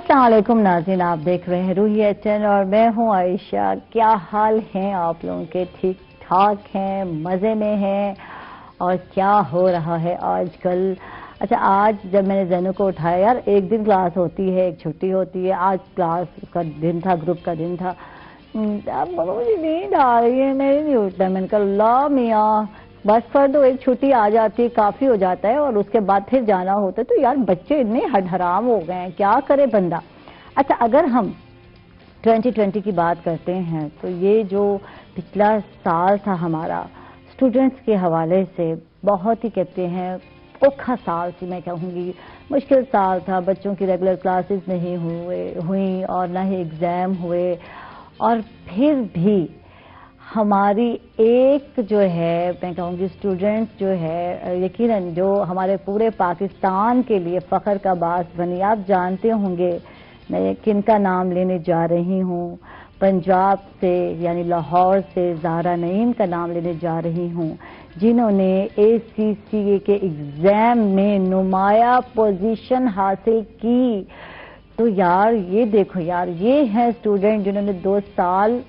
अस्सलाम वालेकुम नाज़रीन, आप देख रहे हैं रूही एचएन और मैं हूं आयशा। क्या हाल हैं आप लोगों के? ठीक ठाक हैं, मज़े में हैं? और क्या हो रहा है आजकल? अच्छा, आज जब मैंने जैनू को उठाया, यार एक दिन क्लास होती है, एक छुट्टी होती है, आज क्लास का दिन था, ग्रुप का दिन था। अब मुझे नींद आ रही है, मैं नहीं उठता। मैंने कहा अल्लाह मियाँ, बस पर तो एक छुट्टी आ जाती है, काफ़ी हो जाता है और उसके बाद फिर जाना होता है। तो यार बच्चे इतने हराम हो गए हैं, क्या करे बंदा। अच्छा, अगर हम 2020 की बात करते हैं तो ये जो पिछला साल था हमारा स्टूडेंट्स के हवाले से बहुत ही कहते हैं औखा साल थी, मैं कहूँगी मुश्किल साल था। बच्चों की रेगुलर क्लासेस नहीं हुई और ना ही एग्ज़ाम हुए, और फिर भी हमारी एक जो है मैं कहूँगी स्टूडेंट्स जो है यकीनन जो हमारे पूरे पाकिस्तान के लिए फ़ख्र का बास बनी। आप जानते होंगे मैं किन का नाम लेने जा रही हूँ। पंजाब से यानी लाहौर से ज़ारा नईम का नाम लेने जा रही हूँ, जिन्होंने ACCA के एग्ज़ाम में नुमाया पोजीशन हासिल की। तो यार ये देखो यार, ये हैं स्टूडेंट जिन्होंने 2 साल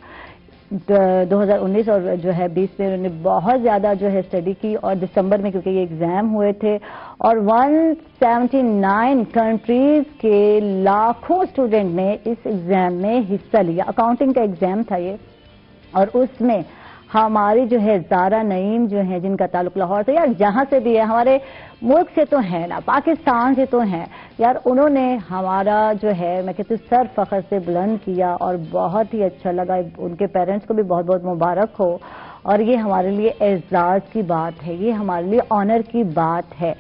2019 और जो है 20 में उन्होंने बहुत ज़्यादा जो है स्टडी की, और दिसंबर में क्योंकि ये एग्ज़ाम हुए थे और 179 कंट्रीज़ के लाखों स्टूडेंट ने इस एग्ज़ाम में हिस्सा लिया। अकाउंटिंग का एग्ज़ाम था ये, और उसमें हमारी जो है ज़ारा नईम जो है जिनका ताल्लुक लाहौर से, यार जहाँ से भी है हमारे मुल्क से तो है ना, पाकिस्तान से तो हैं यार, उन्होंने हमारा जो है मैं कहती हूँ सर फ़ख्र से बुलंद किया और बहुत ही अच्छा लगा। उनके पेरेंट्स को भी बहुत बहुत मुबारक हो, और ये हमारे लिए एज़ाज़ की बात है, ये हमारे लिए ऑनर की बात है।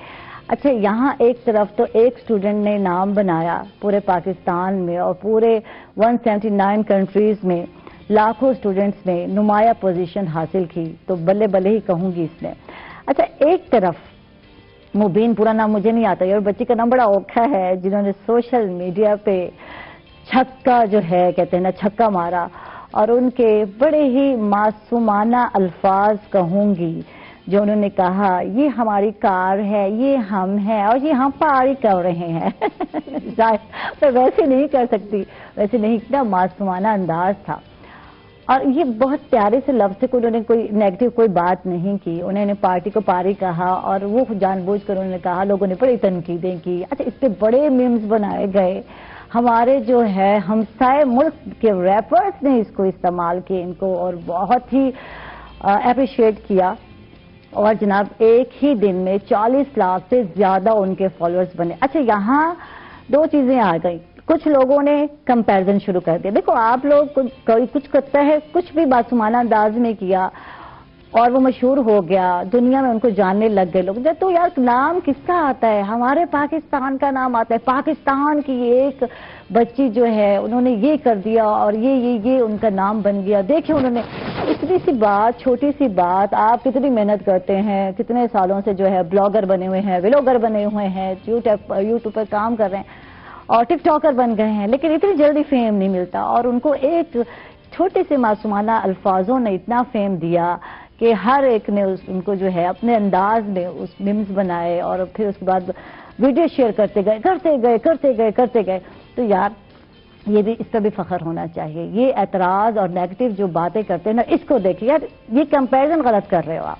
अच्छा, यहाँ एक तरफ तो एक स्टूडेंट ने नाम बनाया पूरे पाकिस्तान में और पूरे 179 कंट्रीज़ में लाखों स्टूडेंट्स ने नुमाया पोजीशन हासिल की, तो बल्ले बल्ले ही कहूँगी इसमें। अच्छा, एक तरफ मुबीन, पूरा नाम मुझे नहीं आता और बच्ची का नाम बड़ा औखा है, जिन्होंने सोशल मीडिया पे छक्का जो है कहते हैं ना छक्का मारा, और उनके बड़े ही मासूमाना अल्फाज कहूँगी जो उन्होंने कहा, ये हमारी कार है, ये हम हैं और ये हम पारी कर रहे हैं। तो वैसे नहीं कर सकती, वैसे नहीं, इतना मासूमाना अंदाज था। और ये बहुत प्यारे से लफ्ज़ से उन्होंने कोई नेगेटिव कोई बात नहीं की, उन्होंने पार्टी को पारी कहा और वो जानबूझकर उन्होंने कहा, लोगों ने बड़ी तनकीदें की। अच्छा, इस पे बड़े मीम्स बनाए गए, हमारे जो है हमसाए मुल्क के रैपर्स ने इसको इस्तेमाल किए इनको, और बहुत ही अप्रिशिएट किया। और जनाब एक ही दिन में 40 लाख से ज़्यादा उनके फॉलोअर्स बने। अच्छा, यहाँ 2 चीज़ें आ गई। कुछ लोगों ने कंपैरिजन शुरू कर दिया। देखो, आप लोग कोई कुछ करता है, कुछ भी मासूमाना अंदाज में किया और वो मशहूर हो गया, दुनिया में उनको जानने लग गए लोग। तो यार नाम किसका आता है? हमारे पाकिस्तान का नाम आता है। पाकिस्तान की एक बच्ची जो है उन्होंने ये कर दिया और ये उनका नाम बन गया। देखिए, उन्होंने इतनी सी बात, छोटी सी बात, आप कितनी मेहनत करते हैं, कितने सालों से जो है ब्लॉगर बने हुए हैं, व्लॉगर बने हुए हैं, यूट्यूब पर काम कर रहे हैं और टिकटॉकर बन गए हैं, लेकिन इतनी जल्दी फेम नहीं मिलता। और उनको एक छोटे से मासूमाना अल्फाजों ने इतना फेम दिया कि हर एक ने उनको जो है अपने अंदाज में उस मीम्स बनाए और फिर उसके बाद वीडियो शेयर करते गए। तो यार ये भी, इस पर भी फख्र होना चाहिए। ये एतराज़ और नेगेटिव जो बातें करते हैं ना, इसको देखिए यार, ये कंपैरिजन गलत कर रहे हो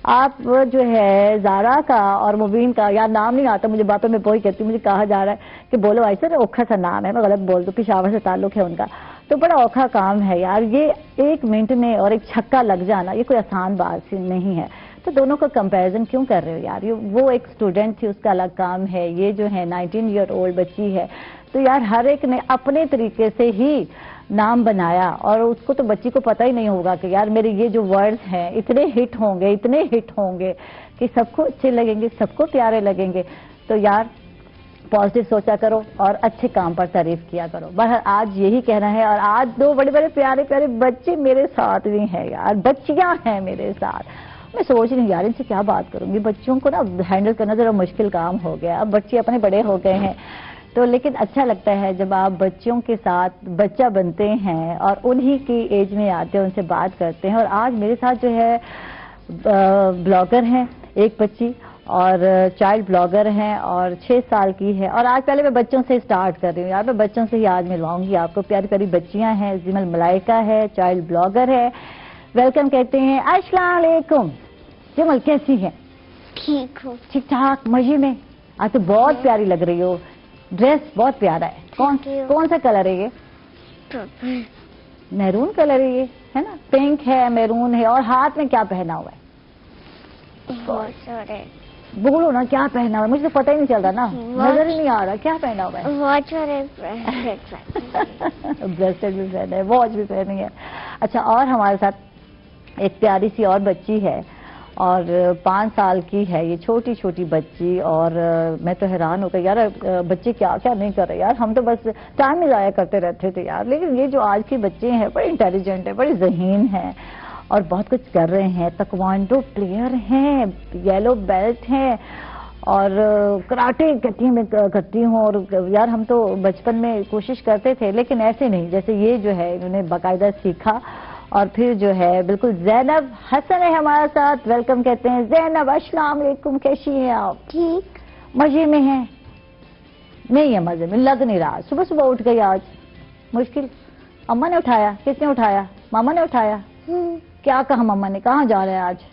आप जो है ज़ारा का और मुबीन का, यार नाम नहीं आता मुझे, बातों में वही कहती हूँ, मुझे कहा जा रहा है कि बोलो ऐसे औखा सा नाम है, मैं गलत बोल दूँ, पेशावर से ताल्लुक है उनका, तो बड़ा औखा काम है यार। ये 1 मिनट में और एक छक्का लग जाना, ये कोई आसान बात नहीं है। तो दोनों का कंपैरिजन क्यों कर रहे हो यार? ये वो एक स्टूडेंट थी, उसका अलग काम है, ये जो है 19 ईयर ओल्ड बच्ची है। तो यार हर एक ने अपने तरीके से ही नाम बनाया, और उसको तो बच्ची को पता ही नहीं होगा कि यार मेरे ये जो वर्ड्स हैं इतने हिट होंगे कि सबको अच्छे लगेंगे, सबको प्यारे लगेंगे। तो यार पॉजिटिव सोचा करो और अच्छे काम पर तारीफ किया करो। बहर आज यही कहना है। और आज 2 बड़े बड़े प्यारे प्यारे बच्चे मेरे साथ भी हैं यार, बच्चियां हैं मेरे साथ। मैं सोच रही हूँ यार इनसे क्या बात करूंगी, बच्चों को ना हैंडल करना जरा मुश्किल काम हो गया। अब बच्चे अपने बड़े हो गए हैं, तो लेकिन अच्छा लगता है जब आप बच्चों के साथ बच्चा बनते हैं और उन्हीं की एज में आते हैं, उनसे बात करते हैं। और आज मेरे साथ जो है ब्लॉगर हैं एक बच्ची, اور چائلڈ بلاگر ہیں اور 6 سال کی ہے. اور آج پہلے میں بچوں سے سٹارٹ کر رہی ہوں یار, میں بچوں سے ہی آج ملواؤں گی آپ کو. پیاری پیاری بچیاں ہیں. زیمل ملائکہ ہے, چائلڈ بلاگر ہے. ویلکم کہتے ہیں. السلام علیکم. زیمل کیسی ہیں؟ ٹھیک ہوں. ٹھیک ٹھاک, مزے میں. آج تو بہت پیاری لگ رہی ہو. ڈریس بہت پیارا ہے. کون سا کلر ہے یہ؟ میرون کلر ہے یہ, ہے نا؟ پنک ہے, میرون ہے. اور ہاتھ میں کیا پہنا ہوا ہے؟ بہت سارے. بولو نا کیا پہنا ہوا ہے, مجھے تو پتہ ہی نہیں چل رہا نا, نظر ہی نہیں آ رہا. کیا پہنا ہوا ہے؟ بہت سارے بریسلیٹ بھی پہنا ہے, واچ بھی پہنی ہے. اچھا, اور ہمارے ساتھ ایک پیاری سی اور بچی ہے اور 5 سال کی ہے یہ, چھوٹی چھوٹی بچی. اور میں تو حیران ہو گئی یار, بچے کیا کیا نہیں کر رہے یار. ہم تو بس ٹائم ہی ضائع کرتے رہتے تھے یار, لیکن یہ جو آج کے بچے ہیں بڑے انٹیلیجنٹ ہیں, بڑے ذہین ہیں اور بہت کچھ کر رہے ہیں. تکوانڈو پلیئر ہیں, یلو بیلٹ ہیں اور کراٹے کرتی ہوں. اور یار ہم تو بچپن میں کوشش کرتے تھے لیکن ایسے نہیں جیسے یہ جو ہے انہوں نے باقاعدہ سیکھا. اور پھر جو ہے بالکل زینب حسن ہے ہمارے ساتھ. ویلکم کہتے ہیں. زینب السلام علیکم, کیسی ہیں آپ؟ ٹھیک. مزے میں ہیں؟ نہیں ہے مزے میں, لگ نہیں رہا. صبح صبح اٹھ گئی آج, مشکل. اماں نے اٹھایا؟ کس نے اٹھایا؟ ماما نے اٹھایا؟ کیا کہا ماما نے؟ کہاں جا رہے ہیں آج؟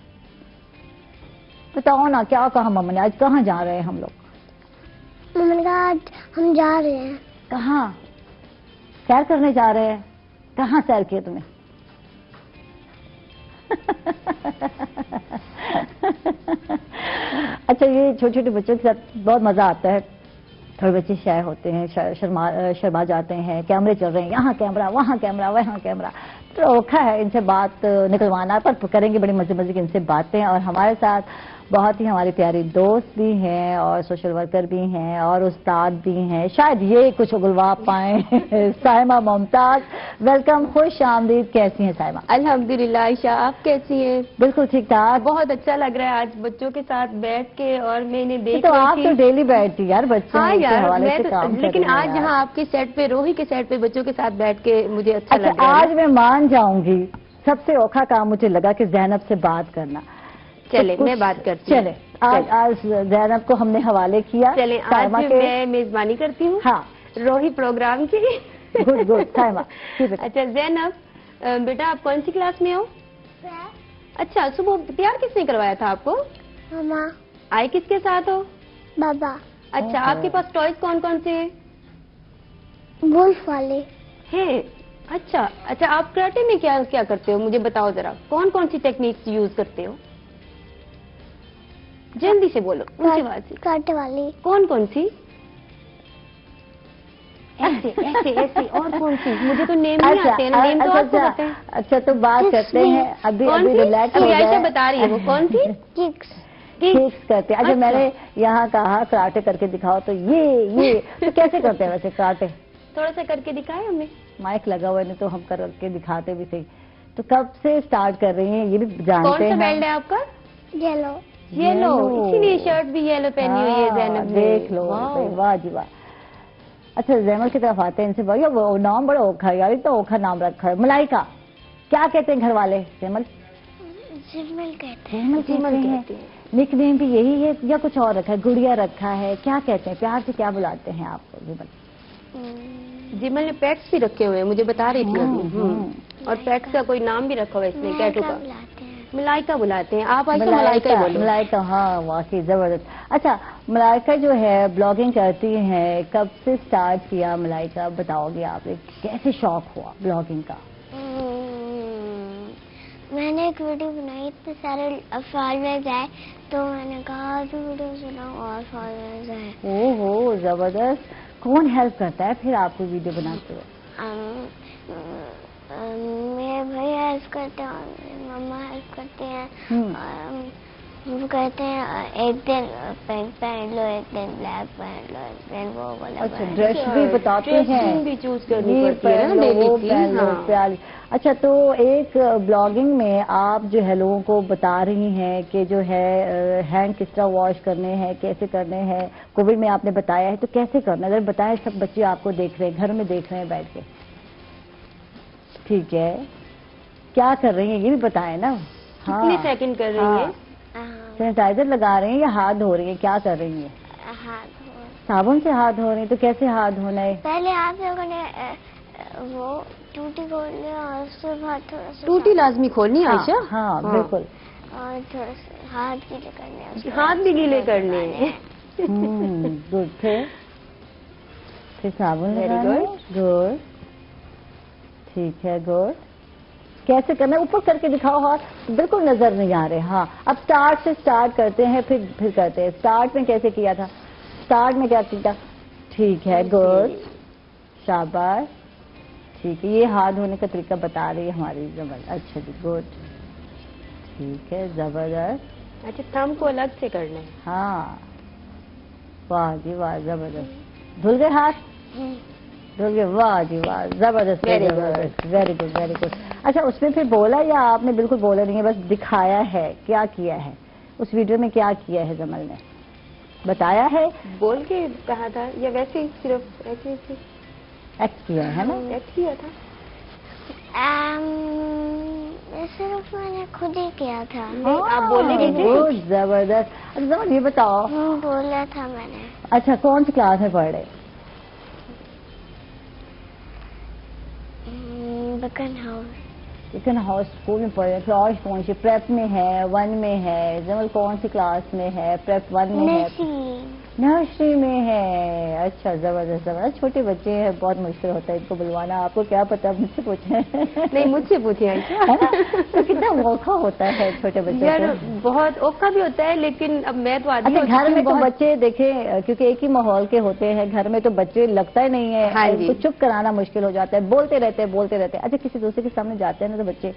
بتاؤ نا کیا کہا ماما نے, آج کہاں جا رہے ہیں ہم لوگ؟ ماما نے کہا آج ہم جا رہے ہیں. کہاں؟ سیر کرنے جا رہے ہیں. کہاں سیر کیے تمہیں؟ اچھا, یہ چھوٹے چھوٹے بچوں کے ساتھ بہت مزہ آتا ہے. تھوڑے بچے شائع ہوتے ہیں, شرما جاتے ہیں. کیمرے چل رہے ہیں, یہاں کیمرہ, وہاں کیمرہ, وہاں کیمرہ. تو اوکھا ہے ان سے بات نکلوانا, پر کریں گے بڑی مزے مزے کی ان سے باتیں. اور ہمارے ساتھ بہت ہی ہماری پیاری دوست بھی ہیں اور سوشل ورکر بھی ہیں اور استاد بھی ہیں, شاید یہ کچھ اگلوا پائیں. سائمہ ممتاز, ویلکم, خوش آمدید. کیسی ہیں سائمہ؟ الحمدللہ. عائشہ آپ کیسی ہیں؟ بالکل ٹھیک ٹھاک. بہت اچھا لگ رہا ہے آج بچوں کے ساتھ بیٹھ کے, اور میں نے دیکھ تو رہی آپ تھی. تو ڈیلی بیٹھتی یار بچوں ہاں کے یار, حوالے میں سے کام کر لیکن رہی ہیں آج یار. یہاں آپ کے سیٹ پہ, روہی کے سیٹ پہ بچوں کے ساتھ بیٹھ کے مجھے اچھا اچھا, لگ رہا ہے. آج میں مان جاؤں گی سب سے اوکھا کام مجھے لگا کہ زینب سے بات کرنا. چلے میں بات کرتی ہوں. چلے, آج زینب کو ہم نے حوالے کیا. چلے آج میں میزبانی کرتی ہوں ہاں, روہی پروگرام کی. Good good Saima. اچھا زینب بیٹا, آپ کون سی کلاس میں ہو؟ اچھا, صبح تیار کس نے کروایا تھا آپ کو؟ ماما. آئے کس کے ساتھ ہو؟ بابا. اچھا, آپ کے پاس ٹوائز کون کون سے ہیں؟ وولف والے ہے. اچھا اچھا, آپ کراٹے میں کیا کیا کرتے ہو مجھے بتاؤ ذرا. کون کون سی ٹیکنیکس یوز کرتے ہو؟ جلدی سے بولو, اونچی آواز سے. کاٹے والی. کون کون سی؟ ایسے ایسے ایسے, اور کون سی؟ مجھے تو نیم نہیں آتے ہیں. نیم تو آپ کو پتہ ہے. اچھا, تو بات کرتے ہیں ابھی. کون سی؟ ریلیکس ابھی عائشہ بتا رہی ہے وہ کون سی. ککس. ککس کرتے ہیں. اچھا, میں نے یہاں کہا کراٹے کر کے دکھاؤ, تو یہ تو کیسے کرتے ہیں ویسے کراٹے؟ تھوڑا سا کر کے دکھائے ہمیں. مائک لگا ہوا ہے تو ہم کر کے دکھاتے بھی صحیح. تو کب سے سٹارٹ کر رہی ہیں یہ بھی جانتے ہیں. کون سا بیلٹ ہے آپ کا؟ یلو. یلو. اسی لیے شرٹ بھی یلو پہنی ہوئی ہے زینب نے. دیکھ لو, واہ جی واہ. اچھا, زینب کی طرف آتے ہیں. ان سے بھائی وہ نام بڑا اوکھا ہے یار, اتنا اوکھا نام رکھا ہے. ملائکہ, کیا کہتے ہیں گھر والے؟ زینب زیمل کہتے ہیں. زینب کہتے ہیں. نک نیم بھی یہی ہے یا کچھ اور رکھا ہے؟ گڑیا رکھا ہے, کیا کہتے ہیں پیار سے, کیا بلاتے ہیں آپ کو زینب؟ جمل نے پیٹس بھی رکھے ہوئے ہیں, مجھے بتا رہی تھی ابھی. اور پیٹس کا کوئی نام بھی رکھا ہوا ہے اس نے, کیٹو کا. ملائکہ بلاتے ہیں آپ. ایسا ملائکہ ہی بولو. ملائکہ, ہاں واقعی زبردست. اچھا, ملائکہ جو ہے بلاگنگ کرتی ہیں, کب سے سٹارٹ کیا ملائکہ, بتاؤ گے آپ, کیسے شوق ہوا بلاگنگ کا؟ میں نے ایک ویڈیو بنائی, اتنے سارے فالوورز آئے تو میں نے کہا تو ویڈیو بناؤ اور فالوورز آئے. اوہ زبردست. کون ہیلپ کرتا ہے پھر آپ کو ویڈیو بناتے ہوئے؟ میرے بھائی ہیلپ کرتے ہیں اور میری مما ہیلپ کرتی ہیں. وہ کہتے ہیں ایک دن پینٹ پہن لو, ایک دن بلیک پہن لو, ایک دن وہ والا. اچھا, ڈریس بھی بتاتے ہیں, بھی چوز کرنی پڑتی ہے نا. پیاری. اچھا, تو ایک بلاگنگ میں آپ جو ہے لوگوں کو بتا رہی ہیں کہ جو ہے ہینڈ کس طرح واش کرنے ہیں, کیسے کرنے ہیں. کووڈ میں آپ نے بتایا ہے, تو کیسے کرنا ہے اگر بتائیں. سب بچے آپ کو دیکھ رہے ہیں, گھر میں دیکھ رہے ہیں بیٹھ کے. ٹھیک ہے, کیا کر رہی ہیں یہ بھی بتائیں نا. کتنے سیکنڈ کر رہی ہے؟ सैनिटाइजर लगा रही हैं या हाथ धो रही हैं, क्या कर रही हैं? हाथ धो, साबुन से हाथ धो रही हैं, तो कैसे हाथ धोना है? पहले आप लोगों ने वो टूटी खोल लिया और उसके बाद थोड़ा सा टूटी लाजमी खोलनी है आयशा। हाँ बिल्कुल। और थोड़ा सा हाथ गीले करने हैं, उसके हाथ भी गीले करने हैं। गुड। फिर साबुन Very लगाना है। good. गुड, ठीक है, गुड। कैसे करना है? ऊपर करके दिखाओ, हाथ बिल्कुल नजर नहीं आ रहे। हाँ, अब स्टार्ट से स्टार्ट करते हैं, फिर करते हैं। स्टार्ट में कैसे किया था? स्टार्ट में क्या किया? ठीक है, गुड, शाबाश, ठीक है। ये हाथ धोने का तरीका बता रही है हमारी जमल। अच्छा जी, गुड, ठीक है, जबरदस्त। अच्छा, थंब को अलग से करना है। हाँ, वाह जी वाह, जबरदस्त। धुल गए हाथ? धुल गए, वाह जी वाह, जबरदस्त, Very जबरदस्त, वेरी गुड, वेरी गुड। अच्छा, उसमें फिर बोला या आपने बिल्कुल बोला नहीं है, बस दिखाया है? क्या किया है उस वीडियो में? क्या किया है जमल ने? बताया है? बोल के कहा था या वैसे ही सिर्फ ऐसे ऐसे एक्ट किया है ना? एक्ट किया था? सिर्फ मैंने खुद ही किया था। नहीं, आप बोलेंगे थे? गुड, जबरदस्त। अच्छा जमल, ये बताओ। बोला था मैंने। अच्छा, कौन सी क्लास में पढ़ रहे? बकन हाउस। चिकन हाउस स्कूल में पढ़ रहे। क्लास कौन सी? प्रेप में है, 1 में है? जमल कौन सी क्लास में है? प्रेप 1 में है? नर्सरी में है। अच्छा, जबरदस्त, जबरदस्त। छोटे बच्चे हैं, बहुत मुश्किल होता है इनको बुलवाना। आपको क्या पता, मुझसे पूछे? नहीं, मुझसे पूछिए आयशा। है ना? तो कितना औखा होता है छोटे बच्चों यार, को। बहुत औखा भी होता है, लेकिन अब मैं तो आदमी अच्छा, हो चुकी घर में हूँ तो बहुत। बच्चे देखें, क्योंकि एक ही माहौल के होते हैं घर में, तो बच्चे लगता ही नहीं है। हाँ जी। उनको चुप कराना मुश्किल हो जाता है, बोलते रहते हैं। अच्छा, किसी दूसरे के सामने जाते हैं ना तो बच्चे,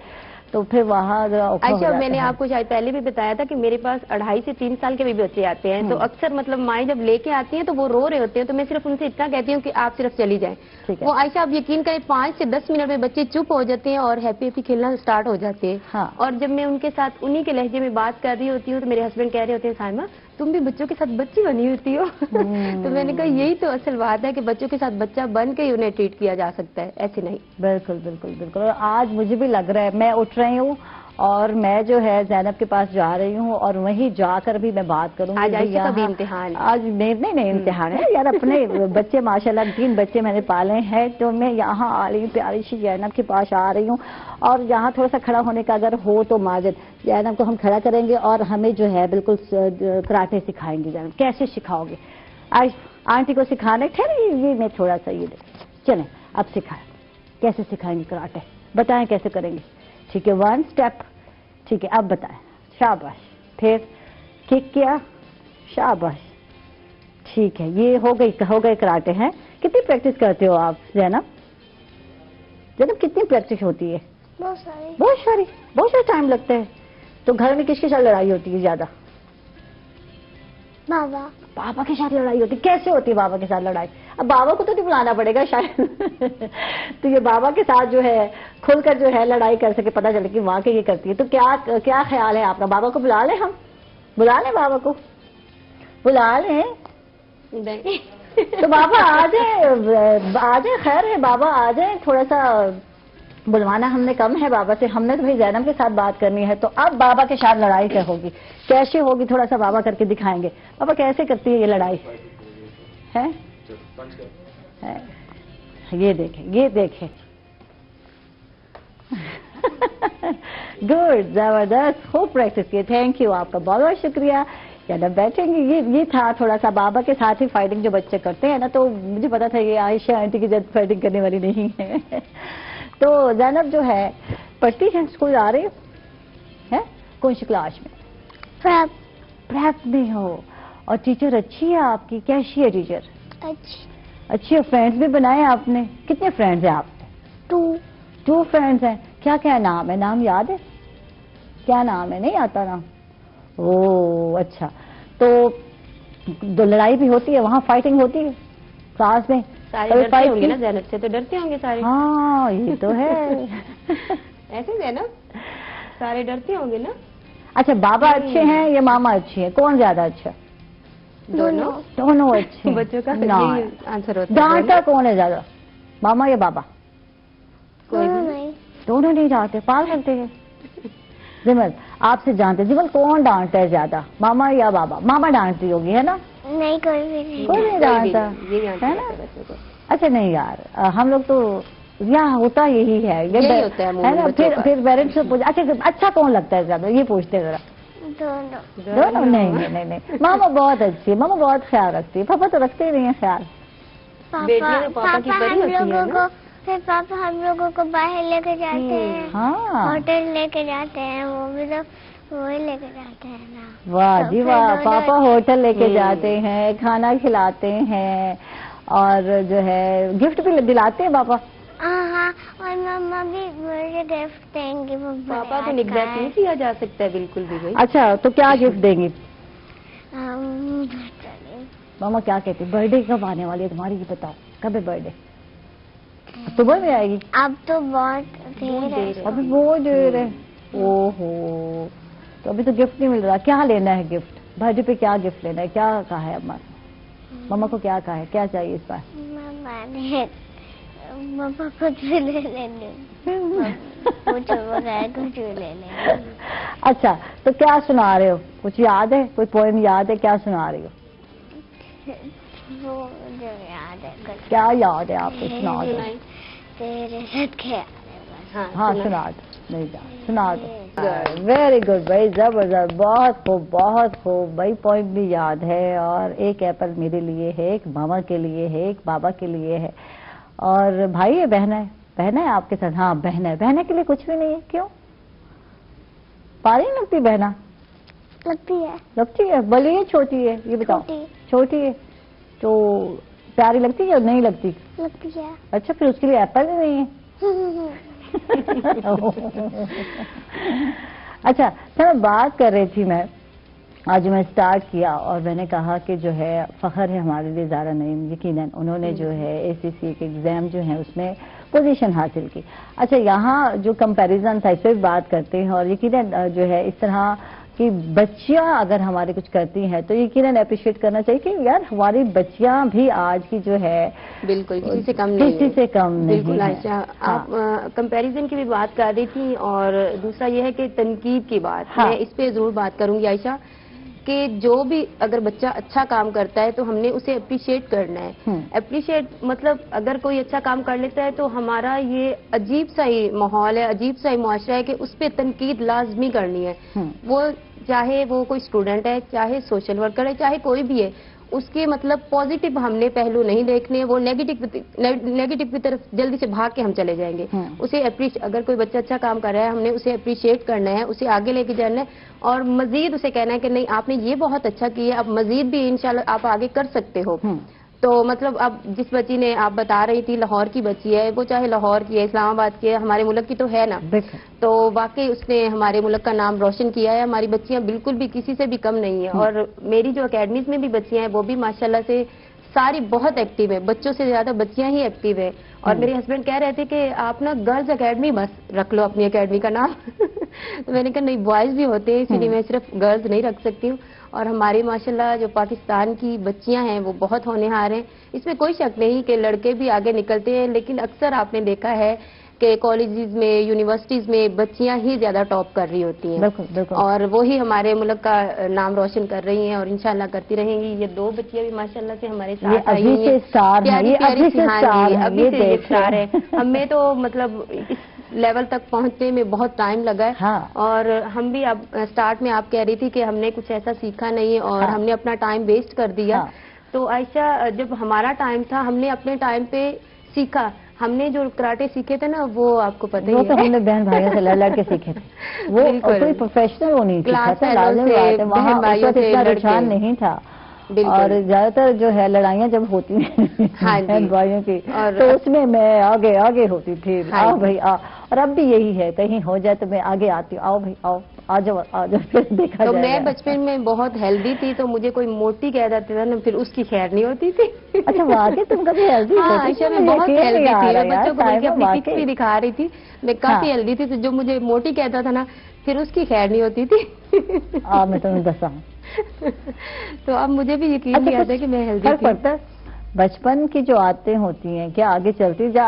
तो फिर वहाँ जरा औखा हो अच्छा, जाता मैंने है। आपको शायद पहले भी बताया था कि मेरे पास 2.5 से 3 साल के भी बच्चे आते हैं, तो अक्सर मतलब माएँ जब लेके आती हैं तो वो रो रहे होते हैं, तो मैं सिर्फ उनसे इतना कहती हूँ कि आप सिर्फ चली जाएं। ठीक है। वो आयशा, आप यकीन करें, 5 से 10 मिनट में बच्चे चुप हो जाते हैं और हैप्पी हैप्पी खेलना स्टार्ट हो जाते हैं। हाँ। और जब मैं उनके साथ उन्हीं के लहजे में बात कर रही होती हूँ तो मेरे हस्बैंड कह रहे होते हैं, साइमा तुम भी बच्चों के साथ बच्ची बनी होती हो। तो मैंने कहा यही तो असल बात है कि बच्चों के साथ बच्चा बन के ही उन्हें ट्रीट किया जा सकता है, ऐसे नहीं। बिल्कुल बिल्कुल बिल्कुल। और आज मुझे भी लग रहा है, मैं उठ रही हूँ और मैं जो है ज़ैनब के पास जा रही हूँ और वहीं जाकर भी मैं बात करूँगी। आज आयशा का भी इम्तिहान है। आज नहीं इम्तिहान है यार। अपने बच्चे माशाल्लाह 3 बच्चे मैंने पाले हैं, तो मैं यहाँ आ रही हूँ, प्यारी सी ज़ैनब के पास आ रही हूँ। और यहाँ थोड़ा सा खड़ा होने का अगर हो तो माजिद, ज़ैनब को हम खड़ा करेंगे और हमें जो है बिल्कुल कराटे सिखाएंगे। ज़ैनब कैसे सिखाओगे? आज आंटी को सिखाने ठहरे, ये मैं थोड़ा सा ये चलें अब सिखाएं, कैसे सिखाएंगे कराटे, बताएं कैसे करेंगे। ठीक है, 1 स्टेप, ठीक है, अब बताएं। शाबाश, फिर किक किया, शाबाश, ठीक है, ये हो गए कराटे हैं। कितनी प्रैक्टिस करते हो आप ज़ैनब? कितनी प्रैक्टिस होती है? बहुत सारी। बहुत सारा टाइम लगता है। तो घर में किसके साथ लड़ाई होती है ज्यादा? बाबा के साथ लड़ाई होती है। कैसे होती है बाबा के साथ लड़ाई? अब बाबा को तो नहीं बुलाना पड़ेगा शायद। तो ये बाबा के साथ जो है खुलकर जो है लड़ाई कर सके, पता चले कि वाकई ये करती है। तो क्या ख्याल है आपका? बाबा को बुला लें हम? बुला लें बाबा को? बुला लें? तो बाबा आ जाए, खैर है, बाबा आ जाए। थोड़ा सा बुलवाना हमने कम है बाबा से, हमने तो भाई ज़ैनब के साथ बात करनी है। तो अब बाबा के साथ लड़ाई क्या होगी, कैसे होगी, थोड़ा सा बाबा करके दिखाएंगे। बाबा कैसे करती है ये लड़ाई? है ये देखें गुड, जबरदस्त, खूब प्रैक्टिस किए। थैंक यू, आपका बहुत बहुत शुक्रिया। या बैठेंगे, ये था थोड़ा सा बाबा के साथ ही फाइटिंग जो बच्चे करते हैं ना, तो मुझे पता था ये आयशा आंटी की जब फाइटिंग करने वाली नहीं है। तो ज़ैनब जो है पढ़ती है, स्कूल आ रही है? कौन सी क्लास में? प्रेप में हो। और टीचर अच्छी है आपकी? कैसी है टीचर? अच्छी है। फ्रेंड्स भी बनाए आपने? कितने फ्रेंड्स हैं आपने? 2 फ्रेंड्स हैं। क्या नाम है? नाम याद है? क्या नाम है? नहीं आता नाम? ओह अच्छा। तो लड़ाई भी होती है वहाँ, फाइटिंग होती है क्लास में? सारे डरते होंगे ना ज़ैनब से? तो डरते होंगे सारे। हाँ ये तो है। ऐसे ज़ैनब सारे डरते होंगे ना? अच्छा, बाबा अच्छे हैं या मामा अच्छी है? कौन ज्यादा अच्छा? दोनों अच्छे। बच्चों का आंसर होता है। डांटता कौन है ज्यादा, मामा या बाबा? कोई नहीं। दोनों नहीं डांटते, पाल करते हैं। जिमल आपसे जानते, जिमल कौन डांटता है ज्यादा, मामा या बाबा? मामा डांटती होगी है ना? नहीं, कोई भी नहीं। कोई नहीं डांटता है ना? अच्छा नहीं यार, हम लोग तो यहाँ होता यही है, यही होता है ना? फिर पेरेंट्स से पूछ, अच्छा कौन लगता है ज्यादा, ये पूछते जरा। दोनों? नहीं, मामा बहुत अच्छी है, मामा बहुत ख्याल रखती है, पापा तो रखते ही नहीं है ख्याल। पापा की परी होती है ना? फिर पापा हम लोगों को बाहर लेके जाते हैं, हाँ, होटल लेके जाते हैं, वो भी तो वही लेके जाते हैं ना। वाह जी वाह, पापा होटल लेके जाते हम्म। हैं, खाना खिलाते हैं, और जो है गिफ्ट भी दिलाते हैं पापा। हाँ, और मम्मा भी मुझे गिफ्ट देंगी। वो पापा को निगलेक्ट नहीं किया जा सकता है बिल्कुल भी भाई। अच्छा, तो क्या गिफ्ट देंगी? चलिए। मामा क्या कहती है? बर्थडे कब आने वाली है तुम्हारी, ये बताओ, कब है बर्थडे? सुबह में आएगी? अब तो बहुत देर है। अभी बहुत देर है। ओहो, तो अभी तो गिफ्ट नहीं मिल रहा। क्या लेना है गिफ्ट? बर्थडे पे क्या गिफ्ट लेना है? क्या कहा है अम्मा? मम्मा को क्या कहा है, क्या चाहिए इस बार? मम्मा कुछ भी ले लेंगे, कुछ भी ले लेंगे। अच्छा, तो क्या सुना रहे हो? कुछ याद है? कोई पोएम याद है? क्या सुना रही हो? वो जो याद है कुछ। क्या याद है आपको? सुना दो। तेरे सदके याद है बस। हाँ, सुना दो। नहीं जा, सुना दो। वेरी गुड भाई, जबरदस्त, बहुत खूब, बहुत खूब भाई। पॉइंट भी याद है, और एक एप्पल मेरे लिए है, एक मामा के लिए है, एक बाबा के लिए है, और भाई है, बहन है? बहन है आपके साथ? हाँ, बहन है। बहन के लिए कुछ भी नहीं है, क्यों? पारी नहीं लगती बहना? लगती है। लगती है, बड़ी है छोटी है, ये बताओ। छोटी है तो प्यारी लगती है या नहीं लगती? लगती है। अच्छा, फिर उसके लिए एप्पल ही नहीं है। अच्छा, सर बात कर रही थी मैं, आज मैं स्टार्ट किया और मैंने कहा कि जो है फख्र है हमारे लिए ज़ारा नईम, यकीनन उन्होंने जो है ACCA के एग्ज़ाम जो है उसमें पोजीशन हासिल की। अच्छा, यहाँ जो कंपैरिजन था इस पर भी बात करते हैं, और यकीनन जो है इस तरह कि बच्चियां अगर हमारे कुछ करती हैं तो यकीनन अप्रिशिएट करना चाहिए कि यार हमारी बच्चियां भी आज की जो है बिल्कुल किसी से कम नहीं, किसी से कम नहीं। बिल्कुल आयशा, आप कंपैरिजन की भी बात कर रही थी, और दूसरा ये है कि तनकीद की बात, मैं इस पे जरूर बात करूंगी आयशा, कि जो भी अगर बच्चा अच्छा काम करता है तो हमने उसे अप्रिशिएट करना है। अप्रिशिएट मतलब अगर कोई अच्छा काम कर लेता है तो हमारा ये अजीब सा ही माहौल है, अजीब सा ही मुआशरा है कि उस पर तनकीद लाजमी करनी है। वो चाहे वो कोई स्टूडेंट है, चाहे सोशल वर्कर है, चाहे कोई भी है, उसके मतलब पॉजिटिव हमने पहलू नहीं देखने, वो नेगेटिव की तरफ जल्दी से भाग के हम चले जाएंगे। उसे अगर कोई बच्चा अच्छा काम कर रहा है, हमने उसे अप्रिशिएट करना है, उसे आगे लेके जाना है, और मजीद उसे कहना है कि नहीं आपने ये बहुत अच्छा किया, अब मजीद भी इंशाल्लाह आप आगे कर सकते हो। तो मतलब अब जिस बच्ची ने आप बता रही थी, लाहौर की बच्ची है, वो चाहे लाहौर की है, इस्लामाबाद की है, हमारे मुल्क की तो है ना, तो वाकई उसने हमारे मुल्क का नाम रोशन किया है। हमारी बच्चियां बिल्कुल भी किसी से भी कम नहीं है, और मेरी जो अकेडमीज में भी बच्चियां हैं वो भी माशाल्लाह से सारी बहुत एक्टिव है, बच्चों से ज्यादा बच्चियां ही एक्टिव है। और मेरे हस्बैंड कह रहे थे कि आप ना गर्ल्स अकेडमी बस रख लो अपनी अकेडमी का नाम। तो मैंने कहा नहीं, बॉयज भी होते हैं, इसलिए मैं सिर्फ गर्ल्स नहीं रख सकती हूँ। और हमारी माशाल्लाह जो पाकिस्तान की बच्चियां हैं वो बहुत होनहार हैं, इसमें कोई शक नहीं कि लड़के भी आगे निकलते हैं, लेकिन अक्सर आपने देखा है कि कॉलेजेस में, यूनिवर्सिटीज में बच्चियां ही ज्यादा टॉप कर रही होती हैं। बिल्कुल। और वो ही हमारे मुल्क का नाम रोशन कर रही हैं, और इंशाल्लाह करती रहेंगी। ये दो बच्चियां भी माशाल्लाह से हमारे साथ आई हैं, प्यारी प्यारी अभी से स्टार है। हमें तो मतलब इस लेवल तक पहुंचने में बहुत टाइम लगा है। और हम भी अब स्टार्ट में आप कह रही थी कि हमने कुछ ऐसा सीखा नहीं और हमने अपना टाइम वेस्ट कर दिया। तो आयशा, जब हमारा टाइम था हमने अपने टाइम पे सीखा, हमने जो कराटे सीखे थे ना वो आपको पता ही है, तो हमने बहन भाइयों से लड़ के सीखे थे। वो कोई प्रोफेशनल वो नहीं सीखा था, वहाँ इतना रुझान नहीं था। और ज्यादातर जो है लड़ाइयाँ जब होती हैं बहन भाइयों की, तो उसमें मैं आगे होती थी, आओ भाई आओ। और अब भी यही है, कहीं हो जाए तो मैं आगे आती हूँ, आओ भाई आओ, आ जाओ फिर देखा तो मैं बचपन में बहुत हेल्दी थी, तो मुझे कोई मोटी कह देता था ना, फिर उसकी खैर नहीं होती थी। अच्छा, वाकई तुम कभी हेल्दी होती? आयशा, मैं बहुत हेल्दी थी, मैं बच्चों को बल्कि अपनी पिक्स भी दिखा रही थी, मैं काफी हेल्दी थी। तो जो मुझे मोटी कहता था ना, फिर उसकी खैर नहीं होती थी। मैं तुम्हें दसा तो अब मुझे भी यकीन नहीं आता कि मैं हेल्दी थी। बचपन की जो आदतें होती हैं क्या आगे चलती या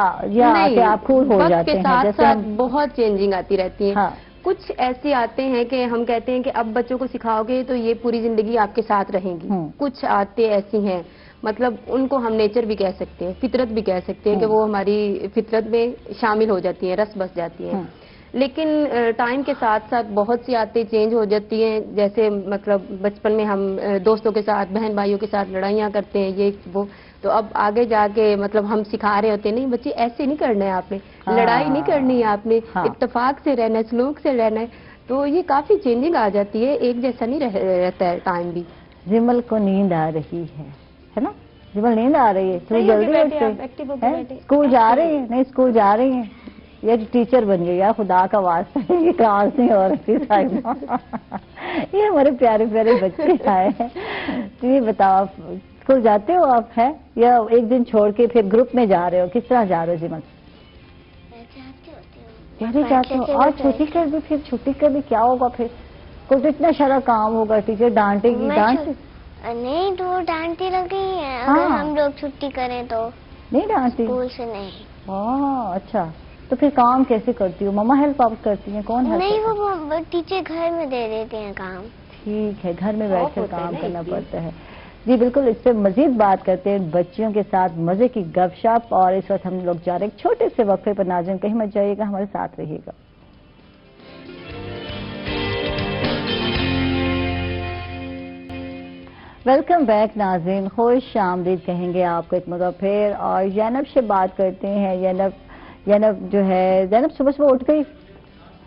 आप कूल हो जाते हैं? साथ साथ बहुत चेंजिंग आती रहती है। کچھ ایسے آتے ہیں کہ ہم کہتے ہیں کہ اب بچوں کو سکھاؤ گے تو یہ پوری زندگی آپ کے ساتھ رہیں گی. کچھ آتے ایسی ہیں مطلب ان کو ہم نیچر بھی کہہ سکتے ہیں, فطرت بھی کہہ سکتے ہیں کہ وہ ہماری فطرت میں شامل ہو جاتی ہیں, رس بس جاتی ہیں. لیکن ٹائم کے ساتھ ساتھ بہت سی عادتیں چینج ہو جاتی ہیں. جیسے مطلب بچپن میں ہم دوستوں کے ساتھ, بہن بھائیوں کے ساتھ لڑائیاں کرتے ہیں یہ وہ, تو اب آگے جا کے مطلب ہم سکھا رہے ہوتے ہیں نہیں بچے ایسے نہیں کرنا ہے آپ نے, لڑائی نہیں کرنی ہے آپ نے, اتفاق سے رہنا ہے, سلوک سے رہنا ہے. تو یہ کافی چینجنگ آ جاتی ہے, ایک جیسا نہیں رہتا ہے ٹائم بھی. جمل کو نیند آ رہی ہے نا, جمل نیند آ رہی ہے, تو جلدی اٹھتے ہیں, اسکول جا رہی ہیں, نہیں اسکول جا رہی ہیں, یہ ٹیچر بن گئی یار, خدا کا واسطہ یہ کلاس نہیں ہو رہی سائمہ. یہ ہمارے پیارے پیارے بچے آئے ہیں. تو یہ بتاؤ آپ اسکول جاتے ہو آپ ہیں یا ایک دن چھوڑ کے پھر گروپ میں جا رہے ہو, کس طرح جا رہے ہو جمل؟ کیسے جاتے ہو؟ اور چھٹی کر دی, پھر چھٹی کر دی کیا ہوگا پھر؟ کوئی اتنا سارا کام ہوگا, ٹیچر ڈانٹے گی. نہیں تو وہ ڈانٹتی لگی ہیں اگر ہم لوگ چھٹی کریں تو. نہیں ڈانٹتی اسکول سے نہیں. اچھا, تو پھر کام کیسے کرتی ہو؟ مما ہیلپ آپ کرتی ہیں؟ کون ہیلپ؟ نہیں وہ ٹیچر گھر میں دے دیتے ہیں کام. ٹھیک ہے, گھر میں بیٹھ کر کام کرنا پڑتا ہے. جی بالکل, اس پہ مزید بات کرتے ہیں بچیوں کے ساتھ مزے کی گپ شپ. اور اس وقت ہم لوگ جا رہے ہیں ایک چھوٹے سے وقفے پر. ناظرین کہیں مت جائیے گا, ہمارے ساتھ رہیے گا. ویلکم بیک ناظرین, خوش آمدید کہیں گے آپ کو ایک مرتبہ پھر. اور زینب سے بات کرتے ہیں. زینب جو ہے, زینب صبح صبح اٹھ گئی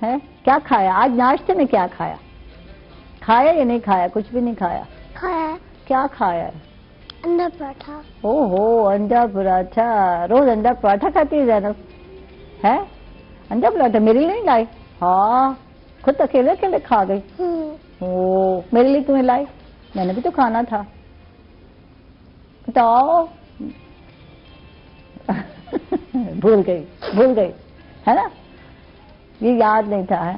ہے, کیا کھایا آج ناشتے میں؟ کیا کھایا یا نہیں کھایا؟ کچھ بھی نہیں کھایا. کیا کھایا ہے؟ انڈا پراٹھا. ہو انڈا پراٹھا, روز انڈا پراٹھا کھاتی ہے زینب ہے؟ انڈا پراٹھا میرے لیے نہیں لائی؟ ہاں, خود اکیلے اکیلے کھا گئی. میرے لیے تمہیں لائی؟ میں نے بھی تو کھانا تھا. بتاؤ. بھول گئی ہے نا, یہ یاد نہیں تھا. ہے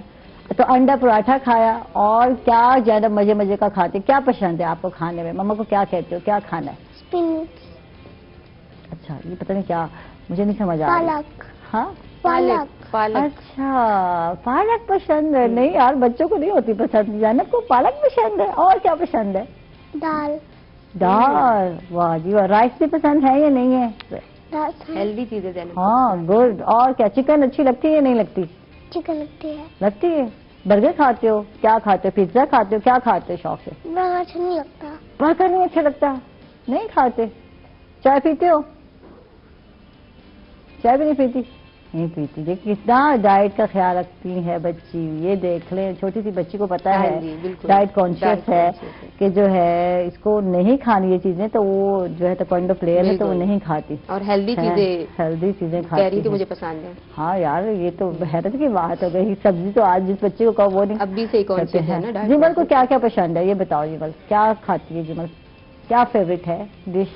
تو انڈا پراٹھا کھایا. اور کیا زیادہ مزے کا کھاتے؟ کیا پسند ہے آپ کو کھانے میں؟ مما کو کیا کہتے ہو, کیا کھانا ہے؟ اسپینچ. اچھا, یہ پتہ نہیں کیا, مجھے نہیں سمجھ آ رہا. ہاں پالک. اچھا, پالک پسند ہے. نہیں یار, بچوں کو نہیں ہوتی پسند. زینب کو پالک پسند ہے. اور کیا پسند ہے؟ دال. واہ جی واہ. رائس بھی پسند ہے یا نہیں ہے؟ ہیلدی چیزیں زینب. ہاں گڈ. اور کیا, چکن اچھی لگتی ہے یا نہیں لگتی؟ چکن لگتی ہے. لگتی ہے. برگر کھاتے ہو؟ کیا کھاتے ہو؟ پیزا کھاتے ہو؟ کیا کھاتے ہو شوق سے؟ برگر اچھا نہیں لگتا. برگر نہیں اچھا لگتا, نہیں کھاتے. چائے پیتے ہو؟ چائے بھی نہیں پیتی؟ نہیں پیتی. دیکھ کتنا ڈائٹ کا خیال رکھتی ہے بچی. یہ دیکھ لیں, چھوٹی سی بچی کو پتا ہے ڈائٹ کانشیس ہے کہ جو ہے اس کو نہیں کھانی یہ چیزیں, تو وہ جو ہے ٹائیکوانڈو پلیئر ہے تو وہ نہیں کھاتی. اور ہیلدی چیزیں کھاتی ہے. مجھے پسند ہے. ہاں یار, یہ تو حیرت کی بات ہو گئی. سبزی تو آج جس بچے کو کہو وہ نہیں. ابھی سے کانشیس ہے نا. جمل کو کیا کیا پسند ہے یہ بتاؤ. جمل کیا کھاتی ہے؟ جمل کیا فیوریٹ ہے ڈش؟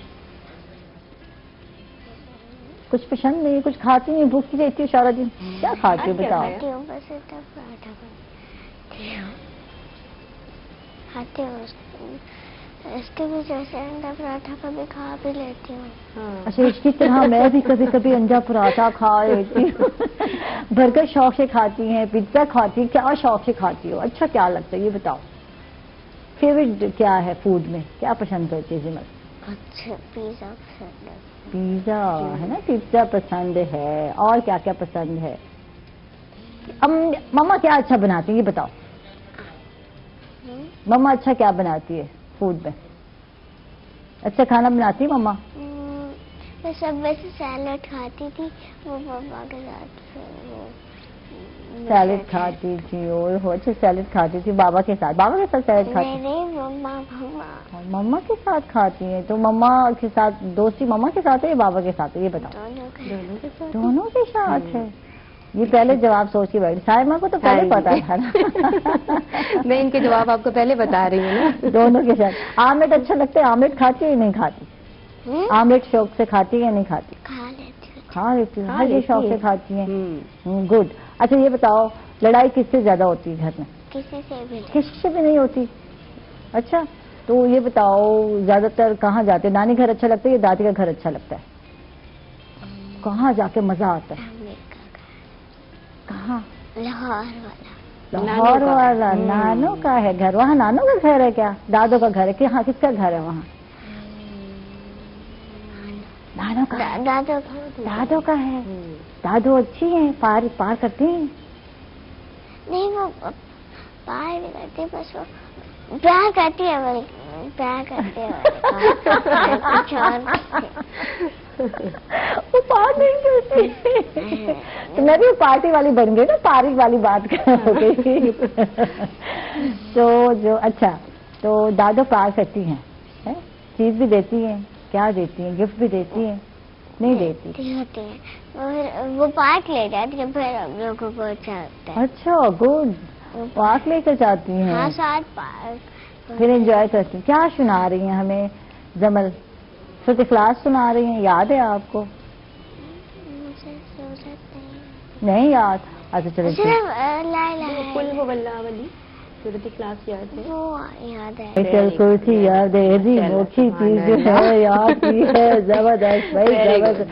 کچھ پسند نہیں, کچھ کھاتی نہیں, بھوکی رہتی ہو سارا دن. کیا کھاتی ہو بتاؤ. اس کے بھی جیسے انڈا پراٹھا کبھی کھا بھی لیتی ہوں. اچھا, اس کی طرح میں بھی کبھی کبھی انڈا پراٹھا کھا لیتی ہوں. برگر شوق سے کھاتی ہیں, پیزا کھاتی ہیں, کیا شوق سے کھاتی ہو؟ اچھا کیا لگتا ہے یہ بتاؤ. فیوریٹ کیا ہے فوڈ میں, کیا پسند کرتی ہے جمل؟ اچھا پیزا پسند ہے. پیزا ہے نا, پیزا پسند ہے. اور کیا کیا پسند ہے؟ مما کیا اچھا بناتی ہے یہ بتاؤ. مما اچھا کیا بناتی ہے فوڈ میں؟ اچھا کھانا بناتی ہے مما؟ میں سب ویسے سیلڈ کھاتی تھی, وہ پاپا کے ساتھ. سیلڈ کھاتی تھی. اور اچھا سیلڈ کھاتی تھی بابا کے ساتھ. بابا کے ساتھ سیلڈ کھاتی؟ نہیں, مما کے ساتھ کھاتی ہیں. تو مما کے ساتھ دوستی مما کے ساتھ ہے یا بابا کے ساتھ ہے یہ بتاؤ. دونوں کے ساتھ ہے. یہ پہلے جواب سوچ کے بیٹھی. سائمہ کو تو پہلے پتا تھا نا. میں ان کے جواب آپ کو پہلے بتا رہی ہوں نا. دونوں کے ساتھ. آملیٹ اچھا لگتا ہے؟ آملیٹ کھاتی ہے یا نہیں کھاتی؟ آملیٹ شوق سے کھاتی ہے یا نہیں کھاتی؟ کھا لیتی ہوں. یہ شوق سے کھاتی ہیں. گڈ. اچھا یہ بتاؤ, لڑائی کس سے زیادہ ہوتی ہے گھر میں؟ کسی سے بھی نہیں ہوتی. اچھا, تو یہ بتاؤ زیادہ تر کہاں جاتے؟ نانی گھر اچھا لگتا ہے یا دادی کا گھر اچھا لگتا ہے؟ کہاں جا کے مزہ آتا ہے؟ کہاں؟ लाहौर वाला नानों का है घर, वहाँ नानों का घर है क्या, दादों का घर है कि हाँ किसका घर है वहाँ? नानों का, दादों का है। दादू अच्छी है, पार करती हैं? नहीं वो पार भी करती है, बस वो प्यार करती है, बल्कि प्यार करती है वो पार नहीं करती। तो मैं भी पार्टी वाली बन गई ना, पारी वाली बात हो गई। तो जो अच्छा, तो दादू प्यार करती हैं, है? चीज भी देती हैं, क्या देती हैं, गिफ्ट भी देती हैं? नहीं देती होती है, वो पार्क ले जाती है, फिर हम लोगों को अच्छा लगता है। अच्छा गुड, पार्क लेकर जाती हैं? हाँ साथ पार्क, फिर एंजॉय करती हैं। क्या सुना रही हैं हमें जमल? सूरत इखलास सुना रही हैं, याद है आपको? नहीं याद? अच्छा चलो सूरत इखलास याद है, वो याद है, कुर्सी याद है, ऐसी अनोखी चीज जो है याद की है, जबरदस्त भाई जबरदस्त।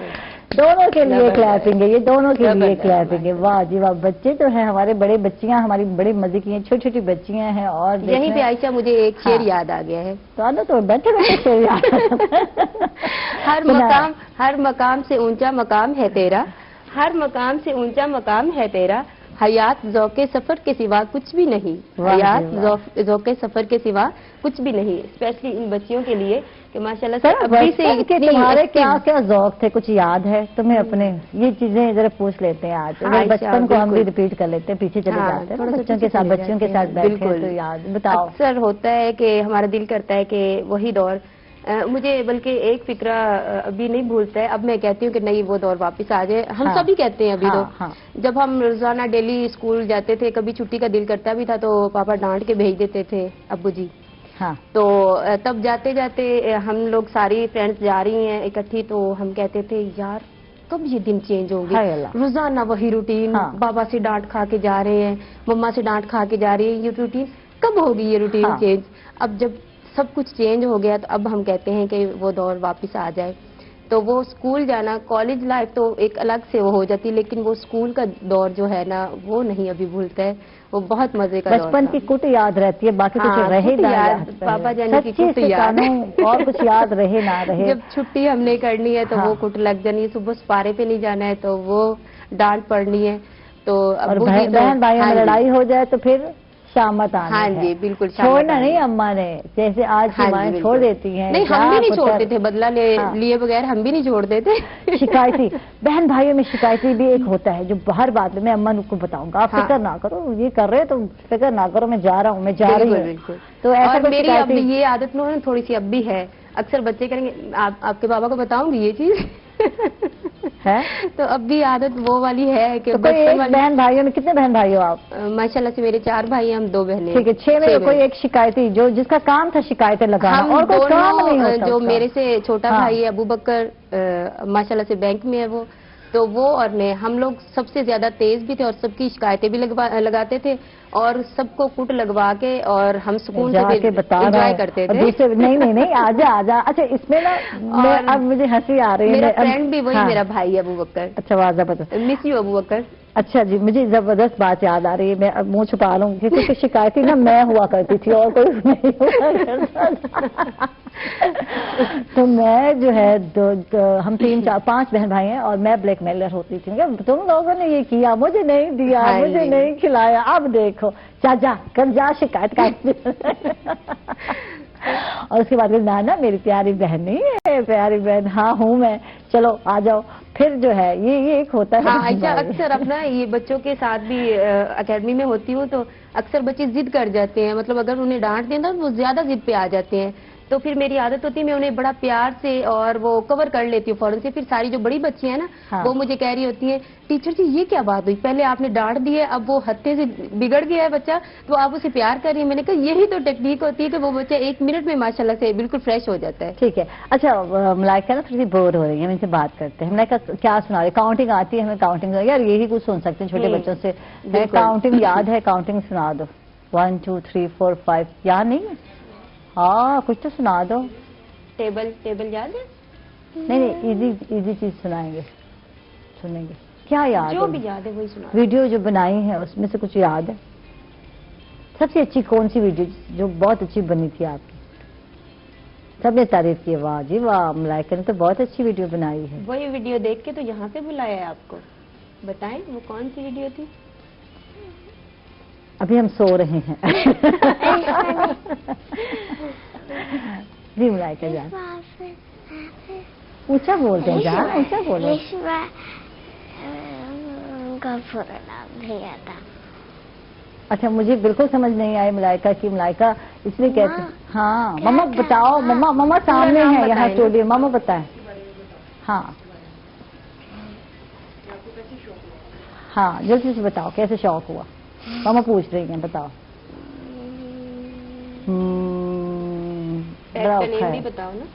दोनों के लिए क्लैपिंग है, ये दोनों के लिए क्लैपिंग है। वाह जी वाह, बच्चे तो हैं हमारे, बड़े बच्चियां हमारी बड़े मजे की हैं, छोटी छोटी बच्चियां हैं। और यहीं पे आयशा मुझे एक शेर याद आ गया है। तो बैठे बैठे शेर याद। हर मकाम से ऊंचा मकाम है तेरा, हर मकाम से ऊंचा मकाम है तेरा, हयात ज़ौक़े सफर के सिवा कुछ भी नहीं, हयात ज़ौक़े सफर के सिवा कुछ भी नहीं। स्पेशली इन बच्चियों के लिए कि माशाल्लाह से अभी से तुम्हारे क्या क्या ज़ौक़ थे, कुछ याद है तुम्हें अपने? ये चीजें जरा पूछ लेते हैं आज, बचपन को हम भी रिपीट कर लेते हैं, पीछे चले जाते हैं बच्चों के साथ बैठे तो याद बताओ। अक्सर होता है कि हमारा दिल करता है कि वही दौर, मुझे बल्कि एक फिक्रा अभी नहीं भूलता है, अब मैं कहती हूँ कि नहीं वो दौर वापस आ जाए। हम सभी कहते हैं अभी तो जब हम रोजाना डेली स्कूल जाते थे, कभी छुट्टी का दिल करता भी था तो पापा डांट के भेज देते थे अब्बू जी। तो तब जाते जाते हम लोग सारी फ्रेंड्स जा रही हैं इकट्ठी, तो हम कहते थे यार कब ये दिन चेंज होंगे, रोजाना वही रूटीन, बाबा से डांट खा के जा रहे हैं, मम्मा से डांट खा के जा रही है, ये रूटीन कब होगी, ये रूटीन चेंज। अब जब सब कुछ चेंज हो गया तो अब हम कहते हैं कि वो दौर वापस आ जाए। तो वो स्कूल जाना, कॉलेज लाइफ तो एक अलग से वो हो जाती, लेकिन वो स्कूल का दौर जो है ना वो नहीं अभी भूलता है, वो बहुत मजे का बचपन की कुट याद रहती है, बाकी कुछ रहे ना याद, पापा जाने की कुट याद और कुछ याद रहे ना रहे। जब छुट्टी हमने करनी है तो वो कुट लग जानी है, सुबह पारे पे नहीं जाना है तो वो डांट पड़नी है। तो बहन भाइयों में लड़ाई हो जाए तो फिर शामत आना। हाँ जी बिल्कुल, छोड़ना नहीं अम्मा ने, जैसे आज की माएं छोड़ देती हैं। नहीं हम भी नहीं छोड़ते थे, बदला लिए बगैर हम भी नहीं छोड़ते थे। शिकायती बहन भाइयों में शिकायती भी एक होता है जो बाहर बात में अम्मा को बताऊंगा, आप फिक्र ना करो, ये कर रहे तो फिक्र ना करो, मैं जा रहा हूँ, मैं जा रही हूँ। तो ऐसा मेरी अब ये आदत में थोड़ी सी अब भी है, अक्सर बच्चे करेंगे आपके बाबा को बताऊंगी ये चीज है, तो अब भी आदत वो वाली है कि तो कोई एक बहन भाइयों में, कितने बहन भाई हो आप? माशाल्लाह से मेरे 4 भाई हैं, हम 2 बहनें। ठीक है, 6 में कोई एक शिकायती जो जिसका काम था शिकायतें लगाना, और कोई काम नहीं होता। जो मेरे से छोटा भाई है अबू बकर, माशाल्लाह से बैंक में है वो, तो वो और मैं, हम लोग सबसे ज्यादा तेज भी थे और सबकी शिकायतें भी लगाते थे और सबको कुट लगवा के और हम सुकून से एंजॉय करते थे। नहीं आजा। अच्छा इसमें ना अब मुझे हंसी आ रही है, मेरा फ्रेंड भी वही मेरा भाई है अबू बकर। अच्छा वाजा बता, मिस यू अबू बकर। अच्छा जी, मुझे जबरदस्त बात याद आ रही है, मैं अब मुंह छुपा लूं क्योंकि शिकायती ना मैं हुआ करती थी और कोई नहीं हुआ करता। तो मैं जो है हम 3 4 5 बहन भाई हैं और मैं ब्लैकमेलर होती थी, तुम लोगों ने ये किया, मुझे नहीं दिया, मुझे नहीं खिलाया, अब देखो जा कर जा शिकायत कर। और उसके बाद नाना मेरी प्यारी बहन नहीं है, प्यारी बहन हाँ हूँ मैं, चलो आ जाओ। फिर जो है ये एक होता है। हाँ आयशा, अक्सर अपना ये बच्चों के साथ भी एकेडमी में होती हूँ तो अक्सर बच्चे जिद कर जाते हैं, मतलब अगर उन्हें डांट दें तो वो ज्यादा जिद पे आ जाते हैं, तो फिर मेरी आदत होती है मैं उन्हें बड़ा प्यार से और वो कवर कर लेती हूँ फौरन से। फिर सारी जो बड़ी बच्ची है ना वो मुझे कह रही होती है टीचर जी ये क्या बात हुई, पहले आपने डांट दी है, अब वो हत्थे से बिगड़ गया है बच्चा तो आप उसे प्यार कर रही है। मैंने कहा यही तो टेक्निक होती है कि वो बच्चा 1 मिनट में माशाल्लाह से बिल्कुल फ्रेश हो जाता है। ठीक है, अच्छा मलाइका ना थोड़ी सी बोर हो रही है, हम इनसे बात करते हैं। मलाइका क्या सुना रही, काउंटिंग आती है हमें? काउंटिंग यार यही कुछ सुन सकते हैं छोटे बच्चों से, काउंटिंग याद है? काउंटिंग सुना दो, 1 2 3 4 5 याद नहीं है? हाँ कुछ तो सुना दो। टेबल याद है? नहीं इजी चीज सुनाएंगे, सुनेंगे। क्या याद जो भी याद है वही सुना। वीडियो जो बनाई है उसमें से कुछ याद है? सबसे अच्छी कौन सी वीडियो जो बहुत अच्छी बनी थी आपकी? सबने तारीफ की, वाह जी वाह, मलाइका ने तो बहुत अच्छी वीडियो बनाई है। वही वीडियो देख के तो यहाँ पे बुलाया है आपको, बताएं वो कौन सी वीडियो थी? अभी हम सो रहे हैं। जी मलाइका जान, ऊंचा बोलते हैं जान, ऊंचा बोलो। उनका पूरा नाम नहीं आता। अच्छा, मुझे बिल्कुल समझ नहीं आई मलाइका की, मलाइका इसलिए कहते हैं। हाँ क्या मम्मा था? बताओ, मम्मा सामने नाम है यहाँ बताएं। स्टूडियो, मम्मा बताएं। हाँ हाँ, जल्दी से बताओ कैसे शौक हुआ, मम्मा पूछ रही हैं, बताओ। पेट बड़ा का औखा नेम भी है। बताओ ना।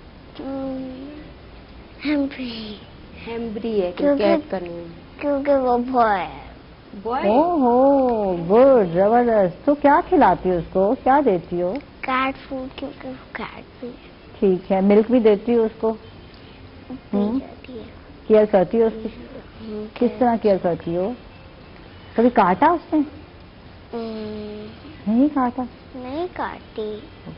हेम्ब्री है क्योंकि- कैट का नेम? क्योंकि वो बॉय है। बॉय। ओहो गुड, जबरदस्त। तो क्या खिलाती हो उसको, क्या देती हो? कैट फूड, क्योंकि वो कैट भी ठीक है, मिल्क भी देती हो उसको? पी जाती है। केयर करती हो उसकी? किस तरह केयर करती हो? कभी काटा उसने? नहीं काटा? नहीं काटी।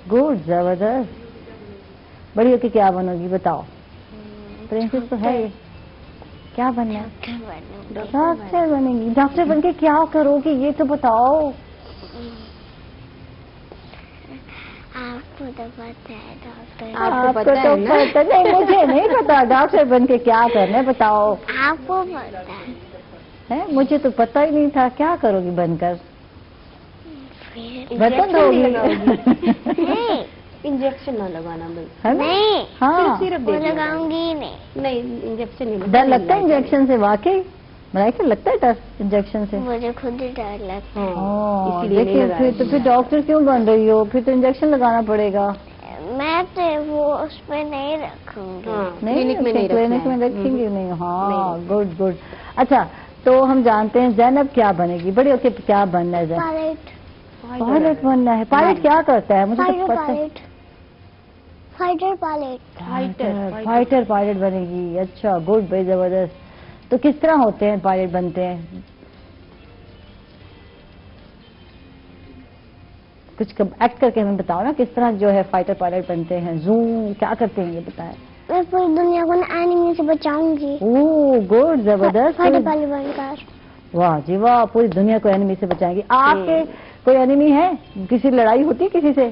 गुड, जबरदस्त। बड़ी होके क्या बनोगी बताओ? प्रिंसेस तो है ये, क्या बनना है? डॉक्टर बनेगी। डॉक्टर बन के क्या करोगी ये तो बताओ। आपको तो पता है डॉक्टर। आपको आपको पता तो है ना? पता नहीं, मुझे नहीं पता डॉक्टर बन के क्या करना है, बताओ। आपको पता है, मुझे तो पता ही नहीं था। क्या करोगी बनकर? फिर बर्तन धोगी? नहीं इंजेक्शन ना लगाना बस। है ना? नहीं, हाँ, सिर्फ वो दे दिया लगाऊंगी ही नहीं। नहीं, इंजेक्शन नहीं डर लगता है इंजेक्शन से? वाकई मलाइका लगता है डर इंजेक्शन से? मुझे खुद ही डर लगता है। हाँ, इसीलिए नहीं देखिए लगाया। फिर डॉक्टर क्यों बन रही हो? फिर तो इंजेक्शन लगाना पड़ेगा। मैं तो वो उस पे नहीं रखूंगी। हाँ, नहीं, क्लिनिक में नहीं क्लिनिक रखना में है। रखेंगे नहीं। हाँ गुड गुड। अच्छा, तो हम जानते हैं जैनब क्या बनेगी, बड़ी होके क्या बनना है? पायलट। पायलट बनना है। पायलट क्या करता है? मुझे तो फाइटर पता है। Pilot. Fighter pilot. Fighter pilot बनेगी। अच्छा गुड, भाई जबरदस्त। तो किस तरह होते हैं पायलट बनते हैं? कुछ एक्ट करके हमें बताओ ना, किस तरह जो है फाइटर पायलट बनते हैं, जूम क्या करते हैं ये बताएं। मैं पूरी दुनिया को एनिमी से बचाऊंगी। ओह गुड, जबरदस्त। फाइटर पायलट बनकर। वाह जी वाह, पूरी दुनिया को एनिमी से बचाएंगी। आपके कोई एनिमी है? किसी लड़ाई होती है किसी से?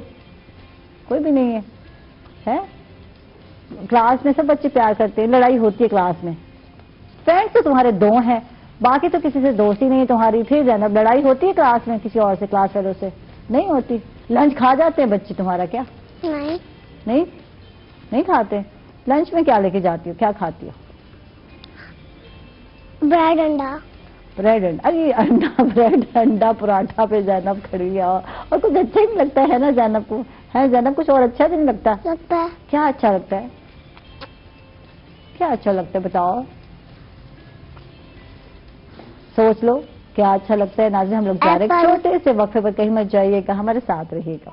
कोई भी नहीं है? है क्लास में सब बच्चे प्यार करते हैं, लड़ाई होती है क्लास में? फ्रेंड्स तो तुम्हारे 2 हैं, बाकी तो किसी से दोस्ती नहीं है तुम्हारी। फिर जैनब लड़ाई होती है क्लास में किसी और से, क्लास फेलो से? नहीं होती। लंच खा जाते हैं बच्चे तुम्हारा क्या? नहीं, नहीं नहीं खाते। लंच में क्या लेके जाती हो, क्या खाती हो? ब्रेड अंडा। ब्रेड अंडा? अरे अंडा, ब्रेड अंडा पराठा पे जैनब खड़ी है, और कुछ अच्छा ही नहीं लगता है ना जैनब को? है जैनब, कुछ और अच्छा भी नहीं लगता? लगता है। क्या अच्छा लगता है? क्या अच्छा लगता है बताओ, सोच लो क्या अच्छा लगता है। नाज़रीन, हम लोग जा रहे हैं एप्पल। छोटे से वक्फे पर, कहीं मत जाइएगा, हमारे साथ रहिएगा।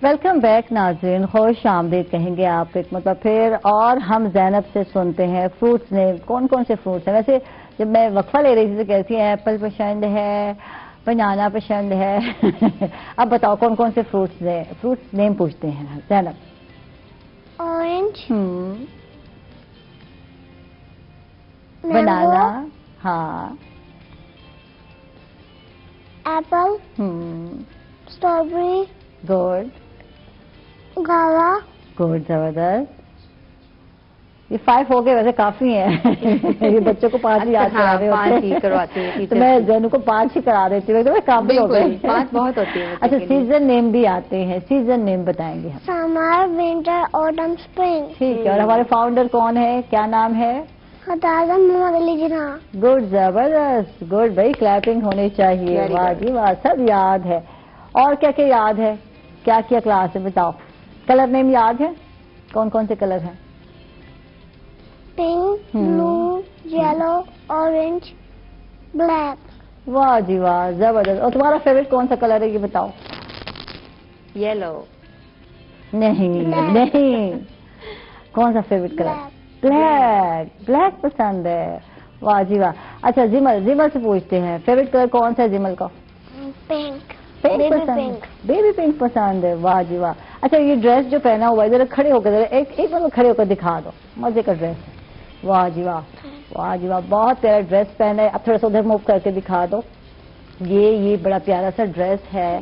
वेलकम बैक नाज़रीन, खुश आमदीद कहेंगे आपको एक मतलब फिर। और हम जैनब से सुनते हैं फ्रूट्स ने, कौन कौन से फ्रूट्स हैं। वैसे जब मैं वक्फा ले रही थी तो कहती है एप्पल पसंद है, बनाना पसंद है। अब बताओ कौन कौन से फ्रूट्स नेम पूछते हैं जैनब। ऑरेंज। बनाना, हाँ। एप्पल। स्ट्रॉबेरी। गुड गावा। गुड, जबरदस्त। ये 5 हो गए, वैसे काफी है। ये बच्चों को 5 ही याद करा रहे होते 5 ही करवाती है तो मैं जैनू को 5 ही करा देती हूँ, तो काफी हो गए। 5 बहुत होती है। अच्छा, सीजन नेम भी आते हैं, सीजन नेम बताएंगे हम। Summer, winter, autumn, spring. ठीक है, और हमारे फाउंडर कौन है, क्या नाम है? हताजा मोहम्मद अली जिन्ना। गुड, जबरदस्त, गुड भाई, क्लैपिंग होनी चाहिए। Very वाह good. जी वाह, सब याद है। और क्या क्या याद है, क्या क्या क्लास है बताओ। कलर नेम याद है, कौन कौन से कलर हैं? Pink, blue, yellow, orange, black. वाह जी वाह, जबरदस्त। और तुम्हारा फेवरेट कौन सा कलर है ये बताओ। येलो। नहीं Black. नहीं, कौन सा फेवरेट कलर? ब्लैक। ब्लैक पसंद है। واہ جی واہ. اچھا زمل سے پوچھتے ہیں فیوریٹ کلر کون سا ہے زمل کا؟ پنک. پنک بیبی پسند ہے. پنک. بیبی پنک پسند ہے. واہ جی واہ. اچھا یہ ڈریس جو پہنا ہوا ہے ذرا کھڑے ہو کر ایک مطلب کھڑے ہو کر دکھا دو, مزے کا ڈریس ہے. واہ جی واہ. واہ جی واہ, بہت پیارا ڈریس پہنا ہے. اب تھوڑا سا ادھر موو کر کے دکھا دو. یہ بڑا پیارا سا ڈریس ہے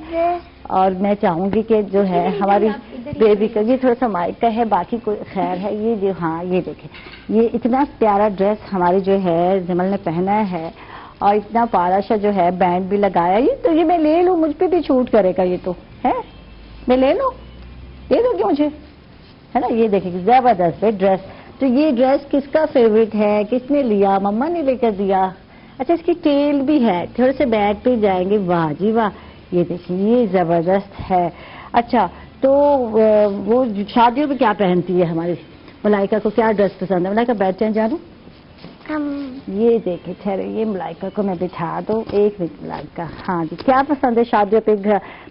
اور میں چاہوں گی کہ جو ہے ہماری بیبی کا یہ تھوڑا سا مائک کا ہے, باقی کوئی خیر ہے. یہ جو ہاں یہ دیکھیں, یہ اتنا پیارا ڈریس ہماری جو ہے زمل نے پہنا ہے اور اتنا پیارا سا جو ہے بینڈ بھی لگایا. یہ میں لے لوں, مجھ پہ بھی چھوٹ کرے گا یہ تو ہے, میں لے لوں, دے دو گی مجھے, ہے نا. یہ دیکھیں زبردست ہے ڈریس. تو یہ ڈریس کس کا فیوریٹ ہے, کس نے لیا؟ مما نے لے کر دیا. اچھا اس کی ٹیل بھی ہے, تھوڑے سے بیک پہ جائیں گے. واہ جی واہ, یہ دیکھیں یہ زبردست ہے. اچھا تو وہ شادیوں میں کیا پہنتی ہے ہماری ملائکہ کو, کیا ڈریس پسند ہے ملائکہ؟ بیٹھ جائیں جانو. یہ دیکھیں ٹھہرے, یہ ملائکہ کو میں بٹھا دوں. ایک منٹ ملائکہ, ہاں جی کیا پسند ہے شادیوں پہ؟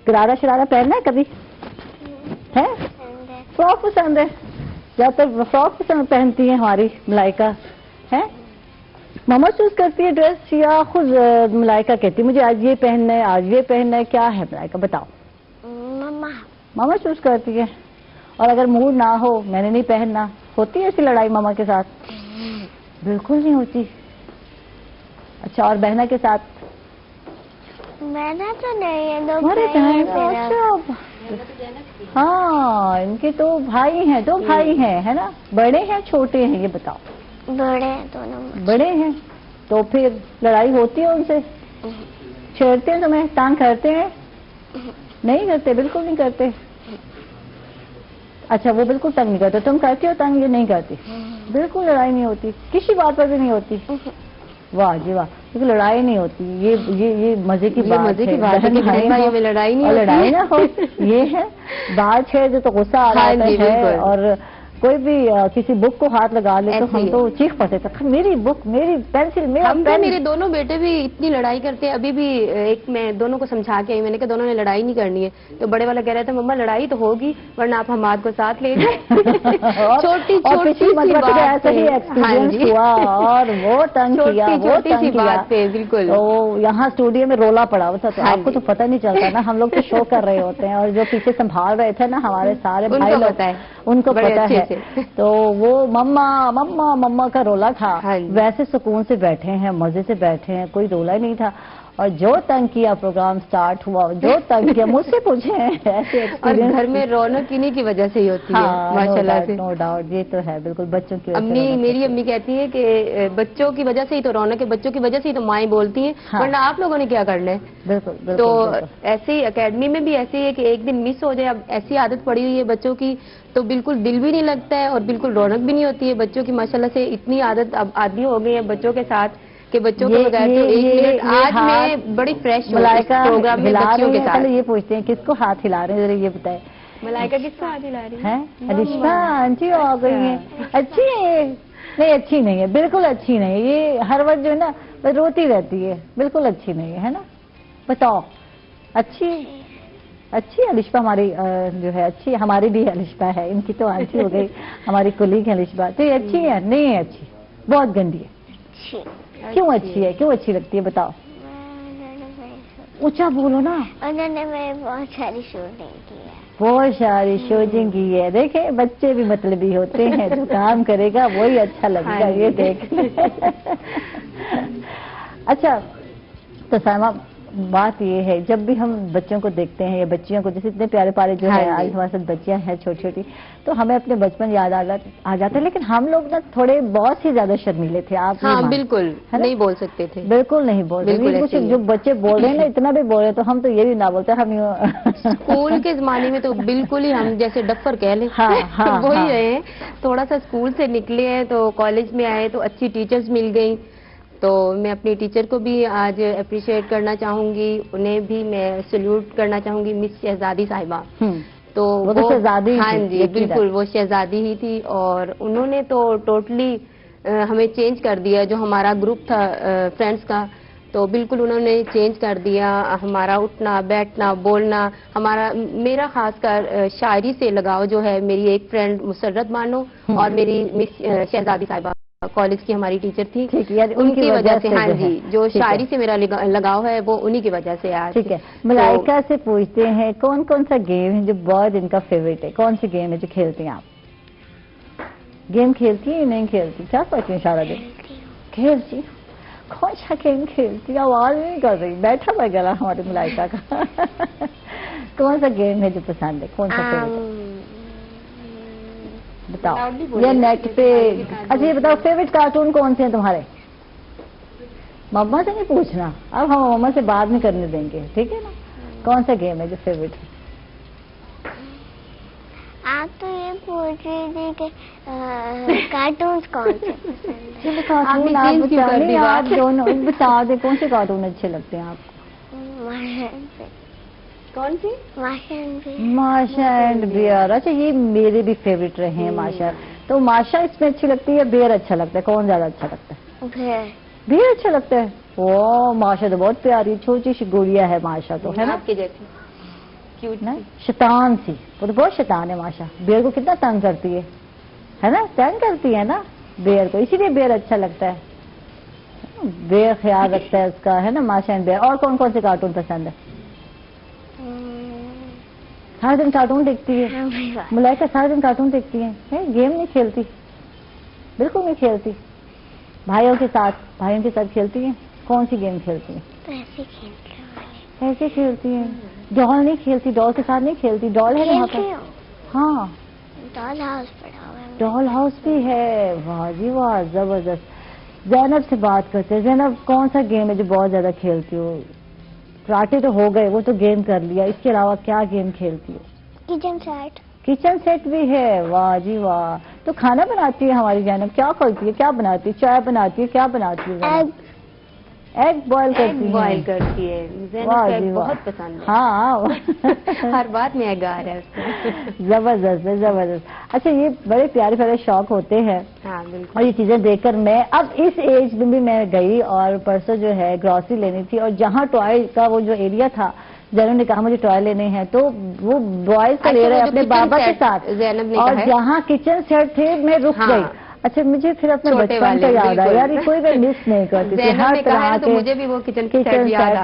گرارا شرارا پہننا ہے کبھی ہے؟ فراک پسند ہے, زیادہ تر فراک پسند پہنتی ہے ہماری ملائکہ ہے. ماما چوز کرتی ہے ڈریس یا خود ملائکہ کہتی ہے مجھے آج یہ پہننا ہے, آج یہ پہننا ہے؟ کیا ہے ملائکہ بتاؤ؟ ماما چوز کرتی ہے. اور اگر موڈ نہ ہو میں نے نہیں پہننا, ہوتی ہے ایسی لڑائی ماما کے ساتھ؟ بالکل نہیں ہوتی. اچھا اور بہنا کے ساتھ؟ بہنا تو نہیں ہے, دو ہمارے بھائی بہن, ہیں اچھا ہاں ان کے تو بھائی ہیں, دو بھائی ہیں ہے نا. بڑے ہیں چھوٹے ہیں یہ بتاؤ؟ بڑے ہیں دونوں. بڑے ہیں. تو پھر لڑائی ہوتی ہے ان سے؟ چھیڑتے ہیں تمہیں, تانگ کرتے ہیں؟ نہیں کرتے, بالکل نہیں کرتے. اچھا وہ بالکل تنگ نہیں کرتے, تم کرتی ہو تنگ؟ یہ نہیں کرتی, بالکل لڑائی نہیں ہوتی, کسی بات پر بھی نہیں ہوتی. واہ جی واہ, کیونکہ لڑائی نہیں ہوتی. یہ مزے کی بات ہے, بہن بھائیوں میں لڑائی نہیں, لڑائی نہ ہو. یہ ہے بات چھیڑ تو غصہ آ رہا ہے. اور کوئی بھی کسی بک کو ہاتھ لگا لے تو ہم تو چیخ پڑتے تھے, میری بک, میری پینسل, میرا پین. میرے دونوں بیٹے بھی اتنی لڑائی کرتے ہیں. ابھی بھی ایک میں دونوں کو سمجھا کے آئی, میں نے کہا دونوں نے لڑائی نہیں کرنی ہے. تو بڑے والا کہہ رہا تھا مما لڑائی تو ہوگی ورنہ آپ ہمارے کو ساتھ لے جائیں. چھوٹی ایسا ہی ایکسپیرینس ہوا اور وہ تنگ کیا, وہ تنگ کیا. بالکل. تو یہاں اسٹوڈیو میں رولا پڑا ہوا تھا, تو آپ کو تو پتہ نہیں چلتا نا, ہم لوگ تو شو کر رہے ہوتے ہیں, اور جو پیچھے سنبھال رہے تھے نا ہمارے سارے بھائی لوگ, ان کو پتا ہے. تو وہ مما مما مما کا رولا تھا. ویسے سکون سے بیٹھے ہیں, مزے سے بیٹھے ہیں, کوئی رولا ہی نہیں تھا. اور جو تنگ کیا پروگرام سٹارٹ ہوا, جو تنگ کیا مجھ سے پوچھیں ایسے. اور گھر میں رونق انہی کی وجہ سے ہی ہوتی ہے ماشاءاللہ سے. نو ڈاؤٹ, یہ تو ہے بالکل بچوں کی وجہ سے. میری امی کہتی ہے کہ بچوں کی وجہ سے ہی تو رونق ہے, بچوں کی وجہ سے ہی تو مائیں بولتی ہیں, ورنہ آپ لوگوں نے کیا کرنا ہے. بالکل. تو ایسے ہی اکیڈمی میں بھی ایسے ہی ہے کہ ایک دن مس ہو جائے, اب ایسی عادت پڑی ہوئی ہے بچوں کی, تو بالکل دل بھی نہیں لگتا ہے اور بالکل رونق بھی نہیں ہوتی ہے بچوں کی. ماشاءاللہ سے اتنی عادت اب عادی ہو گئی ہے بچوں کے ساتھ کہ بچوں کے بغیر تو ایک منٹ. آج میں بڑی فریش ہوں پروگرام میں بچوں کے ساتھ. یہ پوچھتے ہیں کس کو ہاتھ ہلا رہے ہیں, ذرا یہ بتائیں. ملائکہ کس کو ہاتھ ہلا رہی ہے؟ ارشما آنٹی آ گئی ہیں. اچھی ہے؟ نہیں اچھی نہیں ہے, بالکل اچھی نہیں ہے. یہ ہر وقت جو ہے نا بس روتی رہتی ہے, بالکل اچھی نہیں ہے نا. بتاؤ اچھی اچھی الشبا ہماری جو ہے اچھی, ہماری بھی الشبا ہے, ان کی تو آنٹی ہو گئی, ہماری کلیگ ہے الشبا. تو یہ اچھی ہے؟ نہیں اچھی, بہت گندی ہے. کیوں اچھی ہے, کیوں اچھی لگتی ہے بتاؤ؟ اونچا بولو نا. انہوں نے بہت ساری شوٹنگ کی ہے. بہت ساری شوٹنگ کی ہے. دیکھیں بچے بھی مطلبی ہوتے ہیں, جو کام کرے گا وہی اچھا لگے گا. یہ دیکھ. اچھا تو سائمہ بات یہ ہے, جب بھی ہم بچوں کو دیکھتے ہیں یا بچیوں کو, جیسے اتنے پیارے پیارے جو ہے آج ہمارے ساتھ بچیاں ہیں چھوٹی چھوٹی, تو ہمیں اپنے بچپن یاد آ جاتا ہے. لیکن ہم لوگ نا تھوڑے بہت ہی زیادہ شرمیلے تھے. آپ بالکل نہیں بول سکتے تھے, بالکل نہیں بول سکتے. جو بچے بول رہے ہیں نا اتنا بھی بول رہے, تو ہم تو یہ بھی نہ بولتے. ہم اسکول کے زمانے میں تو بالکل ہی ہم جیسے ڈفر کہہ لیں وہی رہے ہیں. تھوڑا سا اسکول سے نکلے ہیں تو کالج میں آئے تو اچھی ٹیچرز مل گئیں, تو میں اپنی ٹیچر کو بھی آج اپریشیٹ کرنا چاہوں گی, انہیں بھی میں سیلیوٹ کرنا چاہوں گی, مس شہزادی صاحبہ. تو وہ شہزادی, ہاں جی بالکل وہ شہزادی ہی تھی, اور انہوں نے تو ٹوٹلی ہمیں چینج کر دیا. جو ہمارا گروپ تھا فرینڈس کا, تو بالکل انہوں نے چینج کر دیا ہمارا اٹھنا بیٹھنا بولنا. میرا خاص کر شاعری سے لگاؤ جو ہے, میری ایک فرینڈ مسرت بانو اور میری مس شہزادی صاحبہ. کالج کی ہماری ٹیچر تھی، ٹھیک ہے، یعنی ان کی وجہ سے، ہاں جو ہے، جی، جو ٹھیک ہے۔ شاعری سے میرا لگاؤ ہے وہ انہی کی وجہ سے آج۔ ٹھیک ہے، ملائکہ سے پوچھتے ہیں کون کون سا گیم ہے جو بہت ان کا فیوریٹ ہے؟ کون سی گیم ہے جو کھیلتی ہیں آپ؟ گیم کھیلتی ہیں یا نہیں کھیلتی؟ کیا کرتی ہیں سارا دن؟ کھیلتی ہیں۔ کون سا گیم کھیلتی ہیں؟ آواز نہیں کر رہی، بیٹھا ہوا گلا ہماری ملائکہ کا۔ کون سا گیم ہے جو پسند ہے؟ کون سا فیوریٹ ہے؟ بتاؤ، یا نیٹ پہ؟ اچھا یہ بتاؤ، فیوریٹ کارٹون کون سے ہیں تمہارے؟ مما سے نہیں پوچھنا، اب ہم مما سے بعد میں کرنے دیں گے، ٹھیک ہے نا؟ کون سا گیم ہے جو فیوریٹ ہے؟ آپ تو یہ پوچھ رہی تھی کہ کارٹونز کون سے پسند ہیں؟ کارٹون آپ بتا دیں، آپ دونوں بتا دیں کون سے کارٹون اچھے لگتے ہیں آپ کو؟ کون سی؟ ماشا اینڈ بیئر۔ اچھا یہ میرے بھی فیوریٹ رہے ہیں ماشا۔ تو ماشا اس میں اچھی لگتی ہے، بیئر اچھا لگتا ہے؟ کون زیادہ اچھا لگتا ہے؟ بیئر اچھا لگتا ہے۔ او ماشا تو بہت پیاری چھوٹی سی گڑیا ہے ماشا، تو ہے نا آپ کے جیسی کیوٹ نا، شیطان سی، وہ تو بہت شیطان ہے ماشا۔ بیئر کو کتنا تنگ کرتی ہے نا؟ تنگ کرتی ہے نا بیئر کو، اسی لیے بیئر اچھا لگتا ہے، بیئر خیال رکھتا ہے اس کا، ہے نا ماشا اینڈ بیئر۔ اور کون کون سے کارٹون پسند ہے؟ سارا دن کارٹون دیکھتی ہے ملائکہ، سارا دن کارٹون دیکھتی ہے، گیم نہیں کھیلتی؟ بالکل نہیں کھیلتی؟ بھائیوں کے ساتھ کھیلتی ہیں؟ کون سی گیم کھیلتی ہیں؟ ایسے کھیلتی ہیں؟ ڈال نہیں کھیلتی؟ ڈال کے ساتھ نہیں کھیلتی؟ ڈال ہے وہاں پر؟ ہاں ڈال ہاؤس بھی ہے، واہ جی واہ زبردست۔ زینب سے بات کرتے ہیں، زینب کون سا گیم ہے جو بہت زیادہ کھیلتی ہو؟ کراٹے تو ہو گئے، وہ تو گیم کر لیا، اس کے علاوہ کیا گیم کھیلتی ہو؟ کچن سیٹ بھی ہے، واہ جی واہ۔ تو کھانا بناتی ہے ہماری زینب، کیا کرتی ہے؟ کیا بناتی ہے؟ چائے بناتی ہے؟ کیا بناتی ہے؟ ایگ بوائل کرتی ہے، زینب کو ایگ بہت پسند ہے، ہاں ہر بات میں ایگ آ رہا ہے اس کو۔ زبردست ہے، زبردست۔ اچھا یہ بڑے پیارے پیارے شوق ہوتے ہیں، ہاں بالکل، اور یہ چیزیں دیکھ کر میں اب اس ایج میں بھی میں گئی اور پرسوں جو ہے گروسری لینی تھی، اور جہاں ٹوائے کا وہ جو ایریا تھا، زینب نے کہا مجھے ٹوائے لینے ہیں، تو وہ بوائز کا لے رہے ہیں اپنے بابا کے ساتھ، اور جہاں کچن سیٹ تھے میں رک گئی۔ اچھا مجھے پھر اپنے بچپن کا یاد آیا، یار کوئی بھی مس نہیں کرتی تھی، ہر طرح کے مجھے بھی وہ کچن سیٹ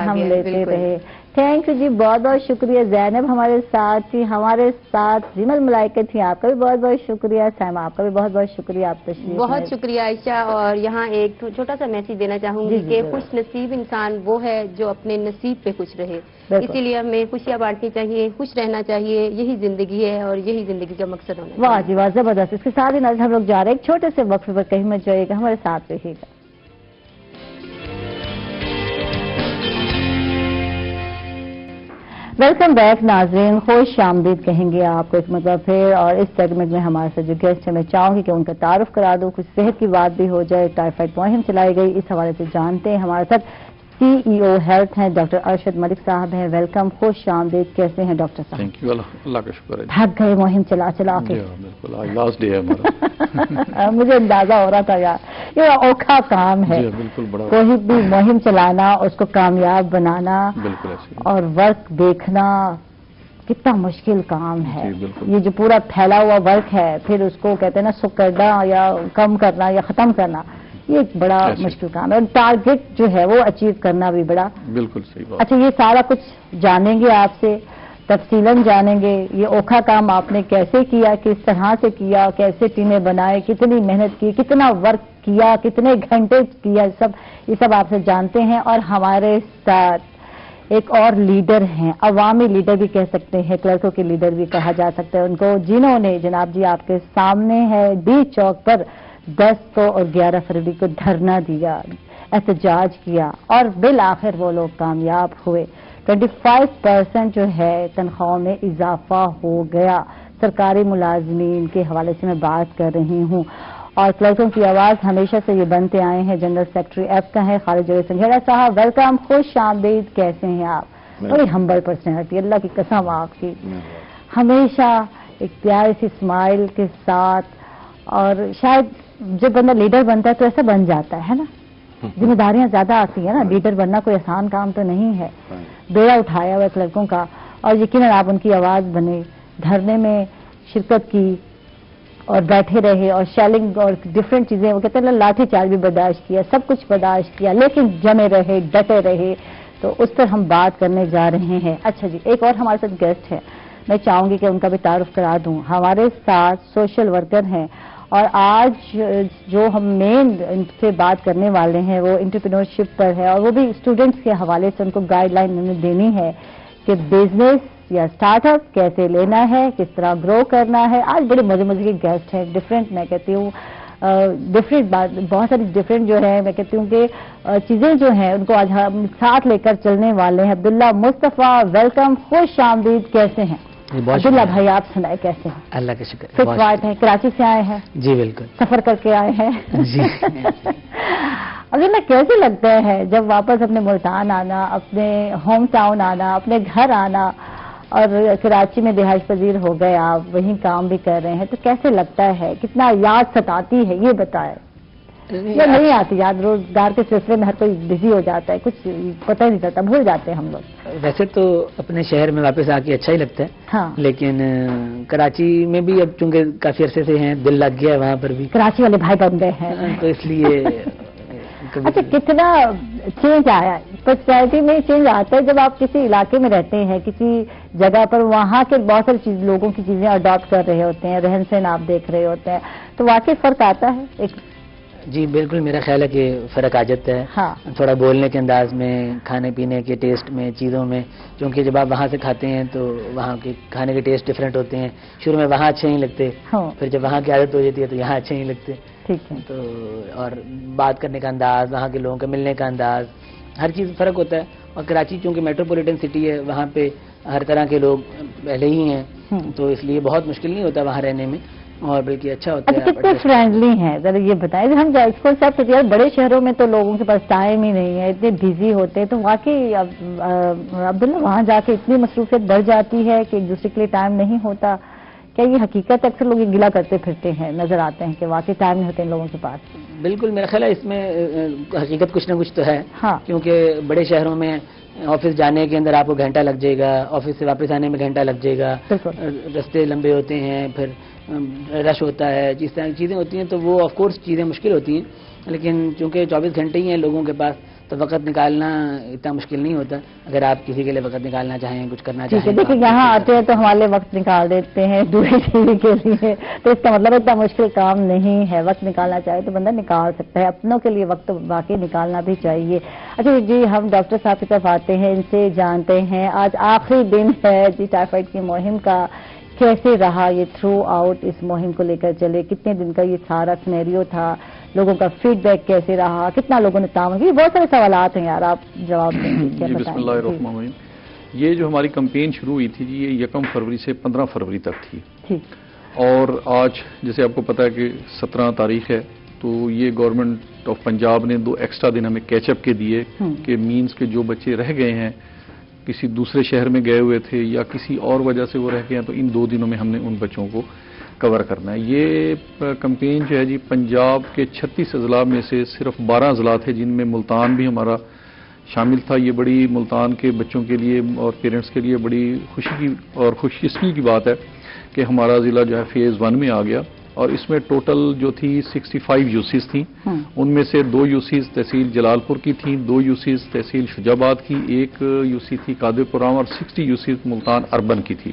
ہم لیتے رہے۔ تھینک یو جی، بہت بہت شکریہ۔ زینب ہمارے ساتھ تھی، ہمارے ساتھ زیمل ملائکہ تھی، آپ کا بھی بہت بہت شکریہ۔ سائمہ آپ کا بھی بہت بہت شکریہ، آپ تشریف بہت شکریہ عائشہ۔ اور یہاں ایک چھوٹا سا میسیج دینا چاہوں گی کہ خوش نصیب انسان وہ ہے جو اپنے نصیب پہ خوش رہے، اسی لیے ہمیں خوشیاں بانٹنی چاہیے، خوش رہنا چاہیے، یہی زندگی ہے اور یہی زندگی کا مقصد ہونا چاہیے۔ واہ جی واہ زبردست۔ اس کے ساتھ ہی ہم لوگ جا رہے ہیں ایک چھوٹے سے وقفے پر، کہیں مت جائیے گا، ہمارے ساتھ رہیے گا۔ ویلکم بیک ناظرین، خوش آمدید کہیں گے آپ کو ایک مرتبہ پھر، اور اس سیگمنٹ میں ہمارے ساتھ جو گیسٹ ہے میں چاہوں گی کہ ان کا تعارف کرا دوں، کچھ صحت کی بات بھی ہو جائے، ٹائیفائڈ مہم چلائی گئی، اس حوالے سے جانتے ہیں۔ ہمارے ساتھ CEO ہیلتھ ہیں ڈاکٹر ارشد ملک صاحب ہیں، ویلکم، خوش آمدید، کیسے ہیں ڈاکٹر صاحب؟ تھینک یو، اللہ کا شکر ہے۔ تھک گئے مہم چلا کے؟ بالکل، آج لاسٹ ڈے ہے ہمارا۔ مجھے اندازہ ہو رہا تھا یار، یہ اوکھا کام ہے، بالکل، بڑا کوئی بھی مہم چلانا، اس کو کامیاب بنانا، بالکل ایسے اور ورک دیکھنا کتنا مشکل کام ہے۔ بالکل، یہ جو پورا پھیلا ہوا ورک ہے، پھر اس کو کہتے ہیں نا سکڑنا یا کم کرنا یا ختم کرنا، یہ ایک بڑا مشکل کام ہے، اور ٹارگٹ جو ہے وہ اچیو کرنا بھی بڑا۔ بالکل صحیح بات۔ اچھا یہ سارا کچھ جانیں گے آپ سے، تفصیلاً جانیں گے یہ اوکھا کام آپ نے کیسے کیا، کس طرح سے کیا، کیسے ٹیمیں بنائے، کتنی محنت کی، کتنا ورک کیا، کتنے گھنٹے کیا، یہ سب آپ سے جانتے ہیں۔ اور ہمارے ساتھ ایک اور لیڈر ہیں، عوامی لیڈر بھی کہہ سکتے ہیں، کلرکوں کے لیڈر بھی کہا جا سکتا ہے ان کو، جنہوں نے جناب جی آپ کے سامنے ہے ڈی چوک پر 10 کو اور 11 فروری کو دھرنا دیا، احتجاج کیا، اور بالآخر وہ لوگ کامیاب ہوئے۔ 25% جو ہے تنخواہوں میں اضافہ ہو گیا، سرکاری ملازمین کے حوالے سے میں بات کر رہی ہوں، اور کلرکوں کی آواز ہمیشہ سے یہ بنتے آئے ہیں۔ جنرل سیکرٹری ایف کا ہے خالد جوید سنگھیڑا صاحب، ویلکم، خوش آمدید، کیسے ہیں آپ؟ بڑی ہمبل پرسنالٹی، اللہ کی قسم آپ کی، ہمیشہ ایک پیاری سی اسمائل کے ساتھ، اور شاید جب بندہ لیڈر بنتا ہے تو ایسا بن جاتا ہے نا، ذمہ داریاں زیادہ آتی ہیں نا، لیڈر بننا کوئی آسان کام تو نہیں ہے، بیڑا اٹھایا ہوا ہے لڑکوں کا، اور یقیناً آپ ان کی آواز بنے، دھرنے میں شرکت کی، اور بیٹھے رہے اور شیلنگ اور ڈفرینٹ چیزیں، وہ کہتے ہیں لاٹھی چارج بھی برداشت کیا، سب کچھ برداشت کیا، لیکن جمے رہے، ڈٹے رہے. تو اس پر ہم بات کرنے جا رہے ہیں. اچھا جی، ایک اور ہمارے ساتھ گیسٹ ہے، میں چاہوں گی کہ ان کا بھی تعارف کرا دوں. ہمارے ساتھ سوشل ورکر ہیں، اور آج جو ہم مین ان سے بات کرنے والے ہیں وہ انٹرپرینورشپ پر ہے، اور وہ بھی اسٹوڈنٹس کے حوالے سے ان کو گائیڈ لائن انہیں دینی ہے کہ بزنس یا اسٹارٹ اپ کیسے لینا ہے، کس طرح گرو کرنا ہے. آج بڑے مزے مزے کے گیسٹ ہیں، ڈفرینٹ، میں کہتی ہوں ڈفرینٹ بات، بہت ساری ڈفرینٹ جو ہے، میں کہتی ہوں کہ چیزیں جو ہیں ان کو آج ہم ساتھ لے کر چلنے والے ہیں. عبداللہ مصطفیٰ، ویلکم، خوش آمدید، کیسے ہیں؟ عبداللہ بھائی آپ سنائے کیسے ہیں؟ اللہ کا شکر. فٹ وائٹ ہیں، کراچی سے آئے ہیں؟ جی بالکل. سفر کر کے آئے ہیں؟ جی. عبداللہ کیسے لگتا ہے جب واپس اپنے ملتان آنا، اپنے ہوم ٹاؤن آنا، اپنے گھر آنا، اور کراچی میں رہائش پذیر ہو گئے آپ، وہیں کام بھی کر رہے ہیں، تو کیسے لگتا ہے؟ کتنا یاد ستاتی ہے یہ بتائیں. یا نہیں آتی یاد؟ روزگار کے سلسلے میں ہر کوئی بزی ہو جاتا ہے، کچھ پتہ ہی نہیں چلتا، بھول جاتے ہیں ہم لوگ. ویسے تو اپنے شہر میں واپس آ کے اچھا ہی لگتا ہے، ہاں، لیکن کراچی میں بھی اب چونکہ کافی عرصے سے ہیں، دل لگ گیا ہے وہاں پر بھی، کراچی والے بھائی بن گئے ہیں تو اس لیے. اچھا، کتنا چینج آیا پرسنالٹی میں؟ چینج آتا ہے جب آپ کسی علاقے میں رہتے ہیں، کسی جگہ پر، وہاں کے بہت ساری لوگوں کی چیزیں اڈاپٹ کر رہے ہوتے ہیں، رہن سہن آپ دیکھ رہے ہوتے ہیں، تو واقعی فرق آتا ہے ایک. جی بالکل، میرا خیال ہے کہ فرق آ جاتا ہے. ہاں، تھوڑا بولنے کے انداز میں، کھانے پینے کے ٹیسٹ میں، چیزوں میں، کیونکہ جب آپ وہاں سے کھاتے ہیں تو وہاں کے کھانے کے ٹیسٹ ڈفرینٹ ہوتے ہیں. شروع میں وہاں اچھے نہیں لگتے، پھر جب وہاں کی عادت ہو جاتی ہے تو یہاں اچھے نہیں لگتے. ٹھیک ہے. تو اور بات کرنے کا انداز، وہاں کے لوگوں کا ملنے کا انداز، ہر چیز فرق ہوتا ہے. اور کراچی چونکہ میٹروپولیٹن سٹی ہے، وہاں پہ ہر طرح کے لوگ پہلے ہی ہیں، تو اس لیے بہت مشکل نہیں ہوتا وہاں رہنے میں، اور بلکہ اچھا ہوتا ہے. کتنے فرینڈلی ہیں ذرا یہ بتائیں. ہم اسکول صاحب یار بڑے شہروں میں تو لوگوں کے پاس ٹائم ہی نہیں ہے، اتنے بزی ہوتے ہیں، تو واقعی عبداللہ وہاں جا کے اتنی مصروفیت بڑھ جاتی ہے کہ ایک دوسرے کے لیے ٹائم نہیں ہوتا. کیا یہ حقیقت؟ اکثر لوگ یہ گلا کرتے پھرتے ہیں، نظر آتے ہیں کہ واقعی ٹائم نہیں ہوتے ان لوگوں کے پاس. بالکل، میرا خیال ہے اس میں حقیقت کچھ نہ کچھ تو ہے. ہاں، کیونکہ بڑے شہروں میں آفس جانے کے اندر آپ کو گھنٹہ لگ جائے گا، آفس سے واپس آنے میں گھنٹہ لگ جائے گا، رستے لمبے ہوتے ہیں، پھر رش ہوتا ہے، جس طرح کی چیزیں ہوتی ہیں، تو وہ آف کورس چیزیں مشکل ہوتی ہیں. لیکن چونکہ 24 گھنٹے ہی ہیں لوگوں کے پاس، تو وقت نکالنا اتنا مشکل نہیں ہوتا. اگر آپ کسی کے لیے وقت نکالنا چاہیں، کچھ کرنا چاہیں. دیکھیں یہاں آتے ہیں تو ہمارے وقت نکال دیتے ہیں دوسری چیز کے لیے، تو اس کا مطلب اتنا مشکل کام نہیں ہے. وقت نکالنا چاہے تو بندہ نکال سکتا ہے، اپنوں کے لیے وقت واقعی نکالنا بھی چاہیے. اچھا جی، ہم ڈاکٹر صاحب کی طرف آتے ہیں، ان سے جانتے ہیں آج آخری دن ہے جی ٹائیفائڈ کی مہم کا. کیسے رہا یہ تھرو آؤٹ اس مہم کو لے کر چلے؟ کتنے دن کا یہ سارا سینیریو تھا؟ لوگوں کا فیڈ بیک کیسے رہا؟ کتنا لوگوں نے تعاون کیا؟ بہت سارے سوالات ہیں یار، آپ جواب دیں گے. بسم اللہ الرحمن الرحیم. یہ جو ہماری کمپین شروع ہوئی تھی جی، یہ 1 فروری سے 15 فروری تک تھی، اور آج جیسے آپ کو پتا ہے کہ 17 تاریخ ہے، تو یہ گورنمنٹ آف پنجاب نے 2 ایکسٹرا دن ہمیں کیچ اپ کے دیے کہ مینز کے جو بچے رہ گئے ہیں، کسی دوسرے شہر میں گئے ہوئے تھے یا کسی اور وجہ سے وہ رہ گئے ہیں، تو ان 2 دنوں میں ہم نے ان بچوں کو کور کرنا ہے. یہ کمپین جو ہے جی پنجاب کے 36 اضلاع میں سے صرف 12 اضلاع تھے جن میں ملتان بھی ہمارا شامل تھا. یہ بڑی ملتان کے بچوں کے لیے اور پیرنٹس کے لیے بڑی خوشی کی اور خوش قسمتی کی بات ہے کہ ہمارا ضلع جو ہے فیز 1 میں آ گیا. اور اس میں ٹوٹل جو تھی 65 یوسیز تھیں، ان میں سے 2 یوسیز تحصیل جلال پور کی تھیں، 2 یوسیز تحصیل شجاع آباد کی، 1 یوسی تھی قادر پورام، اور 60 یوسیز ملتان اربن کی تھی.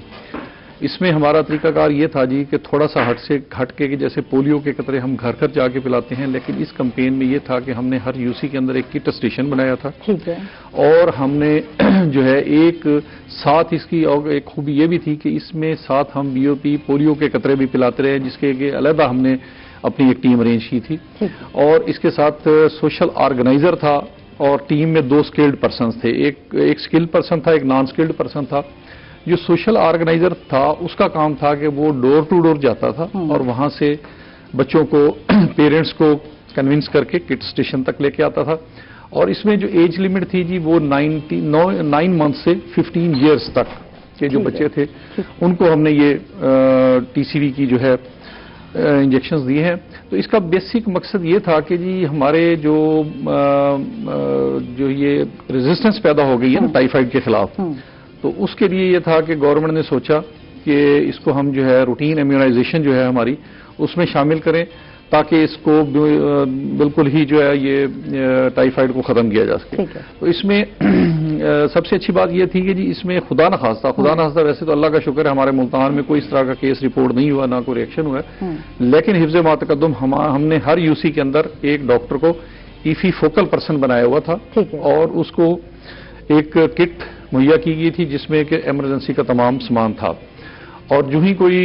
اس میں ہمارا طریقہ کار یہ تھا جی کہ تھوڑا سا ہٹ کے کہ جیسے پولیو کے قطرے ہم گھر گھر جا کے پلاتے ہیں، لیکن اس کمپین میں یہ تھا کہ ہم نے ہر یوسی کے اندر ایک کٹ اسٹیشن بنایا تھا. ٹھیک ہے. اور ہم نے جو ہے ایک ساتھ اس کی اور ایک خوبی یہ بھی تھی کہ اس میں ساتھ ہم BOP پولیو کے قطرے بھی پلاتے رہے، جس کے علیحدہ ہم نے اپنی ایک ٹیم ارینج کی تھی. اور اس کے ساتھ سوشل آرگنائزر تھا، اور ٹیم میں 2 اسکلڈ پرسنز تھے، ایک اسکلڈ پرسن تھا، ایک نان اسکلڈ پرسن تھا. جو سوشل آرگنائزر تھا اس کا کام تھا کہ وہ ڈور ٹو ڈور جاتا تھا اور وہاں سے بچوں کو پیرنٹس کو کنونس کر کے کٹ اسٹیشن تک لے کے آتا تھا. اور اس میں جو ایج لیمٹ تھی جی وہ 9 منتھ سے 15 ایئرس تک کے جو بچے تھے ان کو ہم نے یہ TCV کی جو ہے انجیکشنز دیے ہیں. تو اس کا بیسک مقصد یہ تھا کہ جی ہمارے جو یہ ریزسٹنس پیدا ہو گئی ہے نا ٹائیفائڈ کے خلاف، تو اس کے لیے یہ تھا کہ گورنمنٹ نے سوچا कि इसको हम जो है रूटीन इम्यूनाइजेशन जो है हमारी उसमें शामिल करें, ताकि इसको बिल्कुल ही जो है ये टाइफाइड को ख़त्म किया जा सके। तो इसमें सबसे अच्छी बात ये थी कि जी इसमें खुदा न खास्ता वैसे तो अल्लाह का शुक्र है हमारे मुल्तान में कोई इस तरह का केस रिपोर्ट नहीं हुआ, ना कोई रिएक्शन हुआ है, लेकिन हिफ्ज़ मातकद्दुम हमने हर यूसी के अंदर एक डॉक्टर को ईफी फोकल पर्सन बनाया हुआ था और उसको एक किट मुहैया की गई थी जिसमें कि इमरजेंसी का तमाम सामान था। और जो ही कोई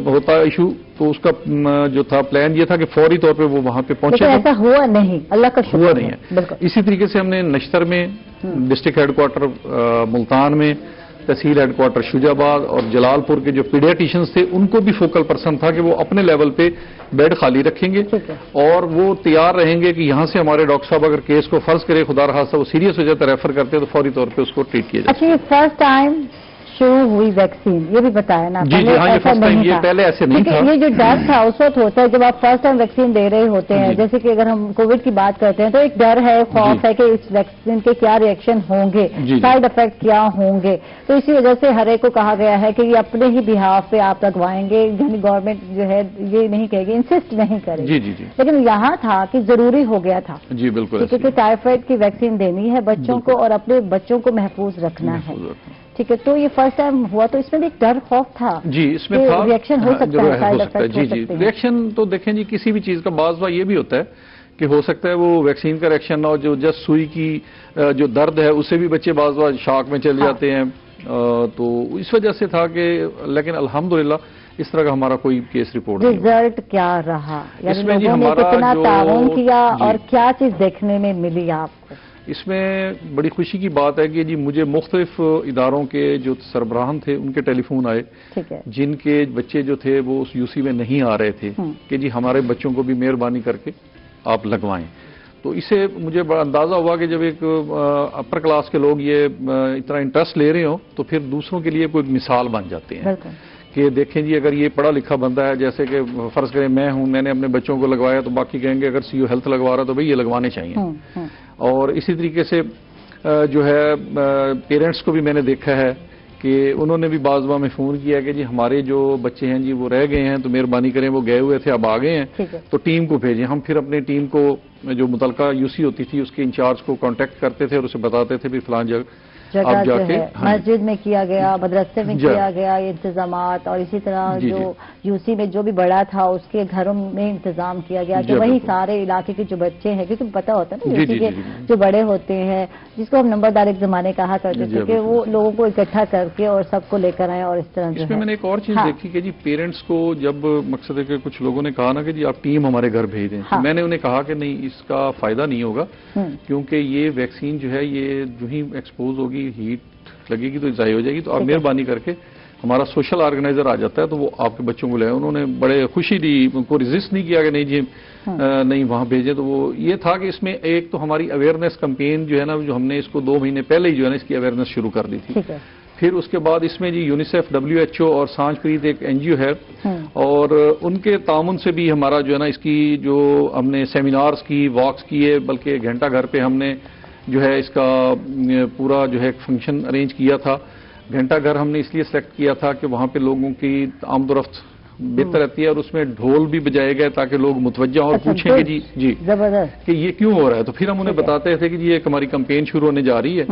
होता इशू तो उसका जो था प्लान ये था कि फौरी तौर पे वो वहां पे पहुंचे। ऐसा हुआ नहीं, अल्लाह का शुक्र हुआ नहीं है। इसी तरीके से हमने नश्तर में, डिस्ट्रिक्ट हेडक्वार्टर मुल्तान में, तहसील हेडक्वार्टर शुजाबाद और जलालपुर के जो पीडियाटिशियंस थे उनको भी फोकल पर्सन था कि वो अपने लेवल पे बेड खाली रखेंगे और वो तैयार रहेंगे कि यहाँ से हमारे डॉक्टर साहब अगर केस को फर्ज करे खुदा रखास्ता वो सीरियस हो जाता रेफर करते तो फौरी तौर पे उसको ट्रीट किया जाए। अच्छा, ये फर्स्ट टाइम शुरू हुई वैक्सीन, ये भी बताया ना? जी हाँ, ये फर्स्ट टाइम, ये पहले ऐसे नहीं था। ये जो डर था उस वक्त होता है जब आप फर्स्ट टाइम वैक्सीन दे रहे होते हैं, जैसे कि अगर हम कोविड की बात करते हैं तो एक डर है, खौफ है कि इस वैक्सीन के क्या रिएक्शन होंगे, साइड इफेक्ट क्या होंगे। तो इसी वजह से हर एक को कहा गया है कि ये अपने ही बिहाफ पे आप लगवाएंगे, यानी गवर्नमेंट जो है ये नहीं कहेगी, इंसिस्ट नहीं करेगी। जी। लेकिन यहाँ था कि जरूरी हो गया था जी, बिल्कुल, क्योंकि टाइफाइड की वैक्सीन देनी है बच्चों को और अपने बच्चों को महफूज रखना है। ठीक है, तो ये फर्स्ट टाइम हुआ तो इसमें भी एक डर खौफ था। जी, इसमें था रिएक्शन हो सकता है, साइड इफेक्ट हो सकते हैं। रिएक्शन तो देखें जी किसी भी चीज का बाज़ बार ये भी होता है कि हो सकता है वो वैक्सीन का रिएक्शन और जो जस्ट सुई की जो दर्द है उससे भी बच्चे बाज़ बार शॉक में चले जाते हैं। तो इस वजह से था कि, लेकिन अल्हम्दुलिल्लाह इस तरह का हमारा कोई केस रिपोर्ट नहीं। रिजल्ट क्या रहा, यानी लोगों ने कितना ताउन किया और क्या चीज देखने में मिली आपको? इसमें बड़ी खुशी की बात है कि जी मुझे मुख्तलिफ इदारों के जो सरबराहान थे उनके टेलीफोन आए, जिनके बच्चे जो थे वो उस यूसी में नहीं आ रहे थे कि जी हमारे बच्चों को भी मेहरबानी करके आप लगवाएं। तो इससे मुझे बड़ा अंदाजा हुआ कि जब एक अपर क्लास के लोग ये इतना इंटरेस्ट ले रहे हो तो फिर दूसरों के लिए कोई मिसाल बन जाते हैं कि देखें जी अगर ये पढ़ा लिखा बंदा है, जैसे कि फर्ज करें मैं हूं, मैंने अपने बच्चों को लगवाया तो बाकी कहेंगे अगर सीयू हेल्थ लगवा रहा है तो भाई ये लगवाने चाहिए। और इसी तरीके से जो है पेरेंट्स को भी मैंने देखा है कि उन्होंने भी बाज़ में फ़ोन किया कि जी हमारे जो बच्चे हैं जी वो रह गए हैं तो मेहरबानी करें, वो गए हुए थे अब आ गए हैं तो टीम को भेजें। हम फिर अपनी टीम को जो मुतलका यूसी होती थी उसके इंचार्ज को कांटेक्ट करते थे और उसे बताते थे भी फलां जगह जो है मस्जिद में किया गया, मदरसे में किया गया ये इंतजामात, और इसी तरह जो यूसी में जो भी बड़ा था उसके घरों में इंतजाम किया गया कि वही सारे इलाके के जो बच्चे हैं, क्योंकि पता होता है ना यूसी के जो बड़े होते हैं जिसको हम नंबरदार एक जमाने कहा करते थे कि वो लोगों को इकट्ठा करके और सबको लेकर आए। और इस तरह इसमें मैंने एक और चीज देखी कि जी पेरेंट्स को जब मकसद है कि कुछ लोगों ने कहा ना कि जी आप टीम हमारे घर भेज दें, मैंने उन्हें कहा कि नहीं इसका फायदा नहीं होगा, क्योंकि ये वैक्सीन जो है ये जो ही एक्सपोज होगी हीट लगेगी तो जाहिर हो जाएगी, तो आप मेहरबानी करके हमारा सोशल ऑर्गेनाइजर आ जाता है तो वो आपके बच्चों को ले आए। उन्होंने बड़े खुशी दी, उनको रेजिस्ट नहीं किया कि नहीं जी नहीं वहां भेजे। तो वो ये था कि इसमें एक तो हमारी अवेयरनेस कैंपेन जो है ना, जो हमने इसको 2 महीने पहले ही जो है ना इसकी अवेयरनेस शुरू कर दी थी। फिर उसके बाद इसमें जी यूनिसेफ, WHO और सांझप्रीत एक NGO है और उनके तामुन से भी हमारा जो है ना इसकी जो हमने सेमिनार्स की, वॉक्स किए, बल्कि घंटा घर पे हमने जो है इसका पूरा जो है फंक्शन अरेंज किया था। घंटा घर हमने इसलिए सेलेक्ट किया था कि वहां पे लोगों की आमदोरफ्त बेहतर रहती है और उसमें ढोल भी बजाए गए ताकि लोग मुतवज्जा और पूछें कि जी जबरदस्त कि ये क्यों हो रहा है। तो फिर हम उन्हें बताते थे कि जी एक हमारी कैंपेन शुरू होने जा रही है,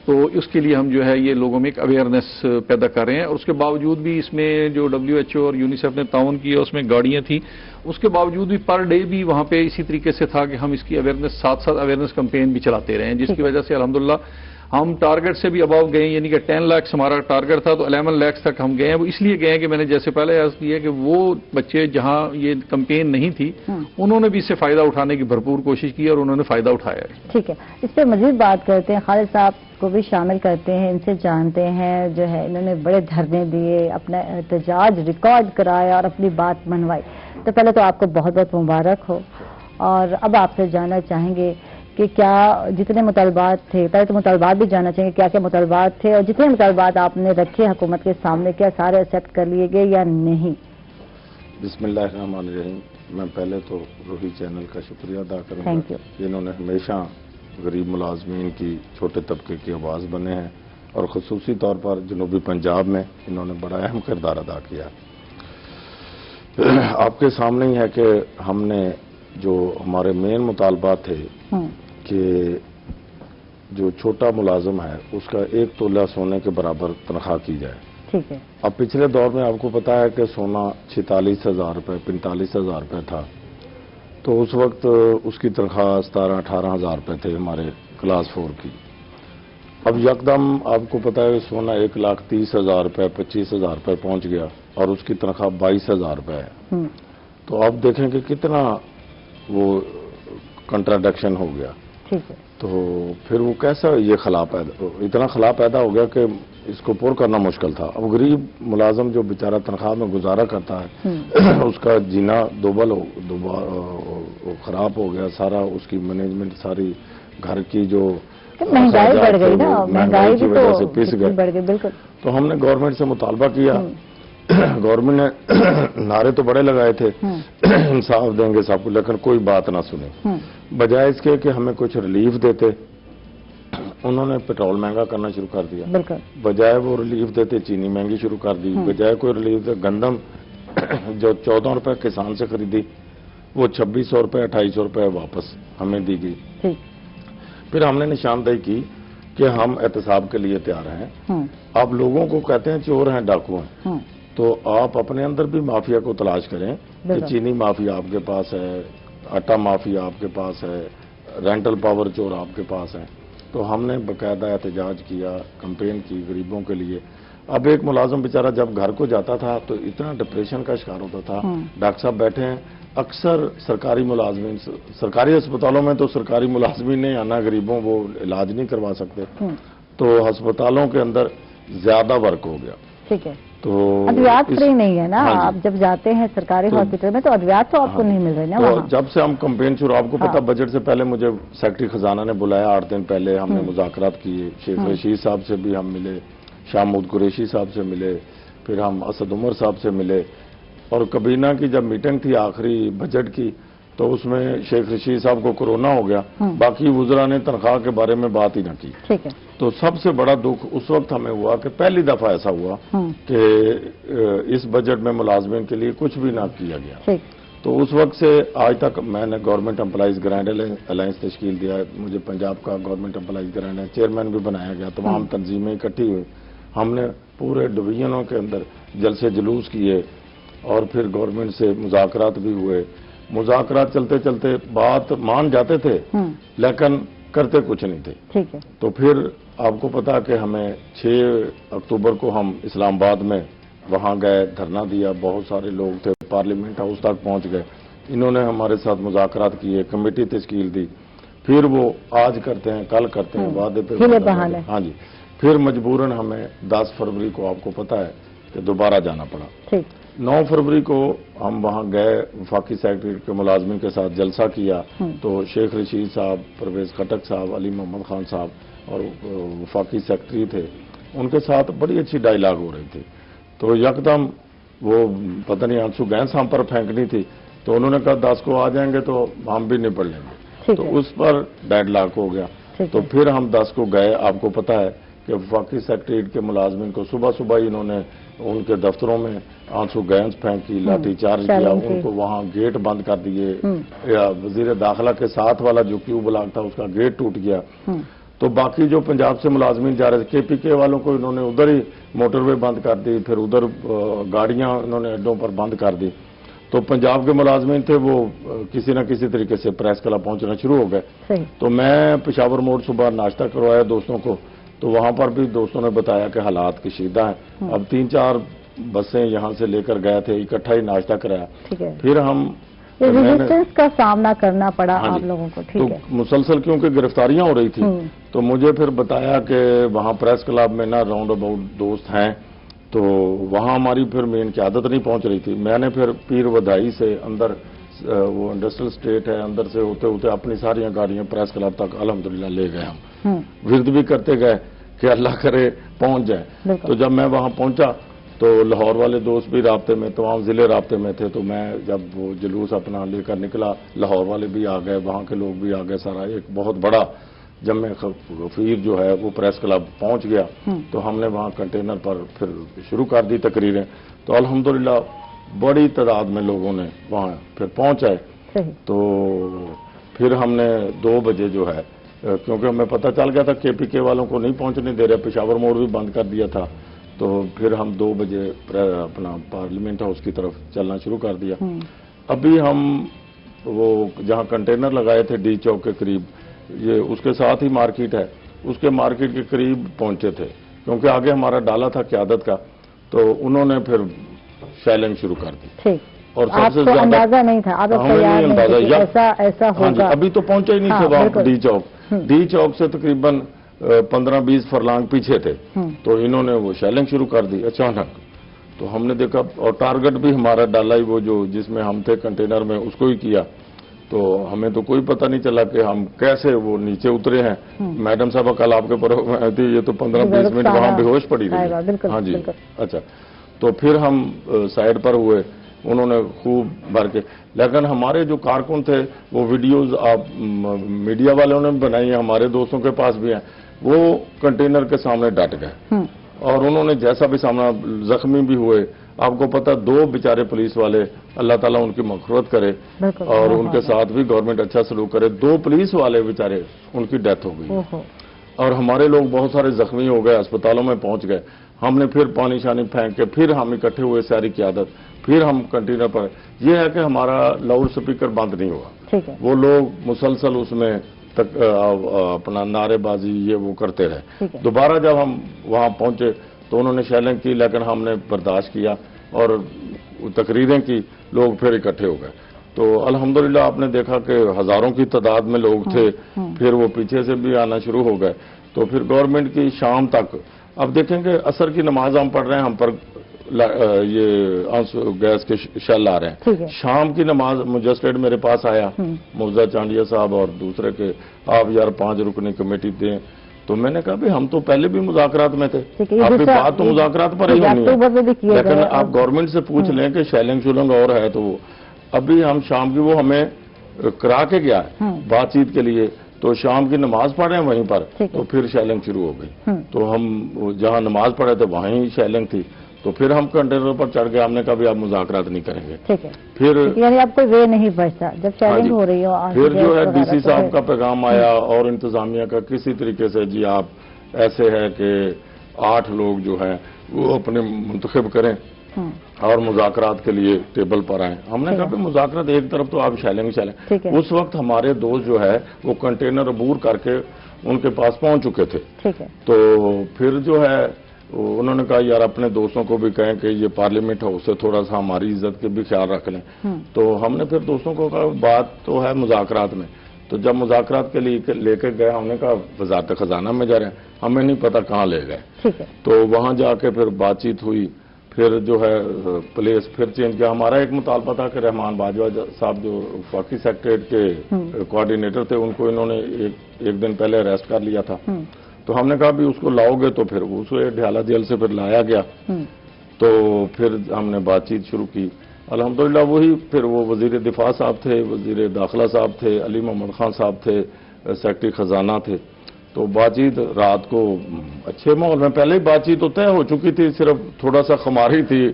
तो उसके लिए हम जो है ये लोगों में एक अवेयरनेस पैदा कर रहे हैं। और उसके बावजूद भी इसमें जो WHO और यूनिसेफ ने ताउन किया उसमें गाड़ियां थी, उसके बावजूद भी पर डे भी वहां पे इसी तरीके से था कि हम इसकी अवेयरनेस साथ साथ अवेयरनेस कैंपेन भी चलाते रहे, जिसकी वजह से अल्हम्दुलिल्लाह हम टारगेट से भी अबाव गए, यानी कि 10 लाख हमारा टारगेट था तो 11 लाख तक हम गए हैं। वो इसलिए गए हैं कि मैंने जैसे पहले अर्ज किया कि वो बच्चे जहां ये कैंपेन नहीं थी उन्होंने भी इससे फायदा उठाने की भरपूर कोशिश की और उन्होंने फायदा उठाया है। ठीक है, इस पर मजीद बात करते हैं, खालिद साहब को भी शामिल करते हैं, इनसे जानते हैं। जो है इन्होंने बड़े धरने दिए, अपना एहतजाज रिकॉर्ड कराया और अपनी बात मनवाई। तो पहले तो आपको बहुत बहुत मुबारक हो। और अब आपसे जानना चाहेंगे कि क्या जितने मुतालबात थे, पहले तो मुतालबात भी जानना चाहिए क्या क्या मुतालबात थे, और जितने मुतालबात आपने रखे हुकूमत के सामने क्या सारे एक्सेप्ट कर लिए गए या नहीं? बिस्मिल्लाहिर्रहमानिर्रहीम। मैं पहले तो रूही चैनल का शुक्रिया अदा करूँगा, इन्होंने हमेशा गरीब मुलाजमीन की, छोटे तबके की आवाज़ बने हैं اور خصوصی طور پر جنوبی پنجاب میں انہوں نے بڑا اہم کردار ادا کیا. آپ کے سامنے ہی ہے کہ ہم نے جو ہمارے مین مطالبات تھے کہ جو چھوٹا ملازم ہے اس کا 1 تولہ سونے کے برابر تنخواہ کی جائے. ٹھیک ہے. اب پچھلے دور میں آپ کو پتا ہے کہ سونا 46,000 روپے 45,000 روپے تھا، تو اس وقت اس کی تنخواہ 17-18,000 روپے تھے ہمارے کلاس 4 کی. اب یکدم آپ کو پتا ہے سونا 1,30,000 روپے 25,000 روپے پہنچ گیا اور اس کی تنخواہ 22,000 روپے ہے. تو آپ دیکھیں کہ کتنا وہ کنٹراڈکشن ہو گیا. ٹھیک ہے. تو پھر وہ کیسا یہ اتنا خلا پیدا ہو گیا کہ اس کو پور کرنا مشکل تھا. اب غریب ملازم جو بیچارہ تنخواہ میں گزارا کرتا ہے اس کا جینا دوبل خراب ہو گیا سارا. اس کی مینجمنٹ ساری گھر کی جو مہنگائی بڑھ گئی نا، مہنگائی کی وجہ سے پیس گئے. بڑھ گئی. بالکل. تو ہم نے گورنمنٹ سے مطالبہ کیا. گورنمنٹ نے نعرے تو بڑے لگائے تھے انصاف دیں گے سب کو، لیکن کوئی بات نہ سنی. بجائے اس کے کہ ہمیں کچھ ریلیف دیتے انہوں نے پیٹرول مہنگا کرنا شروع کر دیا. بجائے وہ ریلیف دیتے چینی مہنگی شروع کر دی. بجائے کوئی ریلیف دے گندم جو 14 روپے کسان سے خریدی وہ 2600 روپے 2800 روپے واپس ہمیں دی گئی. پھر ہم نے نشاندہی کی کہ ہم احتساب کے لیے تیار ہیں. آپ لوگوں کو کہتے ہیں چور ہیں ڈاکو ہیں، تو آپ اپنے اندر بھی مافیا کو تلاش کریں کہ چینی مافیا آپ کے پاس ہے، آٹا مافیا آپ کے پاس ہے، رینٹل پاور چور آپ کے پاس ہے. تو ہم نے باقاعدہ احتجاج کیا، کمپین کی غریبوں کے لیے. اب ایک ملازم بیچارہ جب گھر کو جاتا تھا تو اتنا ڈپریشن کا شکار ہوتا تھا. ڈاکٹر صاحب بیٹھے ہیں، اکثر سرکاری ملازمین سرکاری اسپتالوں میں تو سرکاری ملازمین نہیں آنا، غریبوں وہ علاج نہیں کروا سکتے، تو ہسپتالوں کے اندر زیادہ ورک ہو گیا. ٹھیک ہے. تو ادویات فری نہیں ہے نا، آپ جب جاتے ہیں سرکاری ہاسپٹل میں تو ادویات تو آپ کو نہیں مل رہے نا وہاں. جب سے ہم کمپین شروع، آپ کو پتا بجٹ سے پہلے مجھے سیکرٹری خزانہ نے بلایا 8 دن پہلے. ہم نے مذاکرات کیے، شیخ رشید صاحب سے بھی ہم ملے، شاہ محمود قریشی صاحب سے ملے، پھر ہم اسد عمر صاحب سے ملے. اور کابینہ کی جب میٹنگ تھی آخری بجٹ کی تو اس میں شیخ رشید صاحب کو کورونا ہو گیا، باقی وزراء نے تنخواہ کے بارے میں بات ہی نہ کی. تو سب سے بڑا دکھ اس وقت ہمیں ہوا کہ پہلی دفعہ ایسا ہوا کہ اس بجٹ میں ملازمین کے لیے کچھ بھی نہ کیا گیا. تو اس وقت سے آج تک میں نے گورنمنٹ امپلائیز گرینڈ الائنس تشکیل دیا ہے. مجھے پنجاب کا گورنمنٹ امپلائیز گرینڈ چیئرمین بھی بنایا گیا. تمام تنظیمیں اکٹھی ہوئی، ہم نے پورے ڈویژنوں کے اندر جلسے جلوس کیے اور پھر گورنمنٹ سے مذاکرات بھی ہوئے. مذاکرات چلتے چلتے بات مان جاتے تھے لیکن کرتے کچھ نہیں تھے. تو پھر آپ کو پتا کہ ہمیں 6 اکتوبر کو ہم اسلام آباد میں وہاں گئے، دھرنا دیا، بہت سارے لوگ تھے، پارلیمنٹ ہاؤس تک پہنچ گئے. انہوں نے ہمارے ساتھ مذاکرات کیے، کمیٹی تشکیل دی. پھر وہ آج کرتے ہیں کل کرتے ہیں، وعدے پہ ہاں جی. پھر مجبوراً ہمیں 10 فروری کو آپ کو پتا ہے کہ دوبارہ جانا پڑا. 9 فروری کو ہم وہاں گئے، وفاقی سیکرٹری کے ملازمین کے ساتھ جلسہ کیا. تو شیخ رشید صاحب، پرویز خٹک صاحب، علی محمد خان صاحب اور وفاقی سیکرٹری تھے، ان کے ساتھ بڑی اچھی ڈائیلاگ ہو رہی تھی. تو یکدم وہ پتہ نہیں آنسو گیس ہم پر پھینکنی تھی، تو انہوں نے کہا 10 کو آ جائیں گے تو ہم بھی نپٹ لیں گے. تو اس پر ڈیڈ لاک ہو گیا. تو پھر ہم 10 کو گئے. آپ کو پتا ہے کہ وفاقی سیکرٹریٹ کے ملازمین کو صبح صبح انہوں نے ان کے دفتروں میں آنسو گیس پھینکی، لاٹھی چارج کیا، ان کو وہاں گیٹ بند کر دیے. وزیر داخلہ کے ساتھ والا جو کیو بلاک تھا اس کا گیٹ ٹوٹ گیا. تو باقی جو پنجاب سے ملازمین جا رہے تھے KPK والوں کو انہوں نے ادھر ہی موٹر وے بند کر دی، پھر ادھر گاڑیاں انہوں نے اڈوں پر بند کر دی. تو پنجاب کے ملازمین تھے وہ کسی نہ کسی طریقے سے پریس کلب پہنچنا شروع ہو گئے. تو میں پشاور موڑ صبح ناشتہ کروایا دوستوں کو، تو وہاں پر بھی دوستوں نے بتایا کہ حالات کشیدہ ہیں. اب 3-4 بسیں یہاں سے لے کر گئے تھے، اکٹھا ہی ناشتہ کرایا. پھر ہم ریزسٹنس کا سامنا کرنا پڑا آپ لوگوں کو. تو مسلسل کیونکہ گرفتاریاں ہو رہی تھی تو مجھے پھر بتایا کہ وہاں پریس کلب میں نا راؤنڈ اباؤٹ دوست ہیں، تو وہاں ہماری پھر مین قیادت نہیں پہنچ رہی تھی. میں نے پھر پیر ودائی سے اندر وہ انڈسٹریل اسٹیٹ ہے اندر سے ہوتے ہوتے اپنی ساری گاڑیاں پریس کلب تک الحمدللہ لے گئے. ہم ورد بھی کرتے گئے کہ اللہ کرے پہنچ جائیں. تو جب میں وہاں پہنچا تو لاہور والے دوست بھی رابطے میں، تمام ضلع رابطے میں تھے. تو میں جب وہ جلوس اپنا لے کر نکلا، لاہور والے بھی آ گئے، وہاں کے لوگ بھی آ گئے. سارا ایک بہت بڑا जम्मे गफीर जो है वो प्रेस क्लब पहुंच गया, तो हमने वहाँ कंटेनर पर फिर शुरू कर दी तकरीरें। तो अल्हम्दुलिल्लाह बड़ी तादाद में लोगों ने वहाँ फिर पहुंचाए। तो फिर हमने 2 बजे जो है, क्योंकि हमें पता चल गया था KPK वालों को नहीं पहुंचने दे रहे, पेशावर मोड़ भी बंद कर दिया था, तो फिर हम 2 बजे अपना पार्लियामेंट हाउस की तरफ चलना शुरू कर दिया। अभी हम वो जहाँ कंटेनर लगाए थे डी चौक के करीब, ये उसके साथ ही मार्केट है, उसके मार्केट के करीब पहुंचे थे, क्योंकि आगे हमारा डाला था क़यादत का, तो उन्होंने फिर शेलिंग शुरू कर दी। और सबसे ज्यादा अंदाजा नहीं था, आप तैयार नहीं थे ऐसा होगा। हाँ जी, अभी तो पहुंचे ही नहीं थे वहाँ डी चौक से तकरीबन 15-20 फरलांग पीछे थे, तो इन्होंने वो शेलिंग शुरू कर दी अचानक। तो हमने देखा, और टारगेट भी हमारा डाला ही वो जो जिसमें हम थे कंटेनर में, उसको ही किया। तो हमें तो कोई पता नहीं चला कि हम कैसे वो नीचे उतरे हैं। मैडम साहब कल आपके प्रोग्राम में थी, ये तो 15-20 मिनट वहाँ बेहोश पड़ी रही। हाँ जी, अच्छा। तो फिर हम साइड पर हुए, उन्होंने खूब भर के, लेकिन हमारे जो कारकुन थे वो वीडियोज आप मीडिया वालों ने बनाई हैं, हमारे दोस्तों के पास भी हैं, वो कंटेनर के सामने डट गए और उन्होंने जैसा भी सामना, जख्मी भी हुए। आपको पता 2 बेचारे पुलिस वाले, अल्लाह ताला उनकी मग़फ़िरत करे और उनके साथ भी गवर्नमेंट अच्छा सलूक करे, 2 पुलिस वाले बेचारे उनकी डेथ हो गई और हमारे लोग बहुत सारे जख्मी हो गए, अस्पतालों में पहुंच गए। हमने फिर पानी शानी फेंक के फिर हम इकट्ठे हुए सारी क़यादत, फिर हम कंटेनर पर। यह है कि हमारा लाउड स्पीकर बंद नहीं हुआ, वो लोग मुसलसल उसमें तक अपना नारेबाजी ये वो करते रहे। दोबारा जब हम वहाँ पहुंचे तो उन्होंने शेलिंग की, लेकिन हमने बर्दाश्त किया और तकरीरें की, लोग फिर इकट्ठे हो गए। तो अल्हम्दुलिल्लाह आपने देखा कि हजारों की तादाद में लोग थे, फिर वो पीछे से भी आना शुरू हो गए। तो फिर गवर्नमेंट की शाम तक, अब देखेंगे असर की नमाज हम पढ़ रहे हैं, हम पर ये गैस के शेल आ रहे हैं। शाम की नमाज मजिस्ट्रेट मेरे पास आया, मुफ्जा चांडिया साहब और दूसरे के, आप यार 5 रुकनी कमेटी दें। तो मैंने कहा भाई हम तो पहले भी मुज़ाकरात में थे, आपकी बात तो मुज़ाकरात पर ही होनी है, लेकिन आप गवर्नमेंट से पूछ लें कि शेलिंग शुलिंग और है। तो अभी हम शाम की, वो हमें करा के गया है बातचीत के लिए, तो शाम की नमाज पढ़ रहे हैं वहीं पर, तो फिर शेलिंग शुरू हो गई। तो हम जहाँ नमाज पढ़े थे वहीं शेलिंग थी, तो फिर हम कंटेनर पर चढ़ गए। हमने कहा भी आप मुज़ाकरात नहीं करेंगे। ठीक है, फिर यानी आपको वे नहीं बचता जब शेलिंग हो रही हो। फिर जो है DC साहब का पैगाम आया और इंतजामिया का, किसी तरीके से जी आप ऐसे है कि 8 लोग जो है वो अपने मुंतखब करें और मुज़ाकरात के लिए टेबल पर आए। हमने कहा भी मुज़ाकरात एक तरफ तो आप शेलिंग। उस वक्त हमारे दोस्त जो है वो कंटेनर अबूर करके उनके पास पहुंच चुके थे। तो फिर जो है उन्होंने कहा यार अपने दोस्तों को भी कहें कि ये पार्लियामेंट हाउस से थोड़ा सा हमारी इज्जत के भी ख्याल रख लें। तो हमने फिर दोस्तों को कहा बात तो है मुज़ाकरात में। तो जब मुज़ाकरात के लिए लेके गए, हमने कहा वज़ारत खजाना में जा रहे हैं, हमें नहीं पता कहाँ ले गए। तो वहाँ जाके फिर बातचीत हुई, फिर जो है प्लेस फिर चेंज किया। हमारा एक मुतालबा था कि रहमान बाजवा साहब जो वफाकी सेक्रेटरीट के कोऑर्डिनेटर थे, उनको इन्होंने एक दिन पहले अरेस्ट कर लिया था। तो हमने कहा भी उसको लाओगे, तो फिर उसे ढाला जेल से फिर लाया गया। तो फिर हमने बातचीत शुरू की। अल्हम्दुलिल्लाह वही फिर वो वजीर दिफा साहब थे, वजीर दाखिला साहब थे, अली मोहम्मद खान साहब थे, सेक्रेटरी खजाना थे। तो बातचीत रात को अच्छे माहौल में, पहले ही बातचीत तो तय हो चुकी थी, सिर्फ थोड़ा सा खमारी थी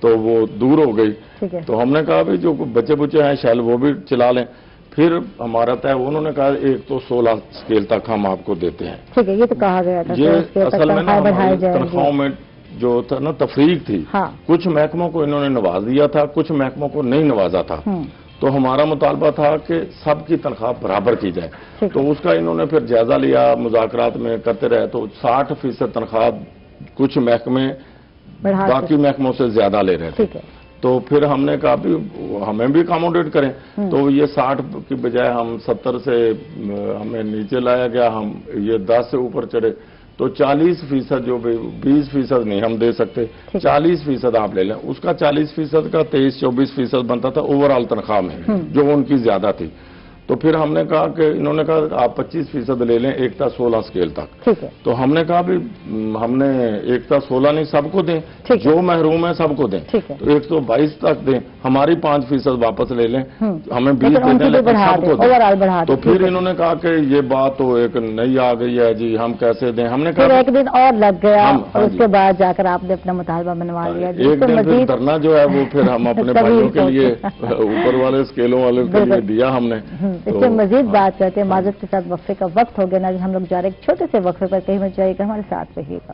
तो वो दूर हो गई। तो हमने कहा भी जो बच्चे बुच्चे हैं शैल वो भी चला लें। फिर हमारा तय, उन्होंने कहा एक तो 16 स्केल तक हम आपको देते हैं। ठीक है, ये तो कहा गया था। ये असल में ना तनख्वाहों में जो था ना तफरीक थी। कुछ महकमों को इन्होंने नवाज दिया था, कुछ महकमों को नहीं नवाजा था। तो हमारा मुतालबा था कि सबकी तनख्वाह बराबर की जाए। तो उसका इन्होंने फिर जायजा लिया, मुज़ाकरात में करते रहे। तो 60% तनख्वाह कुछ महकमे बाकी महकमों से ज्यादा ले रहे थे। तो फिर हमने कहा भी हमें भी अकोमोडेट करें। तो ये 60 की बजाय हम 70 से हमें नीचे लाया गया, हम ये 10 से ऊपर चढ़े। तो 40% जो 20% नहीं हम दे सकते, 40% आप ले लें। उसका 40% का 23-24% बनता था ओवरऑल तनख्वाह में, जो उनकी ज्यादा थी। تو پھر ہم نے کہا کہ انہوں نے کہا آپ 25% لے لیں 1:16 اسکیل تک. ٹھیک ہے. تو ہم نے کہا بھی ہم نے 1:16 نہیں سب کو دیں, جو محروم ہے سب کو دیں. تو 122 تک دیں, ہماری 5% واپس لے لیں, ہمیں 20 دے دیں لیکن سب کو دیں. تو پھر انہوں نے کہا کہ یہ بات تو ایک نئی آ گئی ہے جی, ہم کیسے دیں. ہم نے کہا ایک دن اور لگ گیا اور اس کے بعد جا کر آپ نے اپنا مطالبہ بنوا لیا. ایک دن پھر دھرنا جو ہے وہ پھر ہم اپنے بھائیوں کے لیے اوپر والے اسکیلوں والے کے لیے دیا ہم نے. اس سے مزید بات کرتے ہیں, معذرت کے ساتھ وقفے کا وقت ہو گیا نا, ہم لوگ جا رہے ہیں ایک چھوٹے سے وقفے پر, کہیں مت جائیے گا, ہمارے ساتھ رہیے گا.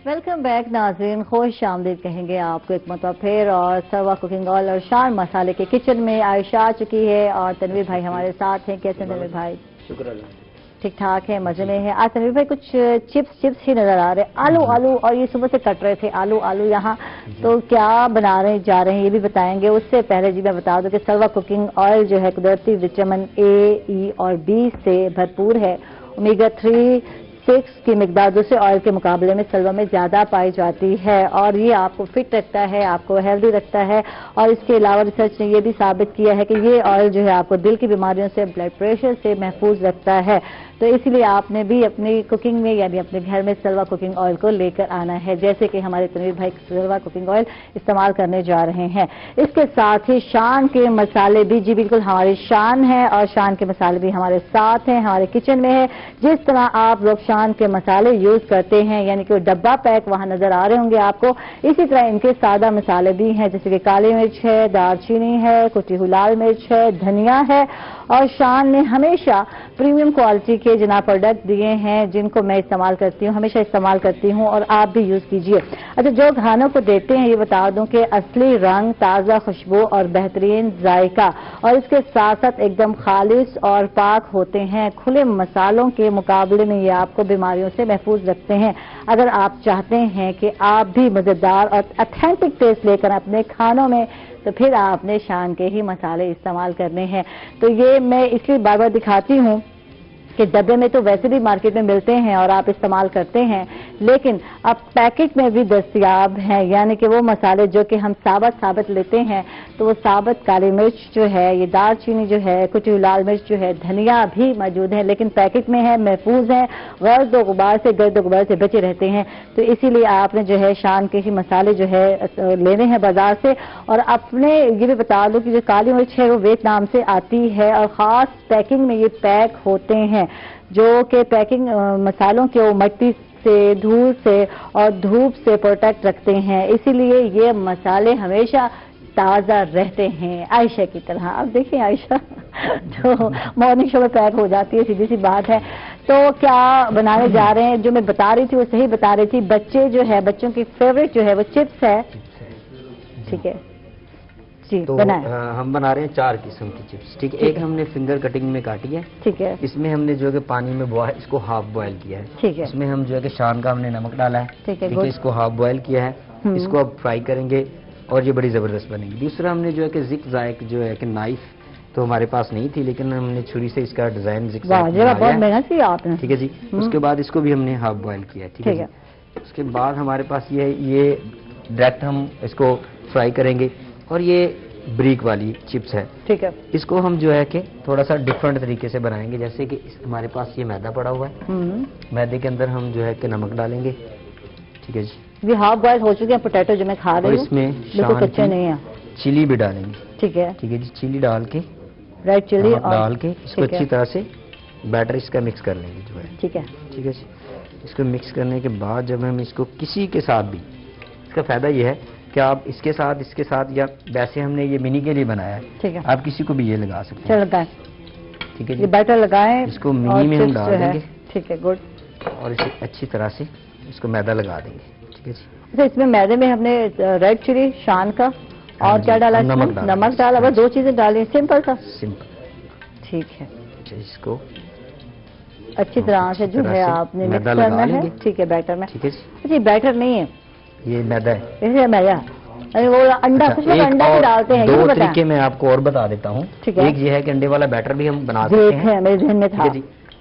ویلکم بیک ناظرین, خوش آمدید کہیں گے آپ کو ایک مرتبہ پھر. اور سروا کوکنگ آئل اور شان مسالے کے کچن میں عائشہ آ چکی ہے اور تنویر بھائی ہمارے ساتھ ہیں. کیسے تنویر بھائی؟ شکر اللہ, ٹھیک ٹھاک ہے, مزے میں ہے. آج تنویر بھائی کچھ چپس ہی نظر آ رہے ہیں, آلو اور یہ صبح سے کٹ رہے تھے آلو یہاں, تو کیا بنا رہے جا رہے ہیں یہ بھی بتائیں گے. اس سے پہلے جی میں بتا دوں کہ سروا کوکنگ آئل جو ہے قدرتی وٹامن اے, ای اور بی سے بھرپور ہے. اومیگا 3 6 کی مقدار دوسرے آئل کے مقابلے میں سلوا میں زیادہ پائی جاتی ہے اور یہ آپ کو فٹ رکھتا ہے, آپ کو ہیلدی رکھتا ہے. اور اس کے علاوہ ریسرچ نے یہ بھی ثابت کیا ہے کہ یہ آئل جو ہے آپ کو دل کی بیماریوں سے, بلڈ پریشر سے محفوظ رکھتا ہے. تو اسی لیے آپ نے بھی اپنی کوکنگ میں یعنی اپنے گھر میں سلوا کوکنگ آئل کو لے کر آنا ہے, جیسے کہ ہمارے تنویر بھائی سلوا کوکنگ آئل استعمال کرنے جا رہے ہیں. اس کے ساتھ ہی شان کے مسالے بھی, جی بالکل ہماری شان ہے اور شان کے مسالے بھی ہمارے ساتھ ہیں, ہمارے کچن میں ہے. جس طرح آپ لوگ شان کے مسالے یوز کرتے ہیں یعنی کہ وہ ڈبہ پیک وہاں نظر آ رہے ہوں گے آپ کو, اسی طرح ان کے سادہ مسالے بھی ہیں, جیسے کہ کالی مرچ ہے, دار چینی ہے, کٹی ہوئی لال مرچ ہے, دھنیا ہے. اور شان نے ہمیشہ پریمیم کوالٹی کے جناب پروڈکٹ دیے ہیں جن کو میں استعمال کرتی ہوں, ہمیشہ استعمال کرتی ہوں, اور آپ بھی یوز کیجئے. اچھا, جو کھانوں کو دیتے ہیں یہ بتا دوں کہ اصلی رنگ, تازہ خوشبو اور بہترین ذائقہ, اور اس کے ساتھ ساتھ ایک دم خالص اور پاک ہوتے ہیں. کھلے مسالوں کے مقابلے میں یہ آپ کو بیماریوں سے محفوظ رکھتے ہیں. اگر آپ چاہتے ہیں کہ آپ بھی مزیدار اور اتھینٹک ٹیسٹ لے کر اپنے کھانوں میں, تو پھر آپ نے شان کے ہی مسالے استعمال کرنے ہیں. تو یہ میں اس لیے بار بار دکھاتی ہوں کہ ڈبے میں تو ویسے بھی مارکیٹ میں ملتے ہیں اور آپ استعمال کرتے ہیں, لیکن اب پیکٹ میں بھی دستیاب ہیں, یعنی کہ وہ مسالے جو کہ ہم ثابت لیتے ہیں, تو وہ ثابت کالی مرچ جو ہے, یہ دار چینی جو ہے, کٹی ہوئی لال مرچ جو ہے, دھنیا بھی موجود ہے, لیکن پیکٹ میں ہے, محفوظ ہیں, گرد و غبار سے بچے رہتے ہیں. تو اسی لیے آپ نے جو ہے شان کے ہی مسالے جو ہے لینے ہیں بازار سے. اور اپنے یہ بھی بتا دوں کہ جو کالی مرچ ہے وہ ویتنام سے آتی ہے اور خاص پیکنگ میں یہ پیک ہوتے ہیں, جو کہ پیکنگ مسالوں کے مٹی سے, دھول سے اور دھوپ سے پروٹیکٹ رکھتے ہیں. اسی لیے یہ مسالے ہمیشہ تازہ رہتے ہیں, عائشہ کی طرح. اب دیکھیں عائشہ جو مارننگ شو میں پیک ہو جاتی ہے, سیدھی سی بات ہے. تو کیا بنانے جا رہے ہیں؟ جو میں بتا رہی تھی وہ صحیح بتا رہی تھی. بچے جو ہے, بچوں کی فیوریٹ جو ہے وہ چپس ہے. ٹھیک ہے جی, تو ہم بنا رہے ہیں 4 قسم کی چپس. ٹھیک ہے, ایک ہم نے فنگر کٹنگ میں کاٹی ہے. ٹھیک ہے, اس میں ہم نے جو کہ پانی میں اس کو ہاف بوائل کیا ہے. ٹھیک ہے, اس میں ہم جو ہے کہ شان کا ہم نے نمک ڈالا ہے. ٹھیک ہے, اس کو ہاف بوائل کیا ہے. اس کو اب فرائی کریں گے اور یہ بڑی زبردست بنے گی. دوسرا ہم نے جو ہے کہ زگ زائق جو ہے کہ نائف تو ہمارے پاس نہیں تھی, لیکن ہم نے چھری سے اس کا ڈیزائن زگ زائق بنایا ہے. ٹھیک ہے جی, اس کے بعد اس کو بھی ہم نے ہاف بوائل کیا ہے. ٹھیک ہے, اس کے بعد ہمارے پاس یہ ڈائریکٹ ہم اس کو فرائی کریں گے. اور یہ بریک والی چپس ہے. ٹھیک ہے, اس کو ہم جو ہے کہ تھوڑا سا ڈفرنٹ طریقے سے بنائیں گے. جیسے کہ ہمارے پاس یہ میدا پڑا ہوا ہے, میدے کے اندر ہم جو ہے کہ نمک ڈالیں گے. ٹھیک ہے جی, یہ ہاف بوائل ہو چکے ہیں پوٹیٹو جو میں کھا رہی ہوں, اس میں کچے نہیں ہیں, چلی بھی ڈالیں گے. ٹھیک ہے جی, چلی ڈال کے, ریڈ چلی ڈال کے اس کو اچھی طرح سے بیٹر اس کا مکس کر لیں گے جو ہے. ٹھیک ہے جی, اس کو مکس کرنے کے بعد جب ہم اس کو کسی کے ساتھ بھی, اس کا فائدہ یہ ہے کہ آپ اس کے ساتھ یا ویسے ہم نے یہ منی کے لیے بنایا ہے. ٹھیک ہے, آپ کسی کو بھی یہ لگا سکتے ہیں. ٹھیک ہے جی, بیٹر لگائیں, اس کو منی میں ہم ڈال دیں گے. ٹھیک ہے, گڈ. اور اسے اچھی طرح سے اس کو میدا لگا دیں گے. ٹھیک ہے جی, اچھا, اس میں میدے میں ہم نے ریڈ چلی, شان کا, اور کیا ڈالا؟ نمک ڈالا. بس 2 چیزیں ڈالی, سمپل تھا. سمپل. ٹھیک ہے, اس کو اچھی طرح سے جو ہے آپ نے مکس کرنا ہے. ٹھیک ہے, بیٹر میں. ٹھیک ہے جی, اچھا بیٹر نہیں ہے, یہ میدا ہے. میدا, وہ انڈا بھی ڈالتے ہیں. 2 طریقے میں آپ کو اور بتا دیتا ہوں. ایک یہ ہے کہ انڈے والا بیٹر بھی ہم بنا سکتے ہیں, میرے ذہن میں تھا.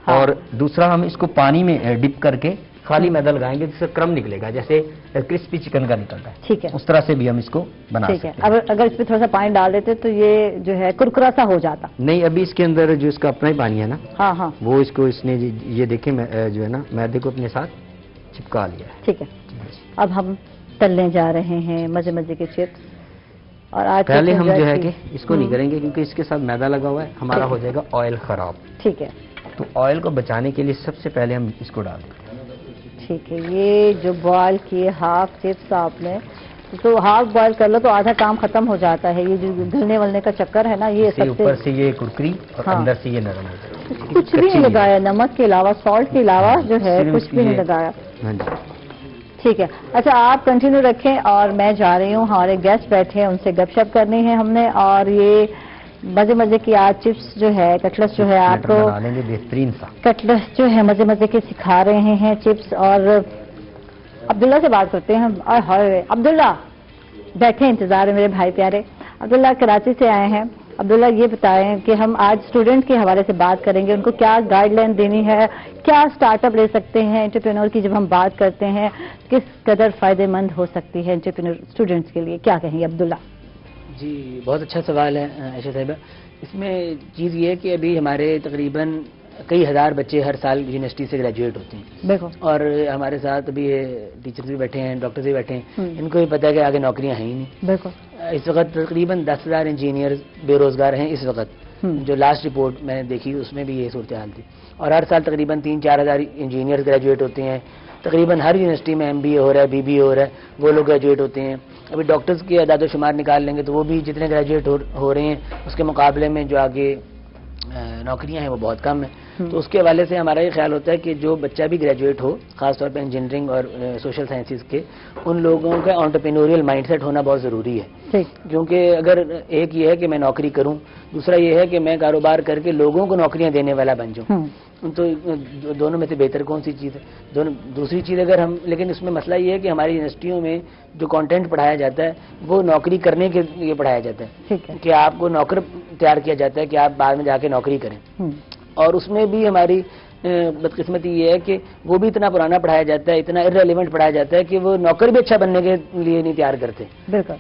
اور دوسرا ہم اس کو پانی میں ڈپ کر کے खाली मैदा लगाएंगे जिससे क्रम निकलेगा, जैसे क्रिस्पी चिकन का निकलता है। ठीक है, उस तरह से भी हम इसको बना सकते हैं। अब अगर इसमें थोड़ा सा पानी डाल देते तो ये जो है कुरकुरा सा हो जाता। नहीं, अभी इसके अंदर जो इसका अपना ही पानी है ना, हाँ हाँ, वो इसको इसने ये देखें जो है ना मैदे को अपने साथ चिपका लिया है। ठीक है, अब हम तलने जा रहे हैं मजे मजे के चिप्स। और आज पहले हम जो है कि इसको नहीं करेंगे क्योंकि इसके साथ मैदा लगा हुआ है, हमारा हो जाएगा ऑयल खराब। ठीक है, तो ऑयल को बचाने के लिए सबसे पहले हम इसको डाल देंगे। ठीक है, ये जो बॉयल किए हाफ चिप्स आपने, तो हाफ बॉयल कर लो तो आधा काम खत्म हो जाता है। ये जो गलने वलने का चक्कर है ना, ये सबसे ऊपर से ये कुरकुरी और हाँ, अंदर से ये नरम हो जाएगा। कुछ भी नहीं लगाया, नमक के अलावा, सॉल्ट के अलावा जो है कुछ भी नहीं लगाया। हाँ जी, ठीक है। अच्छा, आप कंटिन्यू रखें और मैं जा रही हूँ, हमारे गेस्ट बैठे हैं, उनसे गपशप करनी है हमने। और ये मजे मजे की आज चिप्स जो है, कटलेट्स जो है आपको बेहतरीन सा कटलेट्स जो है मजे मजे के सिखा रहे हैं चिप्स। और अब्दुल्ला से बात करते हैं। और हाय अब्दुल्ला बैठे इंतजार है मेरे भाई प्यारे। अब्दुल्ला कराची से आए हैं। अब्दुल्ला ये बताएं कि हम आज स्टूडेंट के हवाले से बात करेंगे, उनको क्या गाइडलाइन देनी है, क्या स्टार्टअप ले सकते हैं एंटरप्रेन्योर की। जब हम बात करते हैं किस कदर फायदेमंद हो सकती है एंटरप्रेन्योर स्टूडेंट्स के लिए, क्या कहेंगे अब्दुल्ला? जी, बहुत अच्छा सवाल है आयशा साहिबा। इसमें चीज़ ये है कि अभी हमारे तकरीबन कई हज़ार बच्चे हर साल यूनिवर्सिटी से ग्रेजुएट होते हैं। देखो, और हमारे साथ अभी टीचर्स भी बैठे हैं, डॉक्टर्स भी बैठे हैं, इनको भी पता है कि आगे नौकरियां हैं ही नहीं। देखो, इस वक्त तकरीबन 10,000 इंजीनियर बेरोजगार हैं इस वक्त। जो लास्ट रिपोर्ट मैंने देखी उसमें भी ये सूरत हाल थी। और हर साल तकरीबन 3-4 हज़ार इंजीनियर ग्रेजुएट होते हैं। तकरीबन हर यूनिवर्सिटी में MBA हो रहा है, BBA हो रहा है, वो लोग ग्रेजुएट होते हैं। अभी डॉक्टर्स के अदाद शुमार निकाल लेंगे तो वो भी जितने ग्रेजुएट हो रहे हैं उसके मुकाबले में जो आगे नौकरियां हैं वो बहुत कम है। तो उसके हवाले से हमारा ये ख्याल होता है कि जो बच्चा भी ग्रेजुएट हो, खासतौर पर इंजीनियरिंग और सोशल साइंसेज के, उन लोगों का एंटरप्रेन्योरियल माइंडसेट होना बहुत ज़रूरी है। क्योंकि अगर एक ये है कि मैं नौकरी करूं, दूसरा ये है कि मैं कारोबार करके लोगों को नौकरियां देने वाला बन जाऊं, तो दोनों में से बेहतर कौन सी चीज़ है? दोनों। दूसरी चीज़ अगर हम, लेकिन इसमें मसला ये है कि हमारी यूनिवर्सिटियों में जो कंटेंट पढ़ाया जाता है वो नौकरी करने के लिए पढ़ाया जाता है, कि आपको नौकर तैयार किया जाता है कि आप बाद में जाके नौकरी करें। और उसमें भी हमारी बदकिस्मती ये है कि वो भी इतना पुराना पढ़ाया जाता है, इतना इररेलेवेंट पढ़ाया जाता है कि वो नौकर भी अच्छा बनने के लिए नहीं तैयार करते।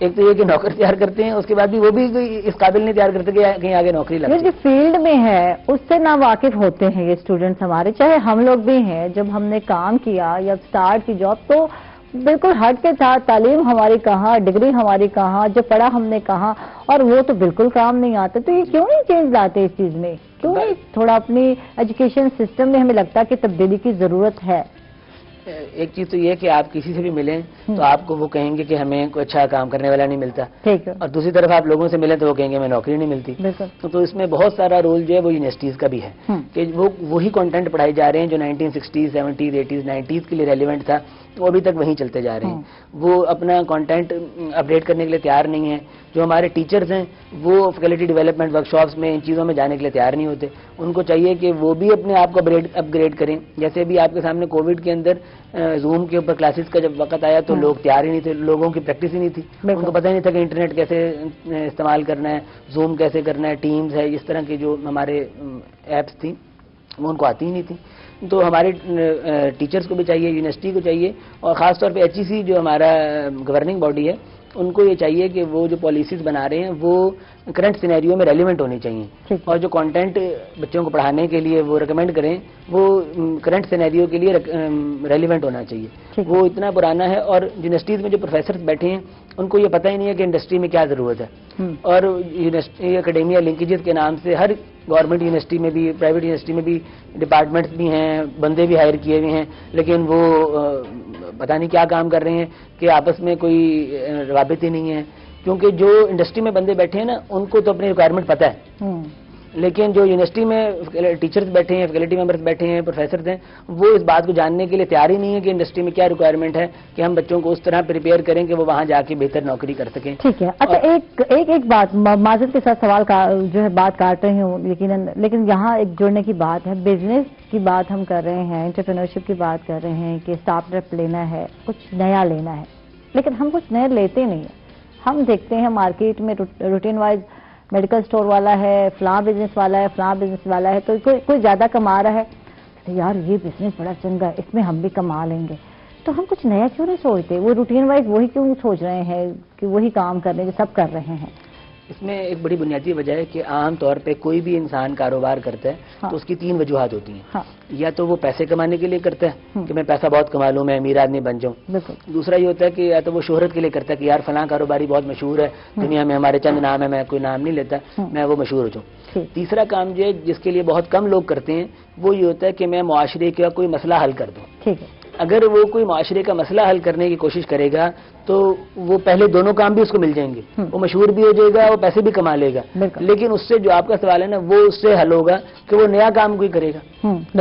एक तो ये कि नौकर तैयार करते हैं, उसके बाद भी वो भी इस काबिल नहीं तैयार करते कि कहीं आगे नौकरी लगे। जो फील्ड में है उससे ना वाकिफ होते हैं ये स्टूडेंट्स हमारे, चाहे हम लोग भी हैं। जब हमने काम किया या स्टार्ट की जॉब तो बिल्कुल हट के था, तालीम हमारी कहाँ, डिग्री हमारी कहाँ, जो पढ़ा हमने कहाँ, और वो तो बिल्कुल काम नहीं आता। तो ये क्यों नहीं चेंज लाते इस चीज में? क्यों नहीं थोड़ा अपनी एजुकेशन सिस्टम में हमें लगता है कि तब्दीली की जरूरत है? एक चीज तो ये है कि आप किसी से भी मिलें तो आपको वो कहेंगे कि हमें कोई अच्छा काम करने वाला नहीं मिलता, ठीक है। और दूसरी तरफ आप लोगों से मिलें तो वो कहेंगे हमें नौकरी नहीं मिलती। तो इसमें बहुत सारा रोल जो है वो यूनिवर्सिटीज का भी है कि वो वही कंटेंट पढ़ाए जा रहे हैं जो 1960s, 70s, 80s, 90s के लिए रेलिवेंट था, वो अभी तक वहीं चलते जा रहे हैं। वो अपना कंटेंट अपडेट करने के लिए तैयार नहीं है। जो हमारे टीचर्स हैं वो फैकल्टी डेवलपमेंट वर्कशॉप्स में इन चीज़ों में जाने के लिए तैयार नहीं होते। उनको चाहिए कि वो भी अपने आप को अपग्रेड करें। जैसे भी आपके सामने कोविड के अंदर जूम के ऊपर क्लासेस का जब वक्त आया तो लोग तैयार ही नहीं थे, लोगों की प्रैक्टिस ही नहीं थी, उनको पता ही नहीं था कि इंटरनेट कैसे इस्तेमाल करना है, जूम कैसे करना है, टीम्स है, इस तरह की जो हमारे ऐप्स थी वो उनको आती ही नहीं थी। तो हमारे टीचर्स को भी चाहिए, यूनिवर्सिटी को चाहिए, और ख़ासतौर पे HEC जो हमारा गवर्निंग बॉडी है उनको ये चाहिए कि वो जो पॉलिसीज बना रहे हैं वो करंट सिनेरियो में रेलिवेंट होनी चाहिए, और जो कंटेंट बच्चों को पढ़ाने के लिए वो रिकमेंड करें वो करंट सिनेरियो के लिए रेलिवेंट होना चाहिए। वो इतना पुराना है, और यूनिवर्सिटीज़ में जो प्रोफेसर बैठे हैं उनको ये पता ही नहीं है कि इंडस्ट्री में क्या ज़रूरत है। और यूनिवर्सिटी एकेडेमिया लिंकेजेस के नाम से हर गवर्नमेंट यूनिवर्सिटी में भी, प्राइवेट यूनिवर्सिटी में भी डिपार्टमेंट्स भी हैं, बंदे भी हायर किए हुए हैं, लेकिन वो पता नहीं क्या काम कर रहे हैं कि आपस में कोई रवाबित ही नहीं है। क्योंकि जो इंडस्ट्री में बंदे बैठे हैं ना उनको तो अपनी रिक्वायरमेंट पता है, लेकिन जो यूनिवर्सिटी में टीचर्स बैठे हैं, फैकल्टी मेंबर्स बैठे हैं, प्रोफेसर हैं, वो इस बात को जानने के लिए तैयार ही नहीं है कि इंडस्ट्री में क्या रिक्वायरमेंट है, कि हम बच्चों को उस तरह प्रिपेयर करें कि वो वहाँ जाके बेहतर नौकरी कर सकें। ठीक है। अच्छा, एक बात माजरत के साथ सवाल का जो है बात काट रही हूँ यकीनन, लेकिन यहाँ एक जुड़ने की बात है। बिजनेस की बात हम कर रहे हैं, एंटरप्रेन्योरशिप की बात कर रहे हैं कि स्टार्टअप लेना है, कुछ नया लेना है, लेकिन हम कुछ नया लेते नहीं है। हम देखते हैं मार्केट में रूटीन वाइज मेडिकल स्टोर वाला है, फलां बिजनेस वाला है, फलां बिजनेस वाला है, तो कोई ज़्यादा कमा रहा है, कहते हैं यार ये बिजनेस बड़ा चंगा है, इसमें हम भी कमा लेंगे, तो हम कुछ नया क्यों नहीं सोचते? वो रूटीन वाइज वही क्यों सोच रहे हैं कि वही काम करने जो सब कर रहे हैं? इसमें एक बड़ी बुनियादी वजह है कि आम तौर पे कोई भी इंसान कारोबार करता है हाँ। तो उसकी 3 वजूहात होती हैं। हाँ। या तो वो पैसे कमाने के लिए करता है कि मैं पैसा बहुत कमा लूं, मैं अमीर आदमी बन जाऊं। दूसरा ये होता है कि या तो वो शोहरत के लिए करता है कि यार फलां कारोबारी बहुत मशहूर है दुनिया में, हमारे चंद नाम है, मैं कोई नाम नहीं लेता, मैं वो मशहूर हो जाऊं। तीसरा काम जो है जिसके लिए बहुत कम लोग करते हैं वो ये होता है कि मैं मुआशरे का कोई मसला हल कर दूं। ठीक है। अगर वो कोई मुआशरे का मसला हल करने की कोशिश करेगा तो वो पहले दोनों काम भी उसको मिल जाएंगे, वो मशहूर भी हो जाएगा, वो पैसे भी कमा लेगा, लेकिन उससे जो आपका सवाल है ना वो उससे हल होगा कि वो नया काम कोई करेगा।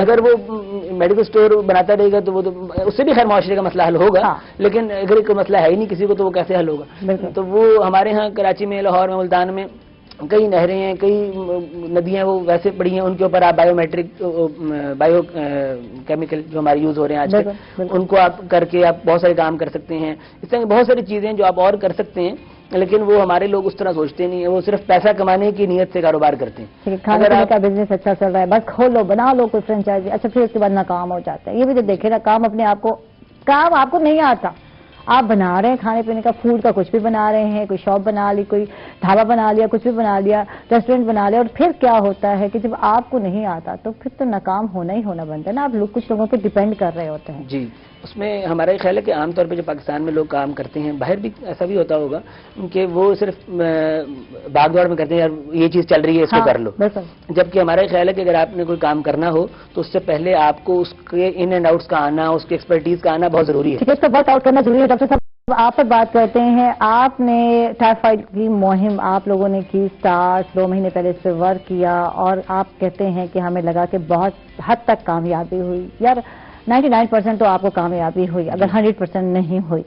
अगर वो मेडिकल स्टोर बनाता रहेगा तो वो तो उससे भी खैर मुआशरे का मसला हल होगा, लेकिन अगर कोई मसला है ही नहीं किसी को तो वो कैसे हल होगा? तो वो हमारे यहाँ कराची में, लाहौर में, मुल्तान में कई नहरें हैं, कई नदियां वो वैसे पड़ी हैं, उनके ऊपर आप बायोमेट्रिक बायो केमिकल जो हमारे यूज हो रहे हैं आजकल उनको आप करके आप बहुत सारे काम कर सकते हैं। इस तरह की बहुत सारी चीजें जो आप और कर सकते हैं, लेकिन वो हमारे लोग उस तरह सोचते नहीं है, वो सिर्फ पैसा कमाने की नीयत से कारोबार करते हैं। अगर आपका बिजनेस अच्छा चल रहा है, बस खोलो, बना लो कोई फ्रेंचाइजी, अच्छा फिर उसके बाद नाकाम हो जाता है। ये भी तो देखे ना, काम अपने आप को, काम आपको नहीं आता, आप बना रहे हैं खाने पीने का, फूड का कुछ भी बना रहे हैं, कोई शॉप बना ली, कोई ढाबा बना लिया, कुछ भी बना लिया, रेस्टोरेंट बना लिया, और फिर क्या होता है कि जब आपको नहीं आता तो फिर तो नाकाम होना ही होना बनता है ना। आप लोग कुछ लोगों पे डिपेंड कर रहे होते हैं। जी, उसमें हमारा ये ख्याल है कि आमतौर पे जो पाकिस्तान में लोग काम करते हैं, बाहर भी ऐसा भी होता होगा कि वो सिर्फ भागदौड़ में करते हैं, यार ये चीज चल रही है इसको कर लो। जबकि हमारा ये ख्याल है कि अगर आपने कोई काम करना हो तो उससे पहले आपको उसके इन एंड आउट्स का आना, उसकी एक्सपर्टीज का आना बहुत जरूरी है। इसका वर्क आउट करना जरूरी है। डॉक्टर साहब आप पर बात करते हैं, आपने टाइफाइड की मुहिम आप लोगों ने की स्टार्ट, 2 महीने पहले इस पर वर्क किया, और आप कहते हैं कि हमें लगा कि बहुत हद तक कामयाबी हुई। यार 99% तो आपको कामयाबी हुई, अगर 100% नहीं हुई।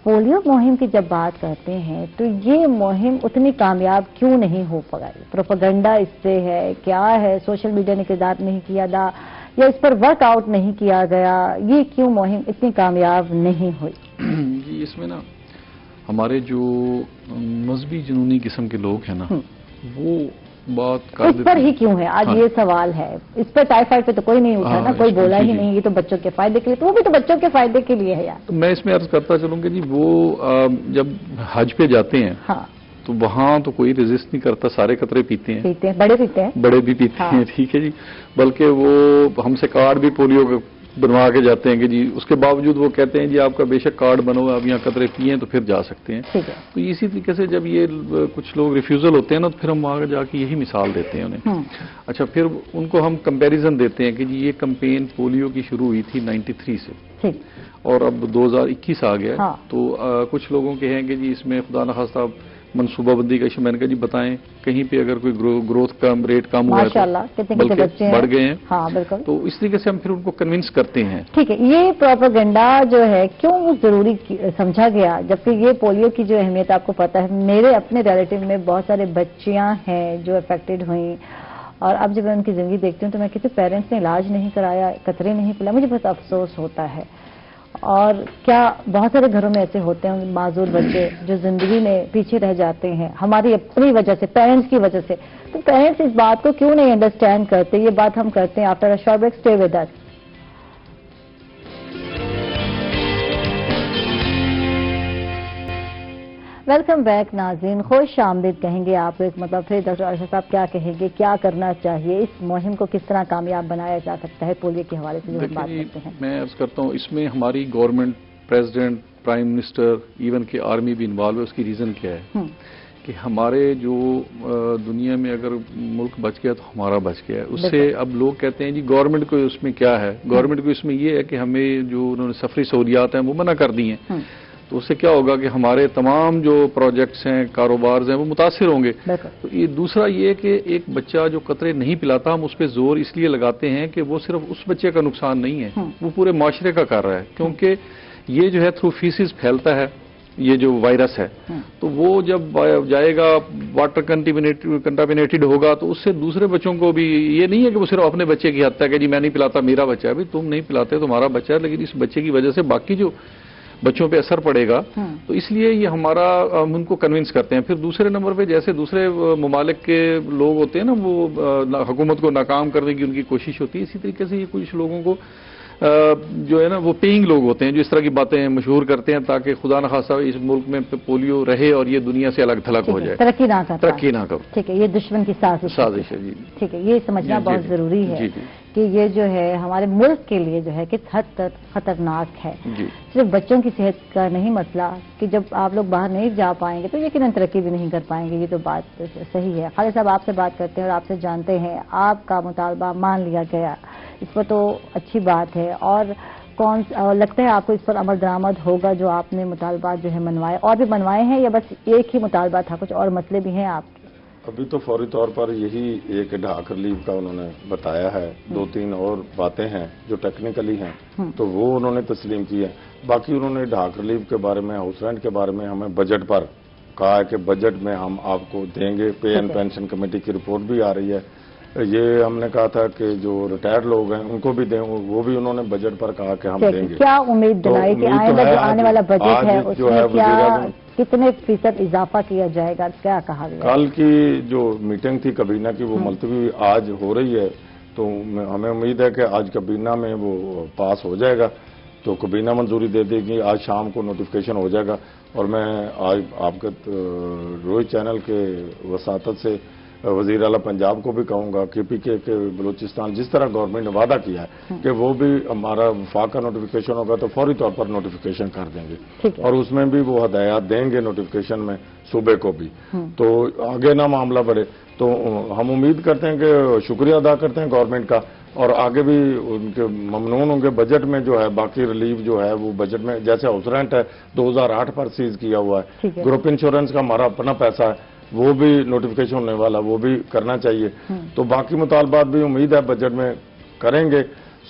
पोलियो मुहिम की जब बात करते हैं तो ये मुहिम उतनी कामयाब क्यों नहीं हो पाई? प्रोपेगेंडा इससे है, क्या है? सोशल मीडिया ने किरदार नहीं किया था, या इस पर वर्कआउट नहीं किया गया? ये क्यों मुहिम इतनी कामयाब नहीं हुई? जी, इसमें ना हमारे जो मजहबी जुनूनी किस्म के लोग हैं ना, वो बात कर इस पर ही क्यों है आज? ये सवाल है। इस पर टाइफाइड पे तो कोई नहीं उठा ना, कोई बोला ही नहीं, ये तो बच्चों के फायदे के लिए, तो वो भी तो बच्चों के फायदे के लिए है यार। तो मैं इसमें अर्ज करता चलूंगा जी, वो जब हज पे जाते हैं तो वहाँ तो कोई रेजिस्ट नहीं करता, सारे कतरे पीते हैं, बड़े पीते हैं, बड़े भी पीते हैं, ठीक है जी। बल्कि वो हमसे कार्ड भी पोलियो बनवा के जाते हैं कि जी, उसके बावजूद वो कहते हैं जी आपका बेशक कार्ड बनो, आप यहाँ कतरे पिए तो फिर जा सकते हैं। तो इसी तरीके से जब ये कुछ लोग रिफ्यूजल होते हैं ना, तो फिर हम वहाँ जाके यही मिसाल देते हैं उन्हें। अच्छा, फिर उनको हम कंपैरिजन देते हैं कि जी ये कैंपेन पोलियो की शुरू हुई थी 93 से, और अब 2021 आ गया। तो कुछ लोगों के हैं कि जी इसमें खुदा न खास्ता मनसूबाबंदी का इशू, मैंने कहा जी बताएं कहीं पे अगर कोई ग्रोथ का रेट कम हुआ है तो बल्कि बढ़ गए हैं। हाँ, बिल्कुल। तो इस तरीके से हम फिर उनको कन्विंस करते हैं। ठीक है, ये प्रोपेगेंडा जो है क्यों जरूरी समझा गया, जबकि ये पोलियो की जो अहमियत आपको पता है? मेरे अपने रिलेटिव में बहुत सारे बच्चियां हैं जो अफेक्टेड हुई, और अब जब मैं उनकी जिंदगी देखती हूँ तो मैं कहती हूँ पेरेंट्स ने इलाज नहीं कराया, कतरे नहीं पिलाए, मुझे बहुत अफसोस होता है। और क्या बहुत सारे घरों में ऐसे होते हैं माजूर बच्चे जो जिंदगी में पीछे रह जाते हैं हमारी अपनी वजह से, पेरेंट्स की वजह से। तो पेरेंट्स इस बात को क्यों नहीं अंडरस्टैंड करते? ये बात हम करते हैं after a short break. Stay with us. Welcome back नाज़रीन, खुश आमदीद कहेंगे आप एक मतलब फिर डॉक्टर अरशद साहब क्या कहेंगे, क्या करना चाहिए, इस मुहिम को किस तरह कामयाब बनाया जा सकता है पोलियो के हवाले से जो हम बात करते हैं? मैं अर्ज करता हूँ, इसमें हमारी government, president, prime minister, even के आर्मी भी इन्वॉल्व है। उसकी रीज़न क्या है कि हमारे जो दुनिया में अगर मुल्क बच गया तो हमारा बच गया है। उससे अब लोग कहते हैं जी गवर्नमेंट को उसमें क्या है, गवर्नमेंट को इसमें ये है कि हमें जो उन्होंने सफरी सहूलियात हैं वो मना कर दी हैं, तो उससे क्या होगा कि हमारे तमाम जो प्रोजेक्ट्स हैं, कारोबार हैं, वो मुतासिर होंगे। तो ये दूसरा ये कि एक बच्चा जो कतरे नहीं पिलाता, हम उस पर जोर इसलिए लगाते हैं कि वो सिर्फ उस बच्चे का नुकसान नहीं है, वो पूरे माशरे का कर रहा है, क्योंकि ये जो है थ्रू फीसिस फैलता है, ये जो वायरस है, तो वो जब जाएगा वाटर कंटामिनेटेड होगा तो उससे दूसरे बच्चों को भी, ये नहीं है कि वो सिर्फ अपने बच्चे की हत्या कि जी मैं नहीं पिलाता मेरा बच्चा है, भाई तुम नहीं पिलाते तुम्हारा बच्चा है, लेकिन इस बच्चे की वजह से बाकी जो बच्चों पे असर पड़ेगा। तो इसलिए ये हमारा हम उनको कन्विंस करते हैं। फिर दूसरे नंबर पे जैसे दूसरे ममालिक के लोग होते हैं ना, वो हुकूमत को नाकाम करने की उनकी कोशिश होती है, इसी तरीके से ये कुछ लोगों को जो है ना वो पेइंग लोग होते हैं जो इस तरह की बातें मशहूर करते हैं ताकि खुदा न खासा इस मुल्क में पोलियो रहे और ये दुनिया से अलग थलग हो जाए, तरक्की ना कर। ठीक है, ये दुश्मन की साजिश है जी। ठीक है, ये समझना बहुत जरूरी है कि ये जो है हमारे मुल्क के लिए जो है किस हद तक खतरनाक है। सिर्फ बच्चों की सेहत का नहीं मसला कि जब आप लोग बाहर नहीं जा पाएंगे तो यकीनन तरक्की भी नहीं कर पाएंगे, ये तो बात सही है। खालिद साहब आपसे बात करते हैं और आपसे जानते हैं, आपका मुतालबा मान लिया गया, इस पर तो अच्छी बात है। और लगता है आपको इस पर अमल दरामद होगा जो आपने मुतालबा जो है मनवाए, और भी मनवाए हैं या बस एक ही मुतालबा था, कुछ और मसले भी हैं आपके? अभी तो फौरी तौर पर यही एक ढाक रिलीफ का उन्होंने बताया है, 2-3 और बातें हैं जो टेक्निकली हैं तो वो उन्होंने तस्लीम की है। बाकी उन्होंने ढाक रिलीफ के बारे में, हाउस रेंट के बारे में हमें बजट पर कहा है कि बजट में हम आपको देंगे। पे एंड पेंशन कमेटी की रिपोर्ट भी आ रही है। ये हमने कहा था कि जो रिटायर्ड लोग हैं उनको भी दें, वो भी उन्होंने बजट पर कहा कि हम देंगे। क्या उम्मीद दिलाई कि आने वाला बजट है उसमें क्या कितने फीसद इजाफा किया जाएगा, क्या कहा गया? कल की जो मीटिंग थी कबीना की वो मुलतवी आज हो रही है, तो हमें उम्मीद है कि आज कबीना में वो पास हो जाएगा, तो कबीना मंजूरी दे देगी, आज शाम को नोटिफिकेशन हो जाएगा। और मैं आज आपके रोज चैनल के वसातत से वजीर आला पंजाब को भी कहूंगा कि पीके के बलूचिस्तान जिस तरह गवर्नमेंट ने वादा किया है कि वो भी हमारा वफाक का नोटिफिकेशन होगा तो फौरी तौर पर नोटिफिकेशन कर देंगे और उसमें भी वो हदायत देंगे नोटिफिकेशन में सूबे को भी, तो आगे ना मामला बढ़े। तो हम उम्मीद करते हैं कि शुक्रिया अदा करते हैं गवर्नमेंट का और आगे भी उनके ममनून होंगे। बजट में जो है बाकी रिलीफ जो है वो बजट में, जैसे हाउस रेंट है 2008 पर सीज किया हुआ है, ग्रुप इंश्योरेंस का हमारा अपना पैसा है वो भी नोटिफिकेशन होने वाला, वो भी करना चाहिए। तो बाकी मुतालबात भी उम्मीद है बजट में करेंगे,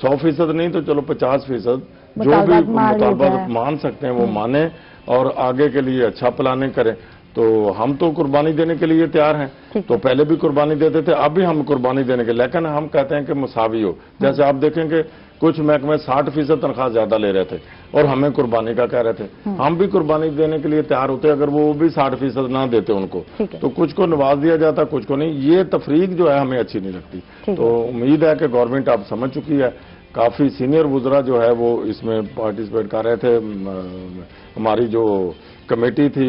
100% नहीं तो चलो 50% जो भी मुतालबात मान सकते हैं वो माने और आगे के लिए अच्छा प्लानिंग करें। तो हम तो कुर्बानी देने के लिए तैयार हैं, तो पहले भी कुर्बानी देते थे, अब भी हम कुर्बानी देने के, लेकिन हम कहते हैं कि मुसावी हो। जैसे आप देखेंगे कुछ महकमे 60% तनख्वाह ज्यादा ले रहे थे और हमें कुर्बानी का कह रहे थे, हम भी कुर्बानी देने के लिए तैयार होते अगर वो भी 60% ना देते उनको, तो कुछ को नवाज दिया जाता कुछ को नहीं। ये तफरीक जो है हमें अच्छी नहीं लगती। तो उम्मीद है कि गवर्नमेंट अब समझ चुकी है, काफी सीनियर वुजरा जो है वो इसमें पार्टिसिपेट कर रहे थे। हमारी जो कमेटी थी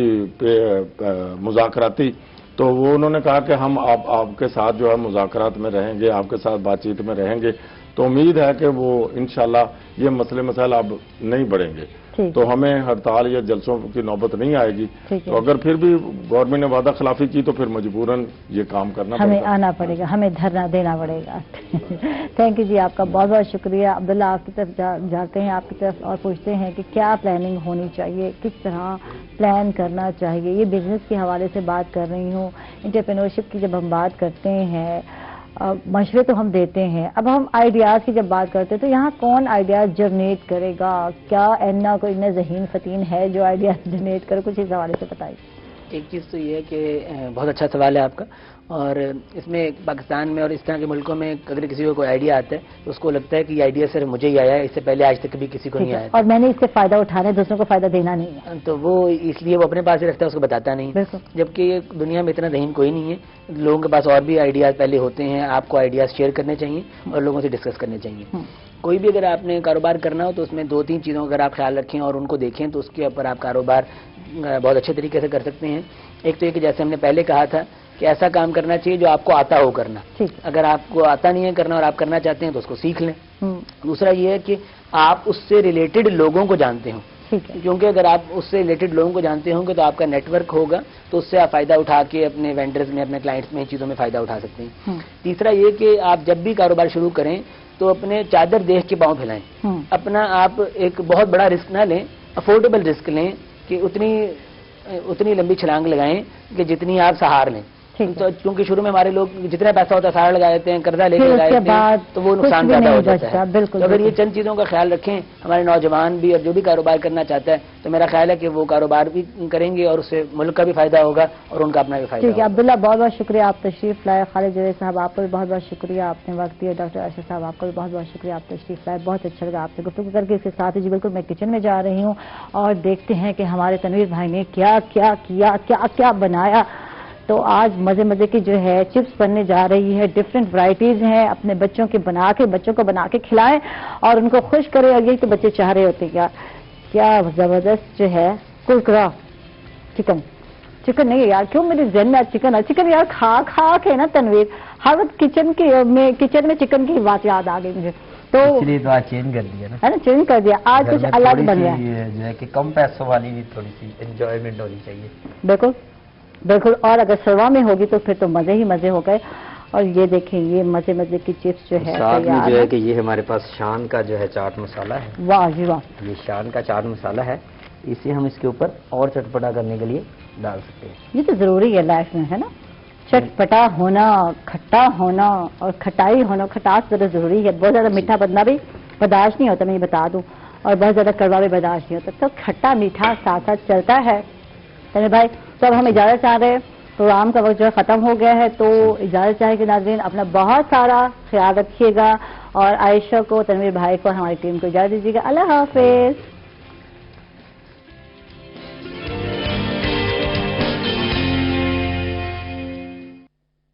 मुज़ाकराती, तो वो उन्होंने कहा कि हम आपके साथ जो है मुज़ाकरात में रहेंगे, आपके साथ बातचीत में रहेंगे। तो उम्मीद है कि वो इंशाल्लाह ये मसले मसाइल अब नहीं बढ़ेंगे, तो हमें हड़ताल या जलसों की नौबत नहीं आएगी। तो अगर फिर भी गवर्नमेंट ने वादा खिलाफी की तो फिर मजबूरन ये काम करना हमें आना पड़ेगा, हमें धरना देना पड़ेगा। थैंक यू जी, आपका बहुत बहुत शुक्रिया। अब्दुल्ला आपकी तरफ जाते हैं, आपकी तरफ और पूछते हैं कि क्या प्लानिंग होनी चाहिए, किस तरह प्लान करना चाहिए। ये बिजनेस के हवाले से बात कर रही हूँ, एंटरप्रेन्योरशिप की जब हम बात करते हैं, मशवरे तो हम देते हैं, अब हम आइडियाज़ की जब बात करते हैं तो यहाँ कौन आइडियाज़ जनरेट करेगा? क्या एन्ना कोई इन्ना ज़हीन फतीन है जो आइडियाज़ जनरेट करे? कुछ इस हवाले से बताइए। एक चीज़ तो ये है कि बहुत अच्छा सवाल है आपका, और इसमें पाकिस्तान में और इस तरह के मुल्कों में अगर किसी को कोई आइडिया आता है तो उसको लगता है कि ये आइडिया सिर्फ मुझे ही आया है, इससे पहले आज तक कभी किसी को नहीं आया और मैंने इससे फ़ायदा उठाना है, दूसरों को फ़ायदा देना नहीं है, तो वो इसलिए वो अपने पास ही रखता है, उसको बताता नहीं। जबकि दुनिया में इतना ज़हीन कोई नहीं है, लोगों के पास और भी आइडियाज़ पहले होते हैं। आपको आइडियाज़ शेयर करने चाहिए और लोगों से डिस्कस करने चाहिए। कोई भी अगर आपने कारोबार करना हो तो उसमें 2-3 चीज़ों का अगर आप ख्याल रखें और उनको देखें तो उसके ऊपर आप कारोबार बहुत अच्छे तरीके से कर सकते हैं। एक तो ये कि जैसे हमने पहले कहा था कि ऐसा काम करना चाहिए जो आपको आता हो करना। अगर आपको आता नहीं है करना और आप करना चाहते हैं तो उसको सीख लें। दूसरा ये है कि आप उससे रिलेटेड लोगों को जानते हो, क्योंकि अगर आप उससे रिलेटेड लोगों को जानते होंगे तो आपका नेटवर्क होगा, तो उससे आप फायदा उठा के अपने वेंडर्स में, अपने क्लाइंट्स में, चीज़ों में फायदा उठा सकते हैं। तीसरा ये कि आप जब भी कारोबार शुरू करें तो अपने चादर देख के पाँव फैलाएं। अपना आप एक बहुत बड़ा रिस्क ना लें, अफोर्डेबल रिस्क लें कि उतनी लंबी छलांग लगाएं कि जितनी आप सहार लें। تو کیونکہ شروع میں ہمارے لوگ جتنا پیسہ ہوتا ہے سارا لگا دیتے ہیں، قرضہ لے کے لگا دیتے ہیں، تو وہ نقصان زیادہ ہو جاتا ہے. بالکل. اگر یہ چند چیزوں کا خیال رکھیں ہمارے نوجوان بھی، اور جو بھی کاروبار کرنا چاہتا ہے، تو میرا خیال ہے کہ وہ کاروبار بھی کریں گے اور اس سے ملک کا بھی فائدہ ہوگا اور ان کا اپنا بھی فائدہ ہوگا. عبداللہ بہت بہت شکریہ، آپ تشریف لائے. خالد جوید صاحب آپ کو بھی بہت بہت شکریہ، آپ نے وقت دیا. ڈاکٹر ارشد صاحب آپ کو بھی بہت بہت شکریہ، آپ تشریف لائے. بہت اچھا لگا آپ سے گفتگو کر کے. اس کے ساتھ ہی بالکل میں کچن میں جا رہی ہوں اور دیکھتے ہیں کہ ہمارے تنویر بھائی نے کیا کیا کیا کیا کیا بنایا. تو آج مزے مزے کی جو ہے چپس بننے جا رہی ہے. ڈفرینٹ ورائٹیز ہیں، اپنے بچوں کو بنا کے کھلائیں اور ان کو خوش کریں. اور یہی تو بچے چاہ رہے ہوتے ہیں. کیا زبردست جو ہے کرکرا چکن نہیں ہے یار، کیوں میرے ذہن میں چکن یار کھا کے نا تنویر ہر وقت کچن میں چکن کی بات یاد آ گئی مجھے. تو چینج کر دیا نا، چینج کر دیا. آج کچھ الگ بن گیا جو ہے کہ کم پیسوں والی بھی تھوڑی سی انجوائمنٹ ہونی چاہیے. بالکل بالکل. اور اگر سروا میں ہوگی تو پھر تو مزے ہی مزے ہو گئے. اور یہ دیکھیں یہ مزے مزے کی چپس جو ہے ساتھ میں جو ہے کہ یہ ہمارے پاس شان کا جو ہے چاٹ مسالہ ہے. واہ جی واہ. یہ شان کا چاٹ مسالہ ہے، اسے ہم اس کے اوپر اور چٹپٹا کرنے کے لیے ڈال سکتے ہیں. یہ تو ضروری ہے لائف میں، ہے نا، چٹپٹا ہونا، کھٹا ہونا اور کھٹائی ہونا. کھٹاس ذرا ضروری ہے. بہت زیادہ میٹھا بننا بھی برداشت نہیں ہوتا، میں یہ بتا دوں، اور بہت زیادہ کڑوا بھی برداشت نہیں ہوتا. تو کھٹا میٹھا ساتھ ساتھ چلتا ہے. تنویر بھائی تو اب ہم اجازت چاہ رہے ہیں، پروگرام کا وقت جو ہے ختم ہو گیا ہے، تو اجازت چاہے کہ ناظرین اپنا بہت سارا خیال رکھیے گا اور عائشہ کو، تنویر بھائی کو، ہماری ٹیم کو اجازت دیجیے گا. اللہ حافظ.